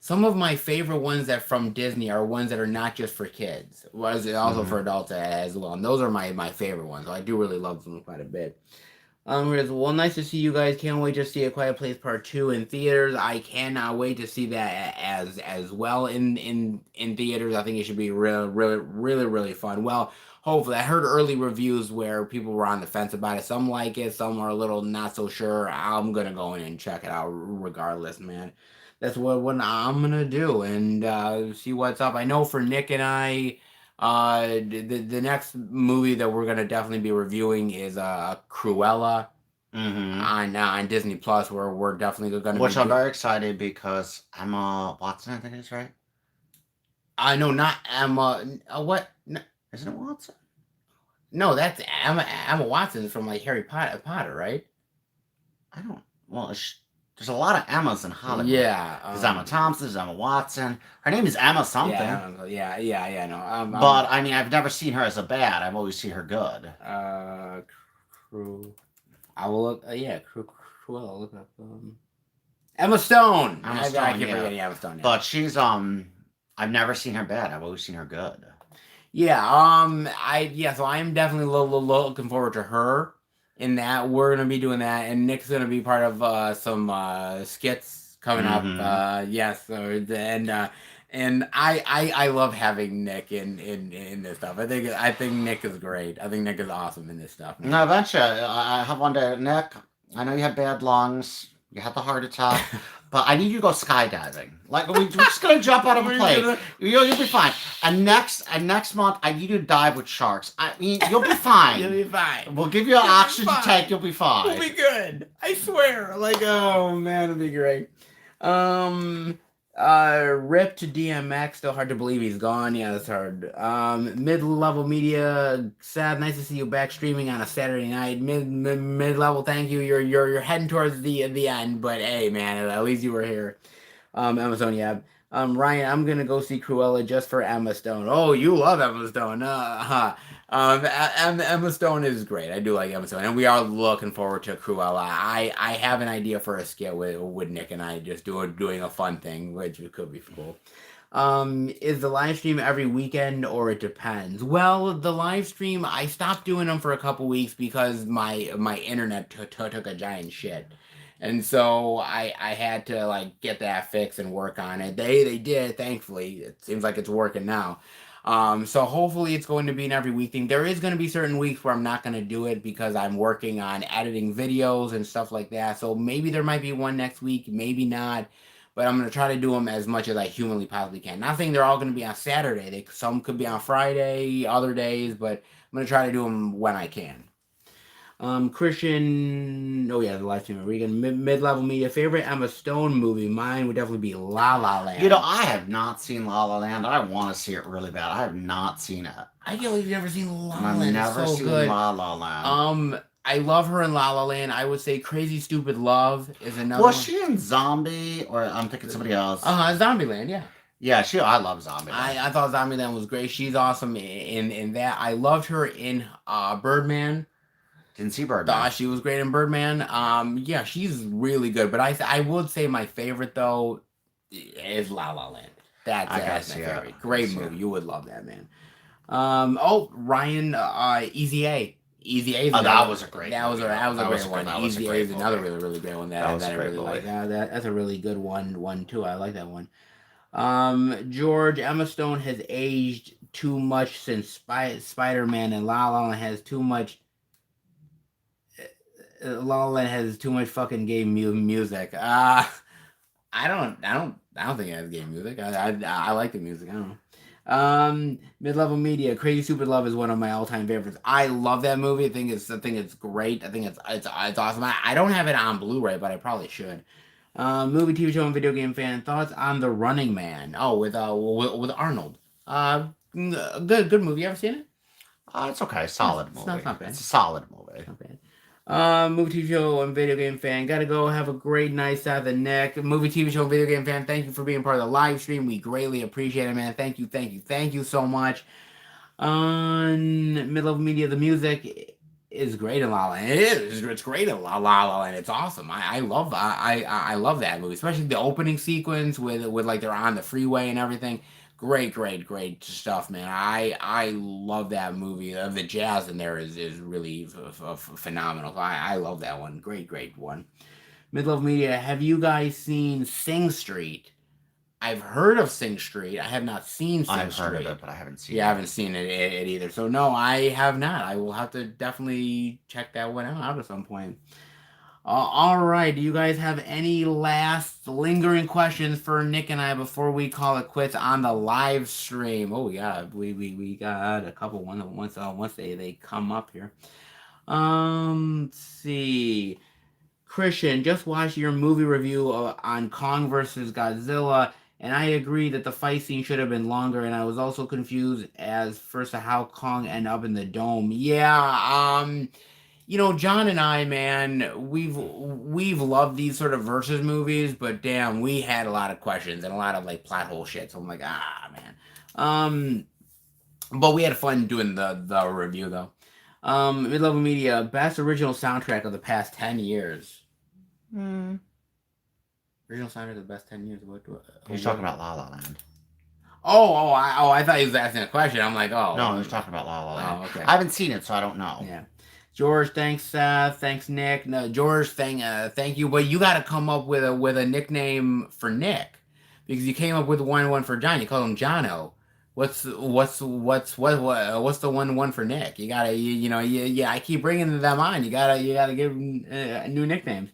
Some of my favorite ones that from Disney are ones that are not just for kids, was also for adults as well. And those are my favorite ones. So I do really love them quite a bit. Well, nice to see you guys. Can't wait to see A Quiet Place Part 2 in theaters. I cannot wait to see that as well in theaters. I think it should be really fun. Well, hopefully. I heard early reviews where people were on the fence about it. Some like it, some are a little not so sure. I'm gonna go in and check it out regardless, man. That's what I'm gonna do and see what's up. I know for Nick and I, the next movie that we're gonna definitely be reviewing is Cruella on Disney Plus, where we're definitely gonna. Which I'm very excited because Emma Watson, I think is right. I know, not Emma. What? No. Isn't it Watson? No, that's Emma Watson from like Harry Potter, right? I don't. Well, there's a lot of Emmas in Hollywood. Yeah. There's Emma Thompson, there's Emma Watson. Her name is Emma something. Yeah, no. But, I mean, I've never seen her as a bad. I've always seen her good. I will look, Cruella, look up, Emma Stone! I keep forgetting Emma Stone. Yeah. But she's, I've never seen her bad. I've always seen her good. Yeah, so I am definitely looking forward to her. In that, we're gonna be doing that, and Nick's gonna be part of some skits coming up. Yes, and I love having Nick in this stuff. I think Nick is great. I think Nick is awesome in this stuff. Now, eventually, I have one day, Nick. I know you have bad lungs. You had the heart attack. But I need you to go skydiving. Like we're just gonna jump out of a plane. You'll be fine. And next month, I need you to dive with sharks. I mean, you'll be fine. You'll be fine. We'll give you an oxygen tank. You'll be fine. You'll be good. I swear. Like, oh man, it'll be great. Rip to DMX. Still hard to believe he's gone. Yeah, that's hard. Mid-level media. Sad. Nice to see you back streaming on a Saturday night. Mid-level. Thank you. You're heading towards the end, but hey, man, at least you were here. Emma Stone. Yeah. Ryan, I'm gonna go see Cruella just for Emma Stone. Oh, you love Emma Stone. Emma Stone is great. I do like Emma Stone, and we are looking forward to Cruella. I have an idea for a skit with Nick and I just doing a fun thing, which could be cool. Is the live stream every weekend or it depends? Well, the live stream, I stopped doing them for a couple weeks because my internet took a giant shit. And so I had to like get that fixed and work on it. They did, thankfully. It seems like it's working now. So hopefully it's going to be an every week thing. There is going to be certain weeks where I'm not going to do it because I'm working on editing videos and stuff like that. So maybe there might be one next week, maybe not. But I'm going to try to do them as much as I humanly possibly can. Not saying they're all going to be on Saturday. Some could be on Friday, other days, but I'm going to try to do them when I can. Christian, oh yeah, the live stream. Regan, mid-level media. Favorite Emma Stone movie? Mine would definitely be La La Land. You know, I have not seen La La Land. I want to see it really bad. I have not seen it. I can't believe you've never seen La La Land. I've never so seen good. La La Land. I love her in La La Land. I would say Crazy Stupid Love is another. Was she in Zombie, or I'm thinking somebody else? Zombieland, yeah. Yeah, I love Zombieland. I thought Zombieland was great. She's awesome in that. I loved her in Birdman. Didn't see Birdman. She was great in Birdman. Yeah, she's really good. But I would say my favorite though is La La Land. That's my favorite. Great movie. You would love that, man. Ryan, Easy A. Easy A. That was a great. That was a great one. Easy A is another really great one that I really like. That's a really good one too. I like that one. George, Emma Stone has aged too much since Spider-Man, and La La Land has too much. La La Land has too much fucking gay music. I don't think it has gay music. I like the music. I don't know. Mid-level media. Crazy Stupid Love is one of my all-time favorites. I love that movie. I think it's great. I think it's awesome. I don't have it on Blu-ray, but I probably should. Movie, TV show, and video game fan thoughts on The Running Man. Oh, with Arnold. Good movie. You ever seen it? It's okay. Solid movie. It's not bad. It's a solid movie. Not bad. Movie, TV show, and video game fan. Gotta go. Have a great night, Seth and Nick. Movie, TV show, and video game fan. Thank you for being part of the live stream. We greatly appreciate it, man. Thank you so much. On mid-level media, the music is great in La La Land. It's great in La La Land. It's awesome. I love that movie, especially the opening sequence with like they're on the freeway and everything. Great stuff, man. I love that movie. The jazz in there is really phenomenal. I love that one. Great one. Mid-level media. Have you guys seen Sing Street? I've heard of Sing Street. I have not seen Sing Street. I've heard of it, but I haven't seen it. Yeah, I haven't seen it either. So no, I have not. I will have to definitely check that one out at some point. All right. Do you guys have any last lingering questions for Nick and I before we call it quits on the live stream? Oh yeah, we got a couple once they come up here. Let's see. Christian, just watched your movie review on Kong versus Godzilla, and I agree that the fight scene should have been longer, and I was also confused as first to how Kong ended up in the dome. Yeah, John and I, man, we've loved these sort of versus movies, but damn, we had a lot of questions and a lot of like plot hole shit. So I'm like, man. But we had fun doing the review though. Mid-level media, best original soundtrack of the past 10 years. Original soundtrack of the best 10 years. What? He's talking about La La Land. I thought he was asking a question. I'm like, oh. No, he was talking about La La Land. Oh, okay. I haven't seen it, so I don't know. Yeah. George, thanks. Thanks, Nick. No, George, thank you. But you got to come up with a nickname for Nick, because you came up with one for John. You call him Jono. What's the one for Nick? You gotta, I keep bringing them on. You gotta give new nicknames.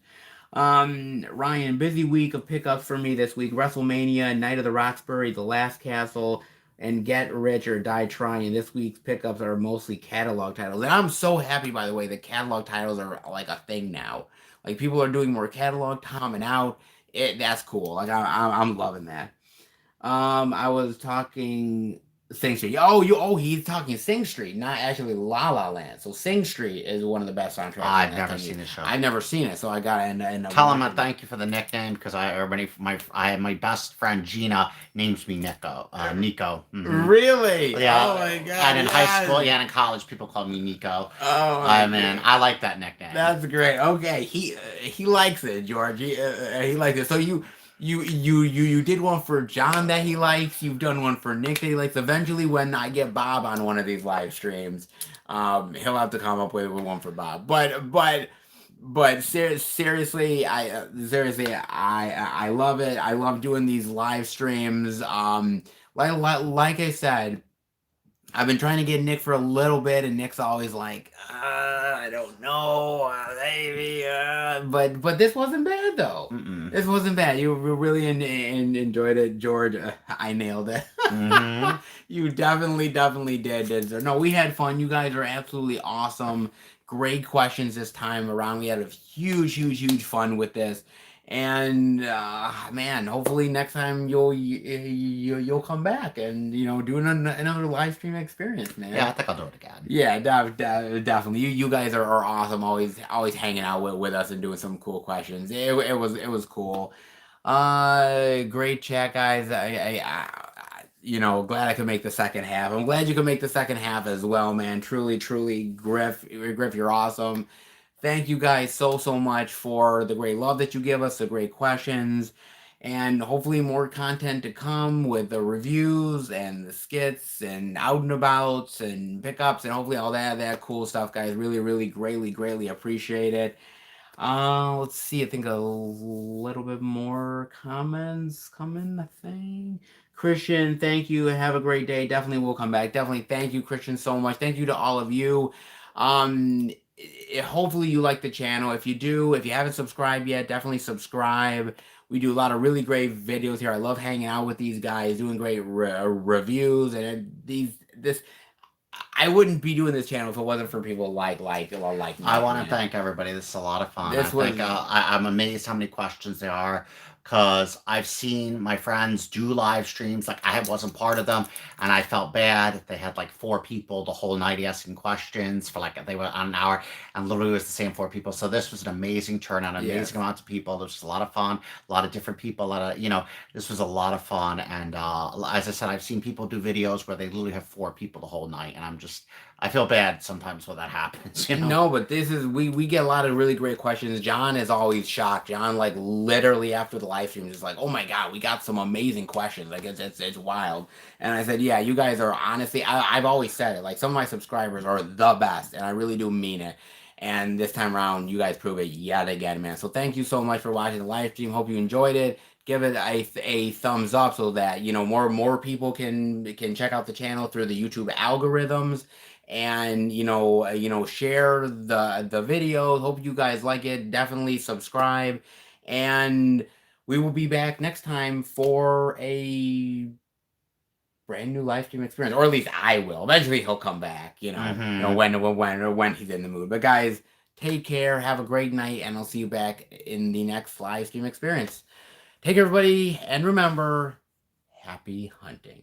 Ryan, busy week of pickups for me this week. WrestleMania, Night of the Roxbury, The Last Castle, and Get Rich or Die Trying. This week's pickups are mostly catalog titles. And I'm so happy, by the way, that catalog titles are like a thing now. Like people are doing more catalog coming out. That's cool. Like I'm loving that. I was talking Sing Street. He's talking Sing Street, not actually La La Land. So Sing Street is one of the best soundtracks in I've that never thing. seen the show. I've never seen it, so I gotta end up Tell him I watching it. thank you for the nickname because my best friend Gina names me Nico. Nico. Really? Yeah. Oh my god! And in high school, yes. and in college, people call me Nico. Oh my Man, god. I like that nickname. That's great. Okay, he likes it, George. He likes it. So you did one for John that he likes. You've done one for Nick that he likes. Eventually, when I get Bob on one of these live streams, he'll have to come up with one for Bob. Seriously, I love it. I love doing these live streams. Like I said, I've been trying to get Nick for a little bit, and Nick's always like, I don't know, maybe. But this wasn't bad though. Mm-mm. This wasn't bad. You really enjoyed it, George. I nailed it. Mm-hmm. You definitely did. So, no, we had fun. You guys are absolutely awesome. Great questions this time around. We had a huge fun with this. And man, hopefully next time you'll come back and do another live stream experience, man. Yeah, I think I'll do it again. Yeah, definitely. You guys are awesome. Always hanging out with us and doing some cool questions. It was cool. Great chat, guys. Glad I could make the second half. I'm glad you could make the second half as well, man. Truly, Griff, you're awesome. Thank you guys so much for the great love that you give us, the great questions, and hopefully more content to come with the reviews and the skits and out and abouts and pickups and hopefully all that cool stuff, guys. Really greatly appreciate it. Let's see. I think a little bit more comments coming, I think. Christian, thank you. Have a great day. Definitely will come back. Definitely thank you, Christian, so much. Thank you to all of you. Hopefully you like the channel. If you do, if you haven't subscribed yet, definitely subscribe. We do a lot of really great videos here. I love hanging out with these guys, doing great reviews, and this. I wouldn't be doing this channel if it wasn't for people like me. I want to thank everybody. This is a lot of fun. This was- I'm amazed how many questions there are because I've seen my friends do live streams. Like I wasn't part of them, and I felt bad. They had like 4 people the whole night asking questions for like they were on an hour, and literally it was the same 4 people. So this was an amazing turnout, amazing amounts of people. This was a lot of fun, a lot of different people. This was a lot of fun. And as I said, I've seen people do videos where they literally have 4 people the whole night, and I feel bad sometimes when that happens. No, but this is we get a lot of really great questions. John is always shocked. John, like literally after the live stream, is like, "Oh my god, we got some amazing questions." Like it's wild. And I said, "Yeah, you guys are honestly." I've always said it. Like some of my subscribers are the best, and I really do mean it. And this time around, you guys prove it yet again, man. So thank you so much for watching the live stream. Hope you enjoyed it. Give it a thumbs up so that more people can check out the channel through the YouTube algorithms, and share the video. Hope you guys like it. Definitely subscribe, and we will be back next time for a brand new live stream experience, or at least I will. Eventually he'll come back, when he's in the mood. But guys, take care, have a great night, and I'll see you back in the next live stream experience. Take care, everybody, and remember, happy hunting.